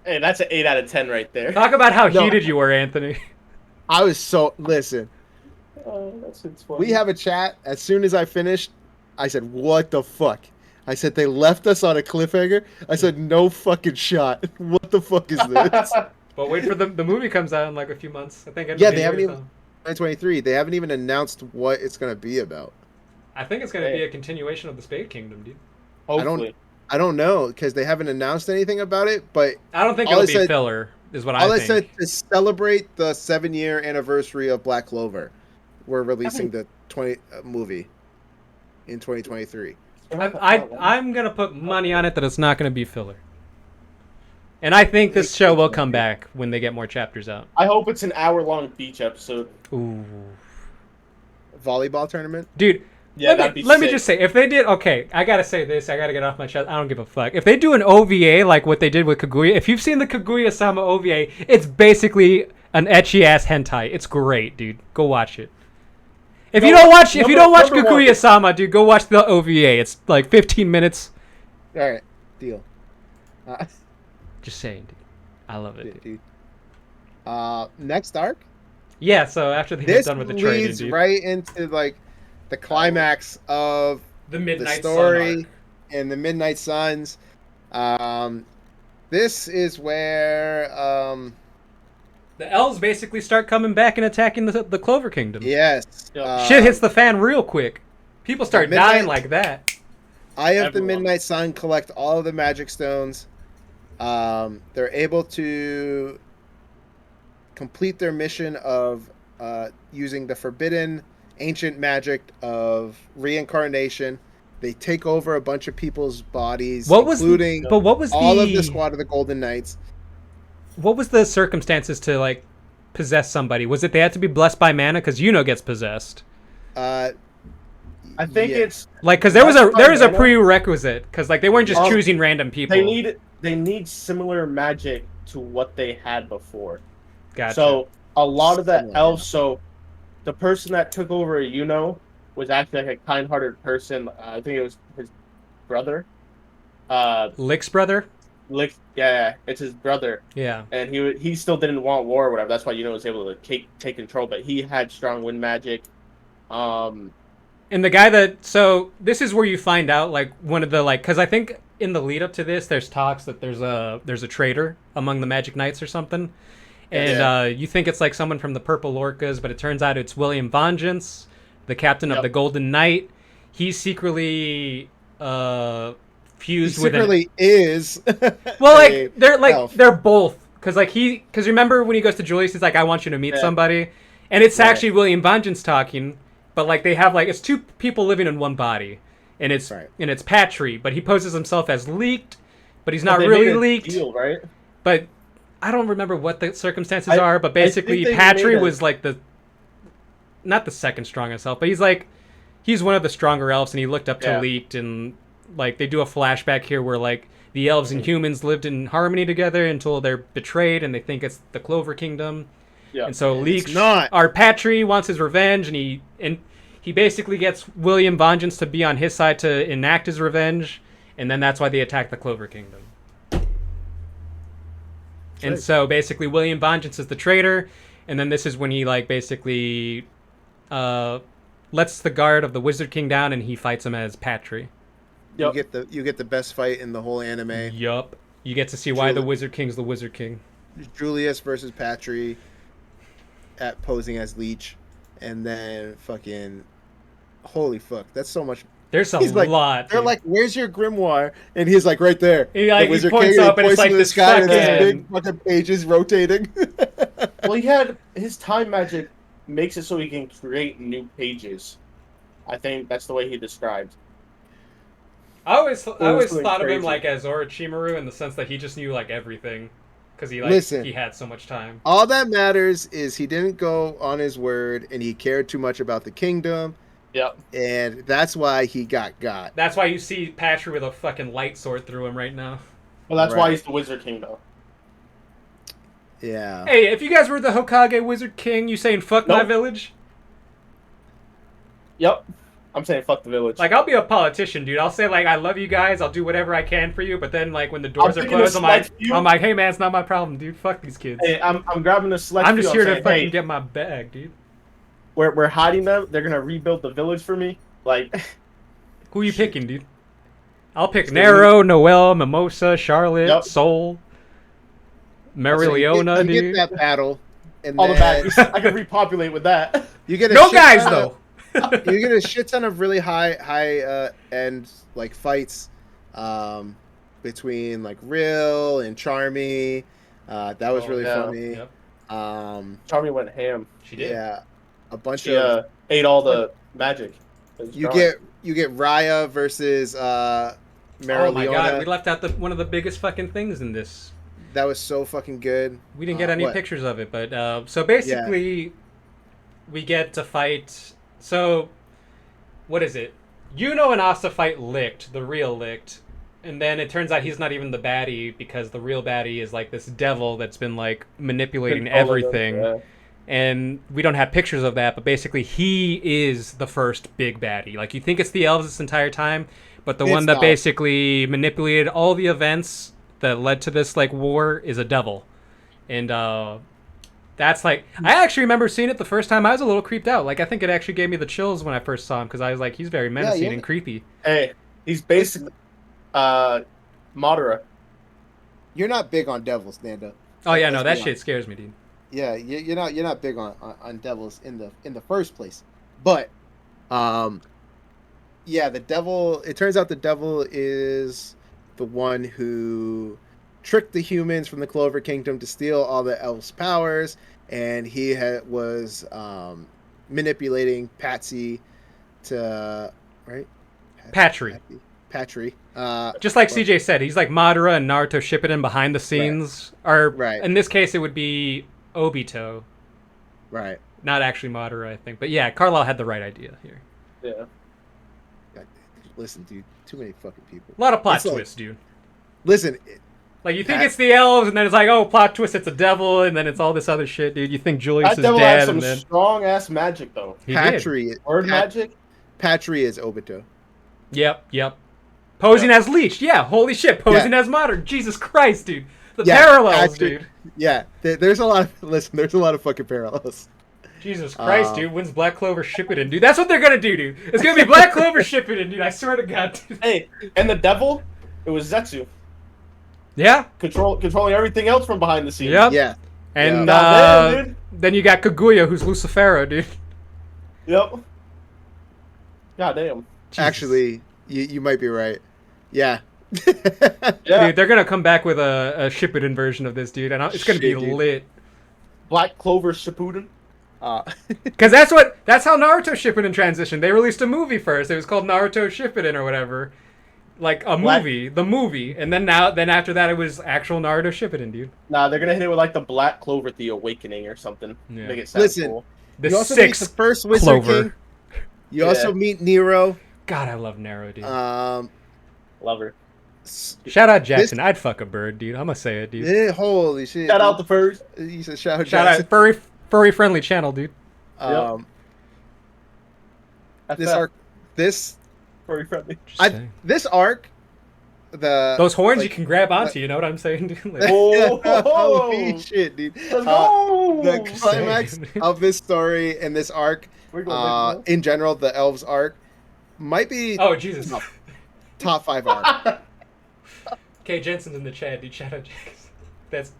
Speaker 3: Hey, that's an 8 out of 10 right there.
Speaker 1: Talk about how
Speaker 2: No.
Speaker 1: heated you were, Anthony.
Speaker 2: I was so... Listen.
Speaker 3: That's funny.
Speaker 2: We have a chat. As soon as I finished, I said, what the fuck? I said, they left us on a cliffhanger? I said, no fucking shot. What the fuck is this?
Speaker 1: But wait for the movie comes out in like a few months. I think.
Speaker 2: Yeah, they haven't even... 2023. They haven't even announced what it's going to be about.
Speaker 1: I think it's going to be a continuation of the Spade Kingdom, dude.
Speaker 3: Hopefully.
Speaker 2: I don't know, because they haven't announced anything about it, but...
Speaker 1: I don't think
Speaker 2: All
Speaker 1: it'll
Speaker 2: I
Speaker 1: be
Speaker 2: said-
Speaker 1: filler, is what I
Speaker 2: All
Speaker 1: think.
Speaker 2: I said to celebrate the 7-year anniversary of Black Clover, we're releasing the movie in 2023.
Speaker 1: I'm going to put money on it that it's not going to be filler. And I think this show will come back when they get more chapters out.
Speaker 3: I hope it's an hour-long beach episode.
Speaker 1: Ooh.
Speaker 2: Volleyball tournament?
Speaker 1: Dude,
Speaker 3: Yeah, that'd be
Speaker 1: let me
Speaker 3: sick.
Speaker 1: just say, if they did, okay, I gotta say this, I gotta get off my chest, I don't give a fuck. If they do an OVA like what they did with Kaguya, if you've seen the Kaguya-sama OVA, it's basically an ecchi-ass hentai. It's great, dude. Go watch it. If you don't watch
Speaker 3: number one.
Speaker 1: Kaguya-sama, dude, go watch the OVA. It's like 15 minutes.
Speaker 2: All right, deal.
Speaker 1: Just saying, dude. I love it, dude.
Speaker 2: Next arc?
Speaker 1: Yeah, so after they get
Speaker 2: This
Speaker 1: done with the training,
Speaker 2: leads
Speaker 1: dude.
Speaker 2: right into like the climax of
Speaker 1: The
Speaker 2: the
Speaker 1: Midnight
Speaker 2: story
Speaker 1: Sun arc.
Speaker 2: and the Midnight Suns. This is where
Speaker 1: The elves basically start coming back and attacking the Clover Kingdom.
Speaker 2: yes,
Speaker 1: Shit hits the fan real quick. People start
Speaker 2: the Midnight-
Speaker 1: dying like that.
Speaker 2: Eye of the
Speaker 3: Everyone.
Speaker 2: Midnight Sun collect all of the magic stones. They're able to complete their mission of using the forbidden ancient magic of reincarnation. They take over a bunch of people's bodies, including
Speaker 1: what was
Speaker 2: all of the squad of the Golden Knights.
Speaker 1: What was the circumstances to like possess somebody? Was it they had to be blessed by mana because Yuno gets possessed?
Speaker 3: I think
Speaker 2: Yeah.
Speaker 3: it's
Speaker 1: Like, because there is a
Speaker 3: mana?
Speaker 1: prerequisite because like they weren't just
Speaker 3: Um,
Speaker 1: choosing random people.
Speaker 3: they need similar magic to what they had before.
Speaker 1: Gotcha.
Speaker 3: So a lot of the
Speaker 2: Similar,
Speaker 3: elves. So the person that took over, was actually like a kind-hearted person. I think it was his brother.
Speaker 1: Lick's brother.
Speaker 3: Yeah, it's his brother,
Speaker 1: Yeah.
Speaker 3: and he still didn't want war or whatever. That's why was able to take control. But he had strong wind magic.
Speaker 1: And the guy that this is where you find out like one of the like because I think in the lead up to this there's talks that there's a traitor among the Magic Knights or something, and you think it's like someone from the Purple Orcas, but it turns out it's William Vengeance, the captain of the Golden Knight. He's secretly fused with
Speaker 2: Secretly is
Speaker 1: well,
Speaker 2: a
Speaker 1: like
Speaker 2: elf.
Speaker 1: they're both Because remember when he goes to Julius, he's like, I want you to meet
Speaker 3: Yeah.
Speaker 1: somebody. And it's
Speaker 3: Right.
Speaker 1: actually William Vengeance talking, but like they have like, it's two people living in one body. And it's
Speaker 2: Right.
Speaker 1: and it's Patry, but he poses himself as leaked, but he's not
Speaker 3: They
Speaker 1: really
Speaker 3: made a
Speaker 1: leaked.
Speaker 3: deal, right?
Speaker 1: But I don't remember what the circumstances
Speaker 3: I-
Speaker 1: are, but basically
Speaker 3: think they
Speaker 1: Patry
Speaker 3: made a-
Speaker 1: was like not the second strongest elf, but he's one of the stronger elves, and he looked up to
Speaker 3: Yeah.
Speaker 1: Leaked, and like they do a flashback here where like the elves and humans lived in harmony together until they're betrayed and they think it's the Clover Kingdom.
Speaker 3: Yeah.
Speaker 1: And so Leaked,
Speaker 2: not.
Speaker 1: our Patry wants his revenge, and he basically gets William Vengeance to be on his side to enact his revenge, and then that's why they attack the Clover Kingdom. And so basically William Vengeance is the traitor, and then this is when he like basically lets the guard of the Wizard King down, and he fights him as Patry.
Speaker 3: Yep.
Speaker 2: You get the best fight in the whole anime.
Speaker 1: Yup. You get to see why the
Speaker 2: Jul-
Speaker 1: Wizard King's the Wizard King.
Speaker 2: Julius versus Patry at posing as Leech, and then fucking holy fuck, that's so much.
Speaker 1: There's a
Speaker 2: He's like,
Speaker 1: lot.
Speaker 2: They're
Speaker 1: dude.
Speaker 2: like, "Where's your grimoire?" And he's like, "Right there."
Speaker 1: He, like,
Speaker 2: The
Speaker 1: he
Speaker 2: Wizard
Speaker 1: points
Speaker 2: King,
Speaker 1: up and it's
Speaker 2: points
Speaker 1: like
Speaker 2: to the
Speaker 1: this
Speaker 2: sky, and there's
Speaker 1: fucking-
Speaker 2: big fucking pages rotating.
Speaker 3: Well, he had his time magic makes it so he can create new pages. I think that's the way he described.
Speaker 1: I always
Speaker 3: something
Speaker 1: thought of him
Speaker 3: crazy.
Speaker 1: like as Orochimaru in the sense that he just knew like everything, because
Speaker 2: Listen.
Speaker 1: he had so much time.
Speaker 2: All that matters is he didn't go on his word, and he cared too much about the kingdom,
Speaker 3: Yep.
Speaker 2: and that's why he got.
Speaker 1: That's why you see Patry with a fucking light sword through him right now.
Speaker 3: Well, that's why
Speaker 2: Right.
Speaker 3: he's the Wizard King, though.
Speaker 2: Yeah.
Speaker 1: Hey, if you guys were the Hokage Wizard King, you saying fuck my
Speaker 3: Nope.
Speaker 1: village?
Speaker 3: Yep. I'm saying fuck the village.
Speaker 1: Like, I'll be a politician, dude. I'll say, like, I love you guys. I'll do whatever I can for you. But then, like, when the doors are
Speaker 3: taking a
Speaker 1: closed, I'm like,
Speaker 3: select few.
Speaker 1: hey, man, it's not my problem, dude. Fuck these kids.
Speaker 3: Hey, I'm grabbing a select.
Speaker 1: I'm just
Speaker 3: few,
Speaker 1: here to
Speaker 3: saying,
Speaker 1: fucking
Speaker 3: hey,
Speaker 1: get my bag, dude.
Speaker 3: We're hiding them. They're gonna rebuild the village for me. Like,
Speaker 1: Who you picking, dude? I'll pick
Speaker 3: So
Speaker 1: Nero, Noel, Mimosa, Charlotte,
Speaker 3: Yep.
Speaker 1: Soul, Mary
Speaker 2: So you
Speaker 1: Leona,
Speaker 2: get, you
Speaker 1: dude.
Speaker 2: get that battle, and
Speaker 3: all the
Speaker 2: then
Speaker 3: baddies. I can repopulate with that.
Speaker 2: you get a
Speaker 1: No
Speaker 2: shit
Speaker 1: guys,
Speaker 2: ton of-
Speaker 1: though.
Speaker 2: you get a shit ton of really high end like fights between like Real and Charmy. That was
Speaker 1: Oh,
Speaker 2: really
Speaker 3: yeah.
Speaker 2: funny.
Speaker 1: Yep.
Speaker 3: Charmy went ham.
Speaker 1: She did.
Speaker 2: Yeah, a bunch
Speaker 3: She
Speaker 2: of
Speaker 3: ate all the magic. It was
Speaker 2: you
Speaker 3: strong.
Speaker 2: get Raya versus Mary
Speaker 1: Oh my god, we
Speaker 2: Leona.
Speaker 1: left out one of the biggest fucking things in this.
Speaker 2: That was so fucking good.
Speaker 1: We didn't get any
Speaker 2: What?
Speaker 1: pictures of it, but so basically, we get to fight. So, what is it? Yuno and Asa fight Licked, the real Licked, and then it turns out he's not even the baddie because the real baddie is like this devil that's been like manipulating
Speaker 3: Control of them,
Speaker 1: everything.
Speaker 3: yeah.
Speaker 1: And we don't have pictures of that, but basically he is the first big baddie. Like you think it's the elves this entire time, but the one
Speaker 2: It's
Speaker 1: that
Speaker 2: not.
Speaker 1: basically manipulated all the events that led to this like war is a devil. And that's like I actually remember seeing it the first time. I was a little creeped out. Like I think it actually gave me the chills when I first saw him because I was like, he's very menacing
Speaker 2: yeah.
Speaker 1: and creepy.
Speaker 3: Hey, he's basically Madara.
Speaker 2: You're not big on devils, Nando.
Speaker 1: Oh yeah, no,
Speaker 2: Let's
Speaker 1: that
Speaker 2: be
Speaker 1: shit scares me, dude.
Speaker 2: Yeah, you're not big on devils in the first place, but yeah, the devil. It turns out the devil is the one who tricked the humans from the Clover Kingdom to steal all the elves' powers, and he was manipulating Patsy to right.
Speaker 1: Patry.
Speaker 2: Patry.
Speaker 1: Just like CJ said, he's like Madara and Naruto Shippuden behind the scenes. Or
Speaker 2: Right.
Speaker 1: in this case, it would be Obito.
Speaker 2: Right.
Speaker 1: Not actually Madara, I think. But yeah, Carlisle had the right idea here.
Speaker 3: Yeah.
Speaker 2: God, listen, dude. Too many fucking people.
Speaker 1: A lot of plot
Speaker 2: It's like-
Speaker 1: twists, dude.
Speaker 2: Listen.
Speaker 1: Like, you think
Speaker 2: Pat-
Speaker 1: it's the elves, and then it's like, oh, plot twist, it's a devil, and then it's all this other shit, dude. You think Julius
Speaker 3: That
Speaker 1: is
Speaker 3: devil had
Speaker 1: dead,
Speaker 3: some
Speaker 1: and then...
Speaker 3: strong ass magic though.
Speaker 1: He did.
Speaker 2: Patry.
Speaker 3: Word magic.
Speaker 2: Patry is Obito.
Speaker 1: Yep. Posing as Leech. Yeah, holy shit. Posing as Modern. Jesus Christ, dude. The
Speaker 2: Yeah,
Speaker 1: parallels,
Speaker 2: Patry-
Speaker 1: dude.
Speaker 2: Yeah, there's a lot of there's a lot of fucking parallels.
Speaker 1: Jesus Christ, dude. When's Black Clover Shippuden, dude? That's what they're gonna do, dude. It's gonna be Black Clover Shippuden, dude. I swear to God, dude.
Speaker 3: Hey, and the devil, it was Zetsu
Speaker 1: Yeah.
Speaker 3: controlling everything else from behind the scenes.
Speaker 1: Yep.
Speaker 2: Yeah,
Speaker 1: And
Speaker 3: Goddamn, dude.
Speaker 1: then you got Kaguya, who's Lucifero, dude.
Speaker 3: Yep. God damn.
Speaker 1: Jesus.
Speaker 2: actually, you might be right. Yeah,
Speaker 3: Yeah.
Speaker 1: Dude, they're gonna come back with a Shippuden version of this, dude, and it's gonna be
Speaker 2: Shit, dude.
Speaker 1: lit.
Speaker 3: Black Clover Shippuden.
Speaker 1: Because that's how Naruto Shippuden transitioned. They released a movie first. It was called Naruto Shippuden or whatever, like a movie, the movie, and then after that it was actual Naruto Shippuden, dude.
Speaker 3: Nah, they're gonna hit it with like the Black Clover, the Awakening or something.
Speaker 1: Yeah.
Speaker 3: Make it sound
Speaker 2: Listen.
Speaker 3: cool.
Speaker 1: The
Speaker 2: You also meet the
Speaker 1: sixth
Speaker 2: first Wizard
Speaker 1: Clover.
Speaker 2: King. You also meet Nero.
Speaker 1: God, I love Naruto, dude.
Speaker 3: Love her.
Speaker 1: Shout out Jackson. I'd fuck a bird, dude. I'm gonna say it, dude.
Speaker 2: Holy shit!
Speaker 3: Shout out the first.
Speaker 2: You said shout
Speaker 1: Shout out furry friendly channel, dude.
Speaker 2: This arc,
Speaker 3: Very friendly.
Speaker 2: this arc,
Speaker 1: those horns you can grab onto. You know what I'm saying, dude? Like,
Speaker 2: holy shit, dude!
Speaker 3: Let's go!
Speaker 2: The climax of this story and this arc, in general, the elves arc, might be
Speaker 1: oh Jesus,
Speaker 2: top 5 arc.
Speaker 1: Kay Jensen's in the chat, dude. Shout out Jackson.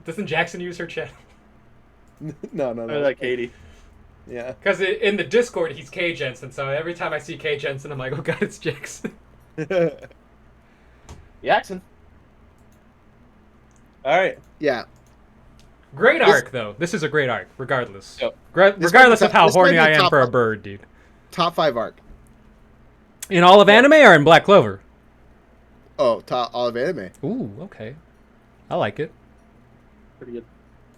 Speaker 1: Doesn't Jackson use her channel?
Speaker 2: No.
Speaker 3: I like Katie.
Speaker 2: Yeah.
Speaker 1: Because in the Discord, he's Kay Jensen, so every time I see Kay Jensen, I'm like, oh god, it's Jackson.
Speaker 3: Jackson. All right.
Speaker 2: Yeah.
Speaker 1: Great arc, though. This is a great arc, regardless.
Speaker 3: Yep.
Speaker 1: Regardless of how
Speaker 2: this might
Speaker 1: horny
Speaker 2: be
Speaker 1: I am
Speaker 2: top
Speaker 1: for a
Speaker 2: five.
Speaker 1: bird, dude.
Speaker 2: Top 5 arc.
Speaker 1: In all of anime or in Black Clover?
Speaker 2: Oh, all of anime.
Speaker 1: Ooh, okay. I like it.
Speaker 3: Pretty good.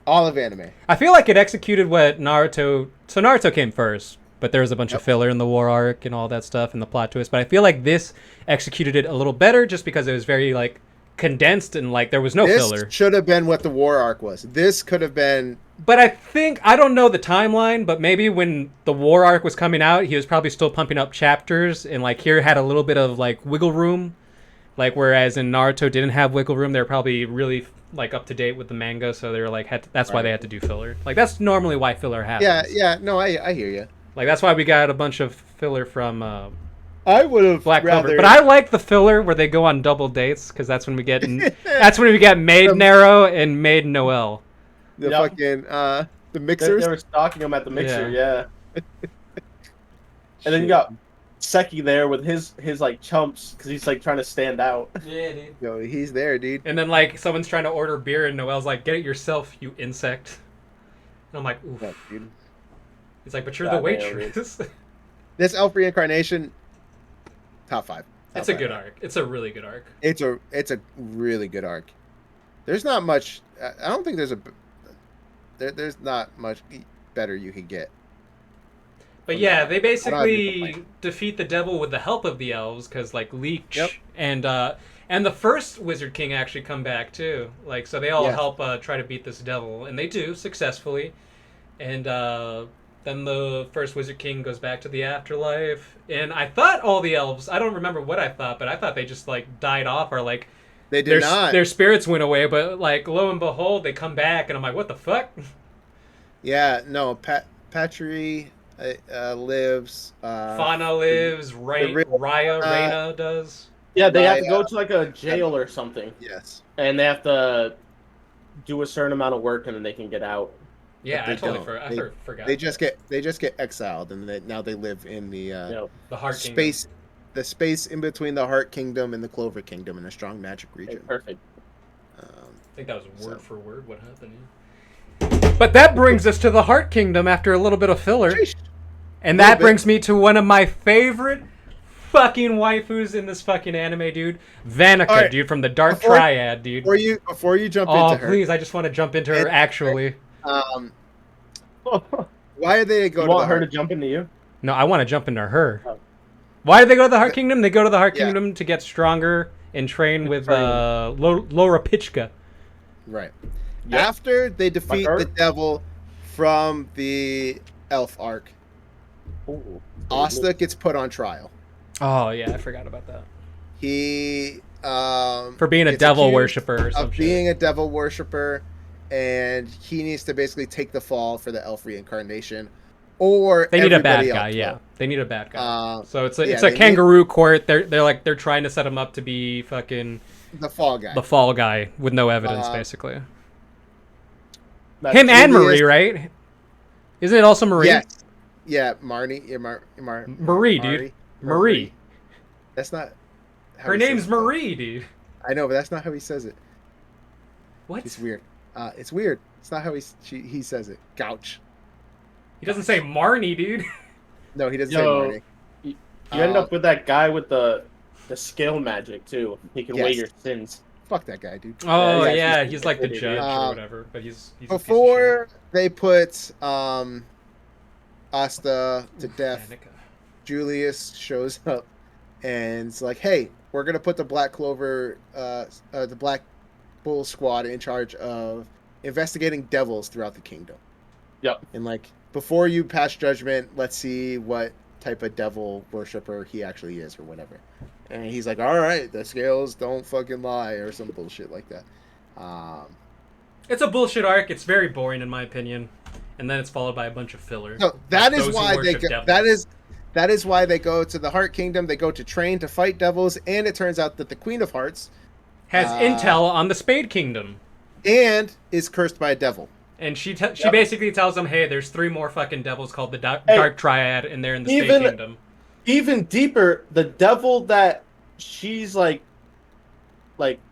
Speaker 2: All of anime.
Speaker 1: I feel like it executed what Naruto... So Naruto came first, but there was a bunch of filler in the war arc and all that stuff and the plot twist. But I feel like this executed it a little better just because it was very, like, condensed and, like, there was no filler.
Speaker 2: This should have been what the war arc was. This could have been...
Speaker 1: But I don't know the timeline, but maybe when the war arc was coming out, he was probably still pumping up chapters and, like, here had a little bit of, like, wiggle room. Like, whereas in Naruto didn't have wiggle room, they were probably really, like, up to date with the manga, so they were like, that's why they had to do filler. Like, that's normally why filler happens.
Speaker 2: Yeah, no, I hear you.
Speaker 1: Like, that's why we got a bunch of filler from
Speaker 2: I would have
Speaker 1: Black Clover. But I like the filler where they go on double dates, because that's when we get Maid Nero and Maid Noel.
Speaker 2: The fucking, the mixers.
Speaker 3: They were stalking him at the mixer, yeah. And then you got Seki there with his like chumps because he's like trying to stand out.
Speaker 1: Yeah, dude.
Speaker 2: Yo, he's there, dude.
Speaker 1: And then like someone's trying to order beer and Noel's like, "Get it yourself, you insect." And I'm like, "Oof."
Speaker 2: Yeah, dude.
Speaker 1: He's like, "But you're the waitress."
Speaker 2: This elf reincarnation, top 5.
Speaker 1: It's a good arc. It's a really good arc.
Speaker 2: It's a really good arc. There's not much. I don't think there's not much better you can get.
Speaker 1: But yeah, they basically defeat the devil with the help of the elves, because like Leech and the first Wizard King actually come back too. Like, so they all help try to beat this devil, and they do successfully. And then the first Wizard King goes back to the afterlife. And I thought all the elves, I don't remember what I thought, but I thought they just like died off or like
Speaker 2: they did not.
Speaker 1: Their spirits went away. But like lo and behold, they come back, and I'm like, what the fuck?
Speaker 2: Yeah, no, Patry lives.
Speaker 1: Fauna lives. Raya does.
Speaker 3: Yeah, they have to go to like a jail or something.
Speaker 2: Yes.
Speaker 3: And they have to do a certain amount of work, and then they can get out.
Speaker 1: Yeah, I totally forgot.
Speaker 2: They just get exiled, and now they live in the
Speaker 1: Heart
Speaker 2: space,
Speaker 1: Kingdom.
Speaker 2: the space in between the Heart Kingdom and the Clover Kingdom in a strong magic region.
Speaker 3: Okay, perfect.
Speaker 1: I think that was word for word what happened. But that brings us to the Heart Kingdom after a little bit of filler. And that brings me to one of my favorite fucking waifus in this fucking anime, dude. Vanica, dude, from the Dark Triad, dude.
Speaker 2: Before you jump into her.
Speaker 1: Oh, please, I just want to jump into her, actually.
Speaker 2: Why did they go
Speaker 3: you
Speaker 2: to
Speaker 3: want her to jump into you?
Speaker 1: No, I want to jump into her. Oh. Why did they go to the Heart Kingdom? They go to the Heart Kingdom to get stronger and train with Laura Pichka.
Speaker 2: Right. Yep. After they defeat the devil from the elf arc, Asta gets put on trial.
Speaker 1: Oh yeah, I forgot about that.
Speaker 2: He
Speaker 1: for being a devil worshiper or some shit.
Speaker 2: Being a devil worshiper, and he needs to basically take the fall for the elf reincarnation, or
Speaker 1: they need a bad guy. Yeah, they need a bad guy. So it's a kangaroo court. They're trying to set him up to be fucking
Speaker 2: the fall guy.
Speaker 1: The fall guy with no evidence, basically. Him and Marie, right? Isn't it also Marie?
Speaker 2: Yes. Yeah, Marie, dude.
Speaker 1: Marie.
Speaker 2: That's not. how
Speaker 1: Her
Speaker 2: he says
Speaker 1: name's
Speaker 2: it, though.
Speaker 1: Marie, dude.
Speaker 2: I know, but that's not how he says it.
Speaker 1: What?
Speaker 2: It's weird. It's weird. It's not how he says it. Gouch.
Speaker 1: He doesn't say Marnie, dude.
Speaker 2: No, he doesn't say
Speaker 3: Yo,
Speaker 2: Marnie.
Speaker 3: you end
Speaker 2: Um,
Speaker 3: up with that guy with the scale magic too. He can weigh
Speaker 2: Yes.
Speaker 3: your sins.
Speaker 2: Fuck that guy, dude.
Speaker 1: Oh
Speaker 3: Yeah,
Speaker 1: yeah,
Speaker 3: he's
Speaker 1: he's like the
Speaker 3: idiot.
Speaker 1: judge or whatever, but he's a piece of shit.
Speaker 2: Before they put Asta to
Speaker 1: Oof,
Speaker 2: death,
Speaker 1: Danica.
Speaker 2: Julius shows up and it's like, "Hey, we're gonna put the Black Clover, the Black Bull Squad in charge of investigating devils throughout the kingdom.
Speaker 3: Yep.
Speaker 2: And like, before you pass judgment, let's see what type of devil worshiper he actually is, or whatever." And he's like, "All right, the scales don't fucking lie," or some bullshit like that.
Speaker 1: It's a bullshit arc. It's very boring in my opinion, and then it's followed by a bunch of filler.
Speaker 2: No, that
Speaker 1: Like
Speaker 2: is
Speaker 1: those who
Speaker 2: why they
Speaker 1: worship
Speaker 2: go,
Speaker 1: devils.
Speaker 2: that is why they go to the Heart Kingdom. They go to train to fight devils, and it turns out that the Queen of Hearts
Speaker 1: Has intel on the Spade Kingdom,
Speaker 2: and is cursed by a devil.
Speaker 1: and she basically tells them, "Hey, there's 3 more fucking devils called the Dark Triad, and they're in the Spade Kingdom."
Speaker 3: Even deeper, the devil that she's like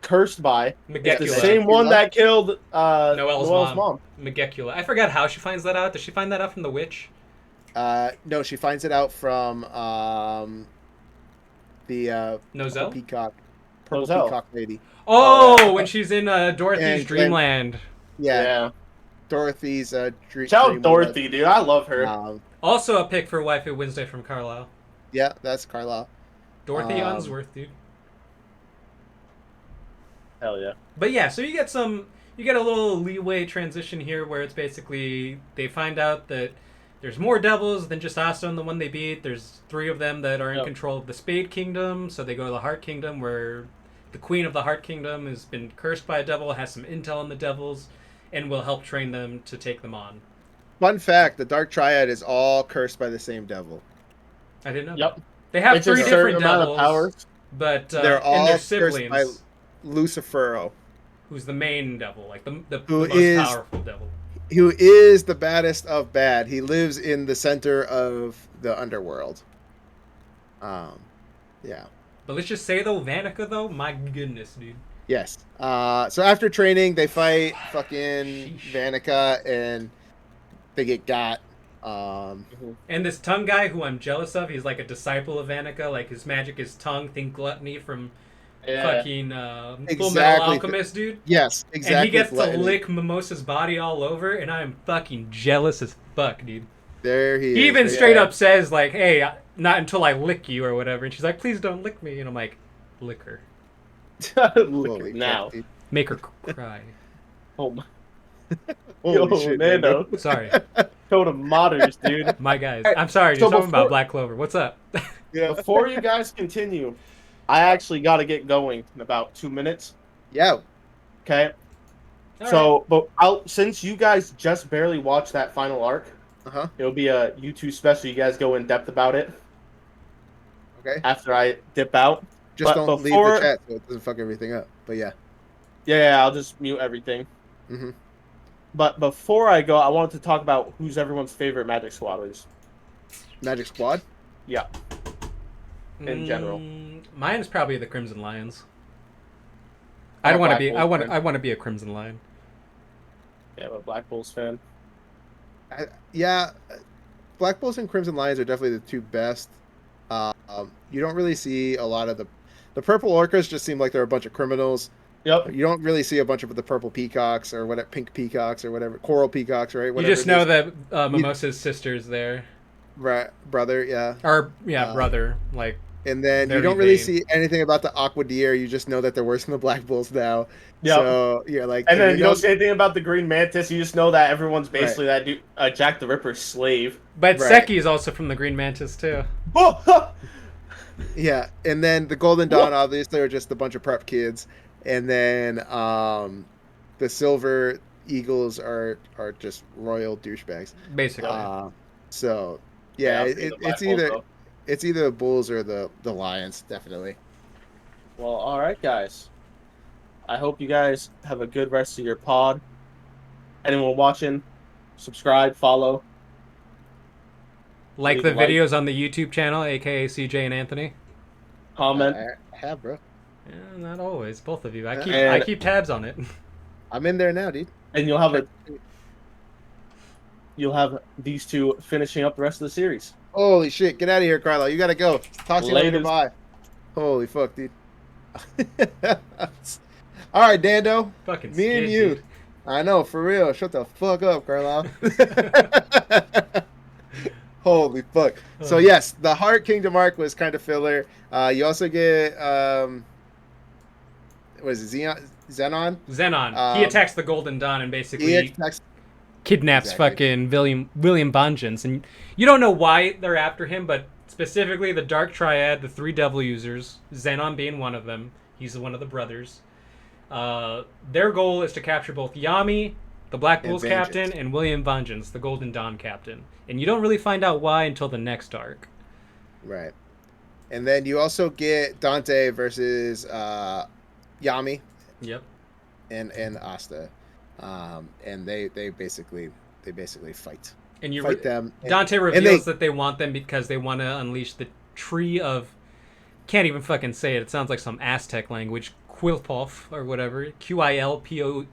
Speaker 3: cursed by is the
Speaker 1: Megecula.
Speaker 3: same one that killed
Speaker 1: Noel's
Speaker 3: Noel's
Speaker 1: mom. Megecula. I forgot how she finds that out. Does she find that out from the witch?
Speaker 2: No, she finds it out from the
Speaker 1: Nozel?
Speaker 2: purple
Speaker 3: Nozel.
Speaker 2: peacock lady.
Speaker 1: Oh, when she's in Dorothy's
Speaker 2: And
Speaker 1: Dreamland.
Speaker 2: Yeah, Dorothy's dream.
Speaker 3: Shout out Dorothy, dude. I love her.
Speaker 1: Also a pick for Waifu Wednesday from Carlisle.
Speaker 2: Yeah, that's Carlisle.
Speaker 1: Dorothy Unsworth, dude.
Speaker 3: Hell yeah.
Speaker 1: But yeah, so you get a little leeway transition here where it's basically they find out that there's more devils than just Asta and the one they beat. There's 3 of them that are in control of the Spade Kingdom, so they go to the Heart Kingdom where the Queen of the Heart Kingdom has been cursed by a devil, has some intel on the devils, and will help train them to take them on.
Speaker 2: Fun fact: the Dark Triad is all cursed by the same devil.
Speaker 1: I didn't know.
Speaker 3: Yep.
Speaker 1: That. They have
Speaker 3: It's a
Speaker 1: 3
Speaker 3: certain
Speaker 1: different
Speaker 3: amount of
Speaker 1: devils,
Speaker 3: powers.
Speaker 1: but
Speaker 2: They're all
Speaker 1: and their
Speaker 2: cursed
Speaker 1: siblings,
Speaker 2: by Lucifero,
Speaker 1: who's the main devil, like the
Speaker 2: Who
Speaker 1: most
Speaker 2: is-
Speaker 1: powerful devil.
Speaker 2: who is the baddest of bad. He lives in the center of the underworld. Yeah.
Speaker 1: But let's just say though, Vanica though, my goodness, dude.
Speaker 2: Yes. So after training, they fight fucking
Speaker 1: Sheesh.
Speaker 2: Vanica, and they get got.
Speaker 1: And this tongue guy who I'm jealous of, he's like a disciple of Vanica. Like his magic is tongue. Think gluttony from fucking Full Metal
Speaker 2: Exactly.
Speaker 1: Alchemist, dude.
Speaker 2: Yes, exactly.
Speaker 1: And he gets to
Speaker 2: Gluttony.
Speaker 1: lick Mimosa's body all over, and I am fucking jealous as fuck, dude.
Speaker 2: There he is.
Speaker 1: He even
Speaker 2: Yeah.
Speaker 1: straight up says like, "Hey, not until I lick you or whatever." And she's like, "Please don't lick me." And I'm like, "Lick her,
Speaker 2: Holy
Speaker 3: now.
Speaker 2: crap, dude.
Speaker 1: make her cry."
Speaker 3: Oh my.
Speaker 2: Holy
Speaker 3: Yo,
Speaker 2: shit,
Speaker 3: Nando.
Speaker 1: Sorry,
Speaker 3: Code of Modders, dude.
Speaker 1: my guys. I'm sorry.
Speaker 3: So
Speaker 1: You're talking
Speaker 3: before-
Speaker 1: about Black Clover. What's up?
Speaker 2: Yeah.
Speaker 3: Before you guys continue, I actually got to get going in about 2 minutes.
Speaker 2: Yeah.
Speaker 3: Okay. But since you guys just barely watched that final arc,
Speaker 2: Uh-huh.
Speaker 3: it'll be a YouTube special. You guys go in depth about it
Speaker 2: Okay.
Speaker 3: after I dip out.
Speaker 2: Just
Speaker 3: But
Speaker 2: don't leave
Speaker 3: before-
Speaker 2: the chat so it doesn't fuck everything up. But yeah.
Speaker 3: Yeah, I'll just mute everything.
Speaker 2: Mm-hmm.
Speaker 3: But before I go, I wanted to talk about who's everyone's favorite Magic Squad is.
Speaker 2: Magic Squad.
Speaker 3: Yeah. in general.
Speaker 1: Mine is probably the Crimson Lions. I don't want to be. I want to be a Crimson Lion.
Speaker 3: Yeah, I'm a Black Bulls fan.
Speaker 2: Yeah, Black Bulls and Crimson Lions are definitely the 2 best. You don't really see a lot of the purple orcas. Just seem like they're a bunch of criminals.
Speaker 3: Yep.
Speaker 2: You don't really see a bunch of the purple peacocks or whatever, pink peacocks or whatever, coral peacocks, right?
Speaker 1: You
Speaker 2: Whatever
Speaker 1: just
Speaker 2: it
Speaker 1: know
Speaker 2: is.
Speaker 1: that Mimosa's sister's there,
Speaker 2: Right, brother, yeah.
Speaker 1: or brother. Like,
Speaker 2: And then you
Speaker 1: very
Speaker 2: don't really
Speaker 1: vain.
Speaker 2: see anything about the Aqua Deer. You just know that they're worse than the Black Bulls now.
Speaker 3: Yep.
Speaker 2: So you're like,
Speaker 3: And then you don't see anything about the Green Mantis. You just know that everyone's
Speaker 2: Right.
Speaker 3: basically that dude, Jack the Ripper's slave.
Speaker 1: but
Speaker 2: Right.
Speaker 1: Seki is also from the Green Mantis too.
Speaker 2: Yeah, and then the Golden Dawn obviously are just a bunch of prep kids, and then the Silver Eagles are just royal douchebags.
Speaker 1: Basically,
Speaker 2: So yeah,
Speaker 3: I'll say the Black
Speaker 2: it's
Speaker 3: Bulls,
Speaker 2: either
Speaker 3: though.
Speaker 2: it's either the Bulls or the Lions, definitely.
Speaker 3: Well, all right, guys. I hope you guys have a good rest of your pod. Anyone watching, subscribe, follow.
Speaker 1: like
Speaker 3: leave
Speaker 1: the
Speaker 3: a like.
Speaker 1: videos on the YouTube channel, aka CJ and Anthony.
Speaker 3: comment.
Speaker 2: I have, bro.
Speaker 1: Yeah, not always. Both of you. I
Speaker 3: And
Speaker 1: keep tabs on it.
Speaker 2: I'm in there now, dude.
Speaker 3: and you'll have these two finishing up the rest of the series.
Speaker 2: Holy shit! Get out of here, Carlo. You gotta go. Talk to you when you're
Speaker 3: Latest.
Speaker 2: by. Holy fuck, dude. All right, Dando.
Speaker 1: Fucking
Speaker 2: Me and
Speaker 1: skid,
Speaker 2: you.
Speaker 1: dude.
Speaker 2: I know, for real. Shut the fuck up, Carlo. Holy fuck. So yes, the Heart Kingdom arc was kind of filler. You also get what is it, Zenon?
Speaker 1: Zenon. He attacks the Golden Dawn and
Speaker 2: He
Speaker 1: basically
Speaker 2: attacks.
Speaker 1: kidnaps
Speaker 2: Exactly.
Speaker 1: fucking William Vengeance, and you don't know why they're after him, but specifically the Dark Triad, the three Devil users, Zenon being one of them. He's one of the brothers. Their goal is to capture both Yami, the Black
Speaker 2: And
Speaker 1: Bulls
Speaker 2: Vengeance.
Speaker 1: captain, and William Vengeance, the Golden Dawn captain. And you don't really find out why until the next arc.
Speaker 2: Right. And then you also get Dante versus Yami
Speaker 1: Yep.
Speaker 2: and Asta. And they basically fight.
Speaker 1: And you
Speaker 2: Fight them.
Speaker 1: Dante reveals that they want them because they want to unleash the tree of... Can't even fucking say it. It sounds like some Aztec language. Quilpoth or whatever. Quilpoth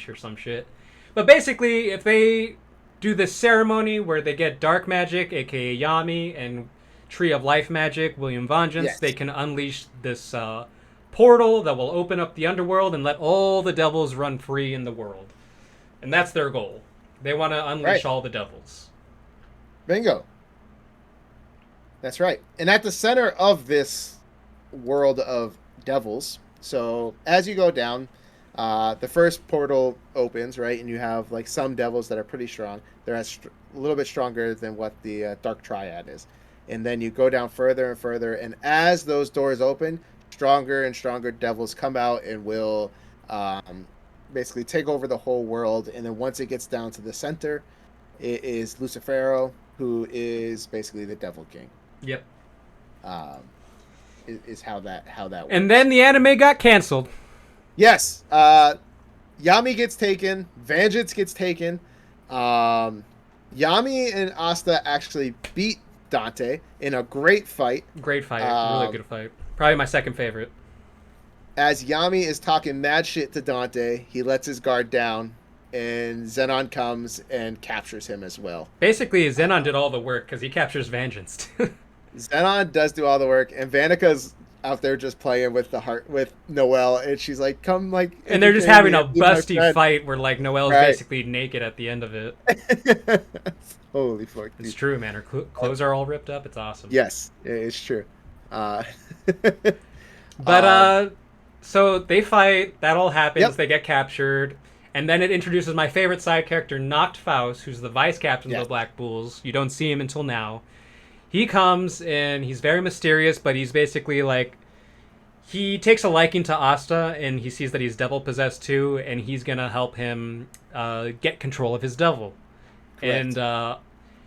Speaker 1: or some shit. But basically, if they do this ceremony where they get dark magic, aka Yami, and Tree of Life magic, William Vengeance,
Speaker 2: Yes.
Speaker 1: they can unleash this portal that will open up the underworld and let all the devils run free in the world. And that's their goal. They want to unleash all the devils.
Speaker 2: Bingo. That's right. And at the center of this world of devils, so as you go down, the first portal opens, right? And you have like some devils that are pretty strong. They're a little bit stronger than what the Dark Triad is. And then you go down further and further. And as those doors open, stronger and stronger devils come out and will basically take over the whole world. And then once it gets down to the center, it is Lucifero, who is basically the Devil King.
Speaker 1: Yep.
Speaker 2: Is how that works.
Speaker 1: And then the anime got canceled.
Speaker 2: Yes, Yami gets taken. Vengeance gets taken. Yami and Asta actually beat Dante in a great fight.
Speaker 1: Great fight. Really good fight. Probably my second favorite.
Speaker 2: As Yami is talking mad shit to Dante, he lets his guard down, and Zenon comes and captures him as well.
Speaker 1: Basically, Zenon did all the work because he captures Vengeance.
Speaker 2: Zenon does do all the work, and Vanika's out there just playing with Noel, and she's like, "Come, like."
Speaker 1: And they're just having a
Speaker 2: be my
Speaker 1: busty
Speaker 2: friend."
Speaker 1: fight where like Noel's
Speaker 2: Right.
Speaker 1: basically naked at the end of it.
Speaker 2: Holy fuck!
Speaker 1: It's
Speaker 2: Dude.
Speaker 1: true, man. Her clothes are all ripped up. It's awesome.
Speaker 2: Yes, it's true.
Speaker 1: But so they fight. That all happens.
Speaker 2: Yep.
Speaker 1: They get captured. And then it introduces my favorite side character, Noct Faust, who's the vice captain of
Speaker 2: Yes.
Speaker 1: the Black Bulls. You don't see him until now. He comes, and he's very mysterious, but he's basically like... He takes a liking to Asta, and he sees that he's devil-possessed too, and he's going to help him get control of his devil.
Speaker 2: Correct.
Speaker 1: And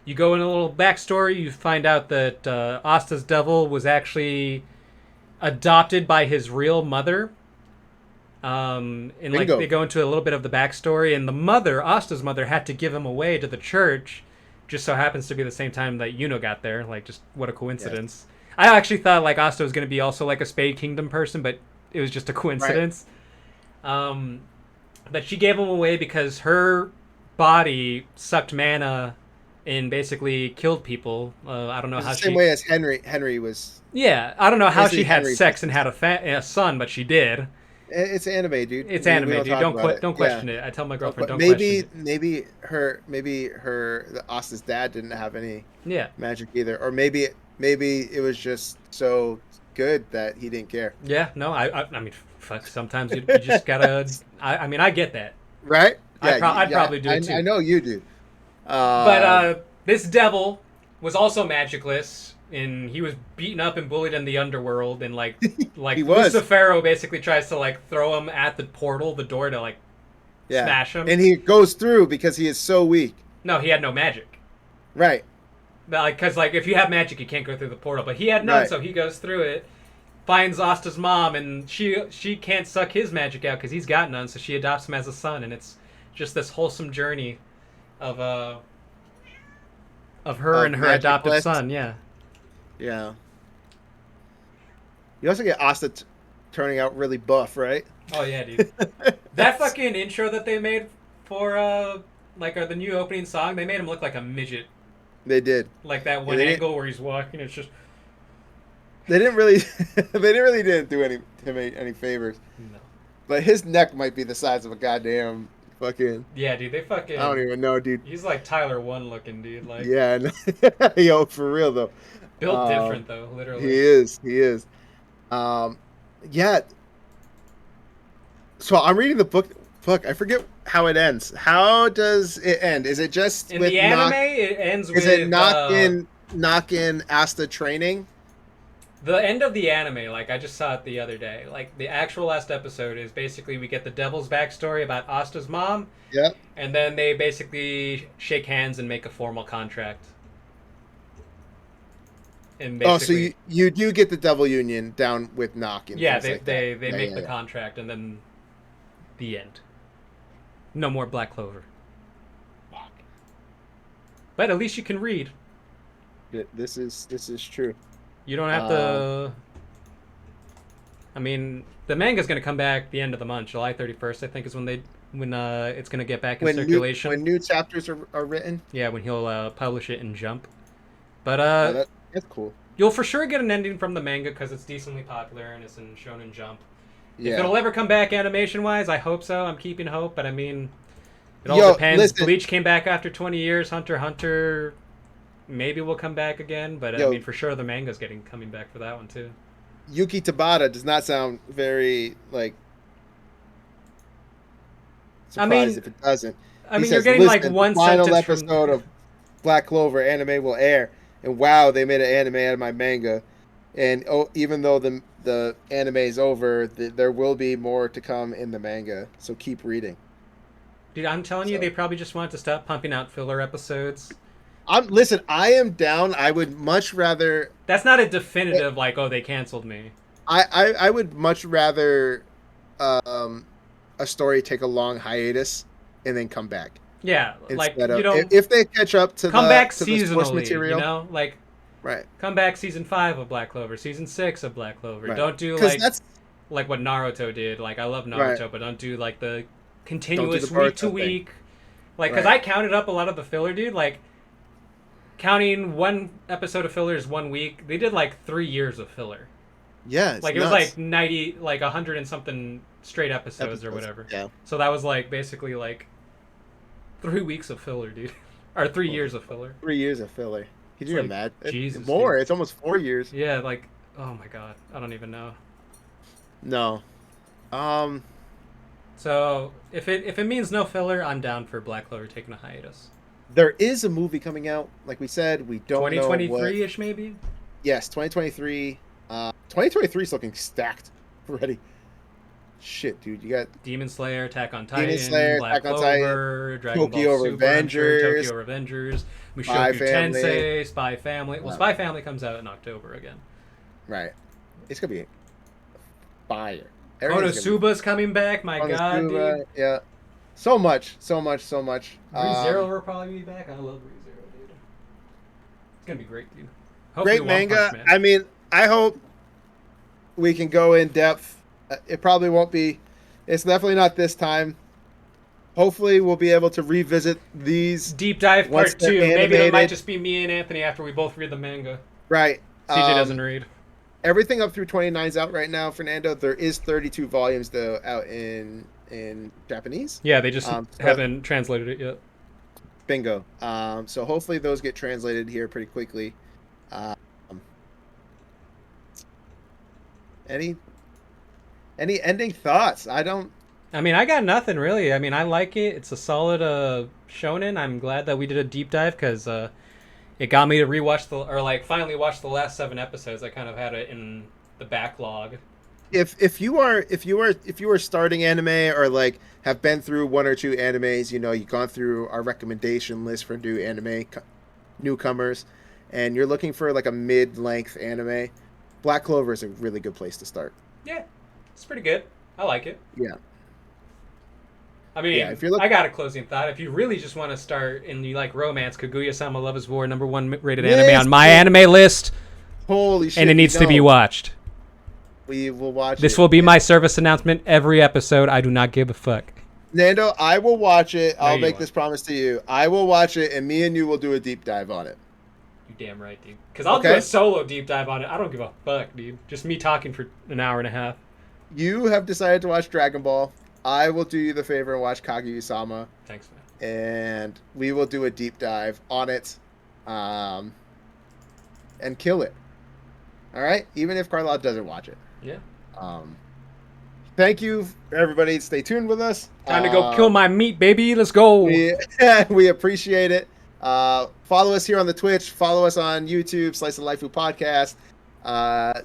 Speaker 1: you go in a little backstory, you find out that Asta's devil was actually adopted by his real mother. And like
Speaker 2: Bingo.
Speaker 1: they go into a little bit of the backstory, and the mother, Asta's mother, had to give him away to the church. Just so happens to be the same time that Yuno got there. Like, just what a coincidence. Yes. I actually thought like Asta was going to be also like a Spade Kingdom person, but it was just a coincidence. Right. But she gave him away because her body sucked mana and basically killed people. I don't know how
Speaker 2: the same way as Henry was.
Speaker 1: Yeah, I don't know how she had
Speaker 2: Henry
Speaker 1: sex and had a son, but she did.
Speaker 2: It's anime, dude.
Speaker 1: It's anime, dude. Don't question it. I tell my girlfriend, don't question it.
Speaker 2: Maybe the Asta's dad didn't have any magic either, or maybe it was just so good that he didn't care.
Speaker 1: Yeah, no, I mean, fuck. Sometimes you just gotta. I mean, I get that.
Speaker 2: Right? Yeah,
Speaker 1: I'd probably do it too.
Speaker 2: I know you do.
Speaker 1: But this devil was also magicless. And he was beaten up and bullied in the underworld, and like Lucifero basically tries to like throw him at the portal, the door to like smash him.
Speaker 2: And he goes through because he is so weak.
Speaker 1: No, he had no magic.
Speaker 2: Right.
Speaker 1: Because like if you have magic, you can't go through the portal. But he had none, so he goes through it, finds Asta's mom, and she can't suck his magic out because he's got none. So she adopts him as a son, and it's just this wholesome journey of her and her adoptive son. Yeah.
Speaker 2: Yeah. You also get Asta turning out really buff, right?
Speaker 1: Oh yeah, dude. That fucking intro that they made for the new opening song, they made him look like a midget.
Speaker 2: They did.
Speaker 1: Like that one angle where he's walking, it's just.
Speaker 2: They didn't really. didn't do him any favors.
Speaker 1: No.
Speaker 2: But his neck might be the size of a goddamn fucking.
Speaker 1: Yeah, dude. They fucking.
Speaker 2: I don't even know, dude.
Speaker 1: He's like Tyler One looking, dude. Like.
Speaker 2: Yeah. Yo, for real though.
Speaker 1: Built different though, literally.
Speaker 2: He is. Yeah. So I'm reading the book. Fuck, I forget how it ends. How does it end? Is it just
Speaker 1: in
Speaker 2: with
Speaker 1: the anime? It ends with.
Speaker 2: Is it knock in Asta training?
Speaker 1: The end of the anime, like I just saw it the other day. Like the actual last episode is basically we get the Devil's backstory about Asta's mom.
Speaker 2: Yep.
Speaker 1: And then they basically shake hands and make a formal contract. And
Speaker 2: so you do get the Devil Union down with Knock and
Speaker 1: yeah,
Speaker 2: things
Speaker 1: they
Speaker 2: like that.
Speaker 1: make the contract and then the end. No more Black Clover.
Speaker 3: Fuck.
Speaker 1: But at least you can read.
Speaker 2: This is true.
Speaker 1: You don't have to. I mean, the manga's going to come back the end of the month, July 31st. I think is when it's going to get back in circulation.
Speaker 2: When new chapters are written.
Speaker 1: Yeah, when he'll publish it in Jump. But
Speaker 2: that's cool.
Speaker 1: You'll for sure get an ending from the manga because it's decently popular and it's in Shonen Jump.
Speaker 2: Yeah.
Speaker 1: If it'll ever come back animation-wise, I hope so. I'm keeping hope, but I mean, it all depends.
Speaker 2: Listen.
Speaker 1: Bleach came back after 20 years. Hunter x Hunter maybe will come back again, but I mean, for sure the manga's coming back for that one too.
Speaker 2: Yuki Tabata does not sound very surprised if it doesn't.
Speaker 1: I mean, you're getting like one
Speaker 2: the final
Speaker 1: sentence
Speaker 2: episode of Black Clover anime will air, and wow, they made an anime out of my manga, and even though the anime is over, there will be more to come in the manga. So keep reading.
Speaker 1: Dude, I'm telling you, they probably just want to stop pumping out filler episodes.
Speaker 2: Listen, I am down. I would much rather.
Speaker 1: That's not a definitive they canceled me.
Speaker 2: I would much rather a story take a long hiatus and then come back.
Speaker 1: Yeah,
Speaker 2: if they catch up to
Speaker 1: back
Speaker 2: to
Speaker 1: seasonally,
Speaker 2: the source material,
Speaker 1: right. Come back season 5 of Black Clover, season 6 of Black Clover.
Speaker 2: Right.
Speaker 1: Don't do like what Naruto did. Like I love Naruto,
Speaker 2: right.
Speaker 1: But don't do like the continuous
Speaker 2: the
Speaker 1: week to week. Like because I counted up a lot of the filler, dude. Like counting one episode of filler is 1 week. They did like 3 years of filler.
Speaker 2: Yeah,
Speaker 1: it was like 90, like 100 and something straight episodes or whatever.
Speaker 2: Yeah.
Speaker 1: So that was like basically like 3 weeks of filler, dude, or 3 years of filler.
Speaker 2: 3 years of filler. Could you imagine?
Speaker 1: Jesus,
Speaker 2: more.
Speaker 1: Dude.
Speaker 2: It's almost 4 years.
Speaker 1: Yeah, like oh my god, I don't even know.
Speaker 2: No.
Speaker 1: So if it means no filler, I'm down for Black Clover taking a hiatus.
Speaker 2: There is a movie coming out. Like we said, we don't know
Speaker 1: 2023-ish maybe?
Speaker 2: Yes, 2023. 2023 is looking stacked already. Shit, dude. You got
Speaker 1: Demon Slayer, Attack on Titan,
Speaker 2: Demon Slayer,
Speaker 1: Black
Speaker 2: Attack on
Speaker 1: Clover,
Speaker 2: Titan,
Speaker 1: Dragon
Speaker 2: Tokyo
Speaker 1: Ball Super,
Speaker 2: Revengers,
Speaker 1: Tokyo Revengers,
Speaker 2: Spy
Speaker 1: Mushoku
Speaker 2: Family.
Speaker 1: Tensei, Spy Family. Well, Spy Family comes out in October again.
Speaker 2: Right. It's going to be fire.
Speaker 1: Konosuba's coming back, my god, dude.
Speaker 2: Yeah. So much.
Speaker 1: ReZero will probably be back. I love ReZero, dude. It's going to be great, dude. Hopefully
Speaker 2: Great manga. I mean, I hope we can go in depth. It probably won't be. It's definitely not this time. Hopefully, we'll be able to revisit these.
Speaker 1: Deep Dive Part 2. Maybe that might just be me and Anthony after we both read the manga.
Speaker 2: Right.
Speaker 1: CJ doesn't read.
Speaker 2: Everything up through 29 is out right now, Fernando. There is 32 volumes, though, out in Japanese.
Speaker 1: Yeah, they just haven't translated it yet.
Speaker 2: Bingo. So hopefully those get translated here pretty quickly. Any ending thoughts? I
Speaker 1: mean, I got nothing really. I mean, I like it. It's a solid shonen. I'm glad that we did a deep dive because it got me to rewatch finally watch the last 7 episodes. I kind of had it in the backlog.
Speaker 2: If you are starting anime or like have been through 1 or 2 animes, you've gone through our recommendation list for new anime newcomers, and you're looking for like a mid-length anime, Black Clover is a really good place to start.
Speaker 1: Yeah, it's pretty good. I like it.
Speaker 2: Yeah.
Speaker 1: I mean, I got a closing thought. If you really just want to start and you like romance, Kaguya-sama Love is War, #1 rated anime on my anime list.
Speaker 2: Holy shit!
Speaker 1: And it needs to be watched.
Speaker 2: We will watch
Speaker 1: This
Speaker 2: it.
Speaker 1: will be my service announcement every episode. I do not give a fuck.
Speaker 2: Nando, I will watch it. I'll
Speaker 1: you
Speaker 2: make
Speaker 1: won't.
Speaker 2: this promise to you. I will watch it, and me and you will do a deep dive on it.
Speaker 1: You damn right, dude. Because I'll do
Speaker 2: Okay.
Speaker 1: a solo deep dive on it. I don't give a fuck, dude. Just me talking for an hour and a half.
Speaker 2: You have decided to watch Dragon Ball. I will do you the favor and watch Kaguya-sama,
Speaker 1: Thanks, man.
Speaker 2: and we will do a deep dive on it, and kill it. All right, even if Carlotte doesn't watch it.
Speaker 1: Yeah.
Speaker 2: Thank you, everybody. Stay tuned with us.
Speaker 1: Time to go kill my meat, baby. Let's go.
Speaker 2: We appreciate it. Follow us here on the Twitch. Follow us on YouTube, Slice of Laifu Podcast.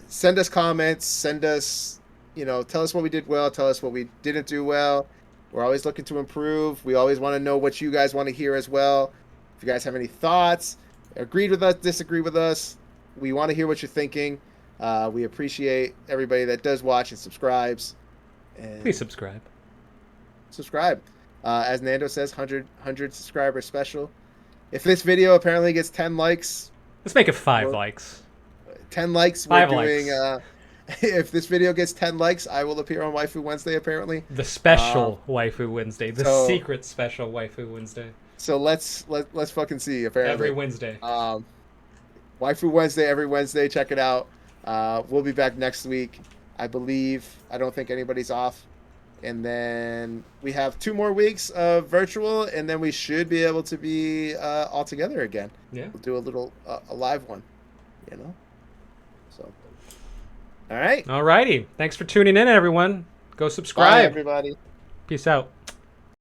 Speaker 2: Send us comments. Send us, tell us what we did well. Tell us what we didn't do well. We're always looking to improve. We always want to know what you guys want to hear as well. If you guys have any thoughts, agreed with us, disagree with us, we want to hear what you're thinking. We appreciate everybody that does watch and subscribes. And
Speaker 1: Please subscribe.
Speaker 2: subscribe. As Nando says, 100 subscriber special. If this video apparently gets 10 likes,
Speaker 1: Let's make it 5
Speaker 2: Well,
Speaker 1: likes.
Speaker 2: 10 likes,
Speaker 1: 5
Speaker 2: we're doing.
Speaker 1: likes.
Speaker 2: If this video gets 10 likes, I will appear on Waifu Wednesday. Apparently,
Speaker 1: The special Waifu Wednesday. The
Speaker 2: so-
Speaker 1: secret special Waifu Wednesday.
Speaker 2: so let's fucking see. Apparently,
Speaker 1: Every Wednesday.
Speaker 2: Waifu Wednesday every Wednesday. Check it out. We'll be back next week, I believe. I don't think anybody's off. And then we have 2 more weeks of virtual, and then we should be able to be all together again.
Speaker 1: Yeah.
Speaker 2: We'll do a little a live one, So, all right.
Speaker 1: Alrighty. Thanks for tuning in, everyone. Go
Speaker 2: Bye,
Speaker 1: subscribe.
Speaker 2: everybody.
Speaker 1: Peace out.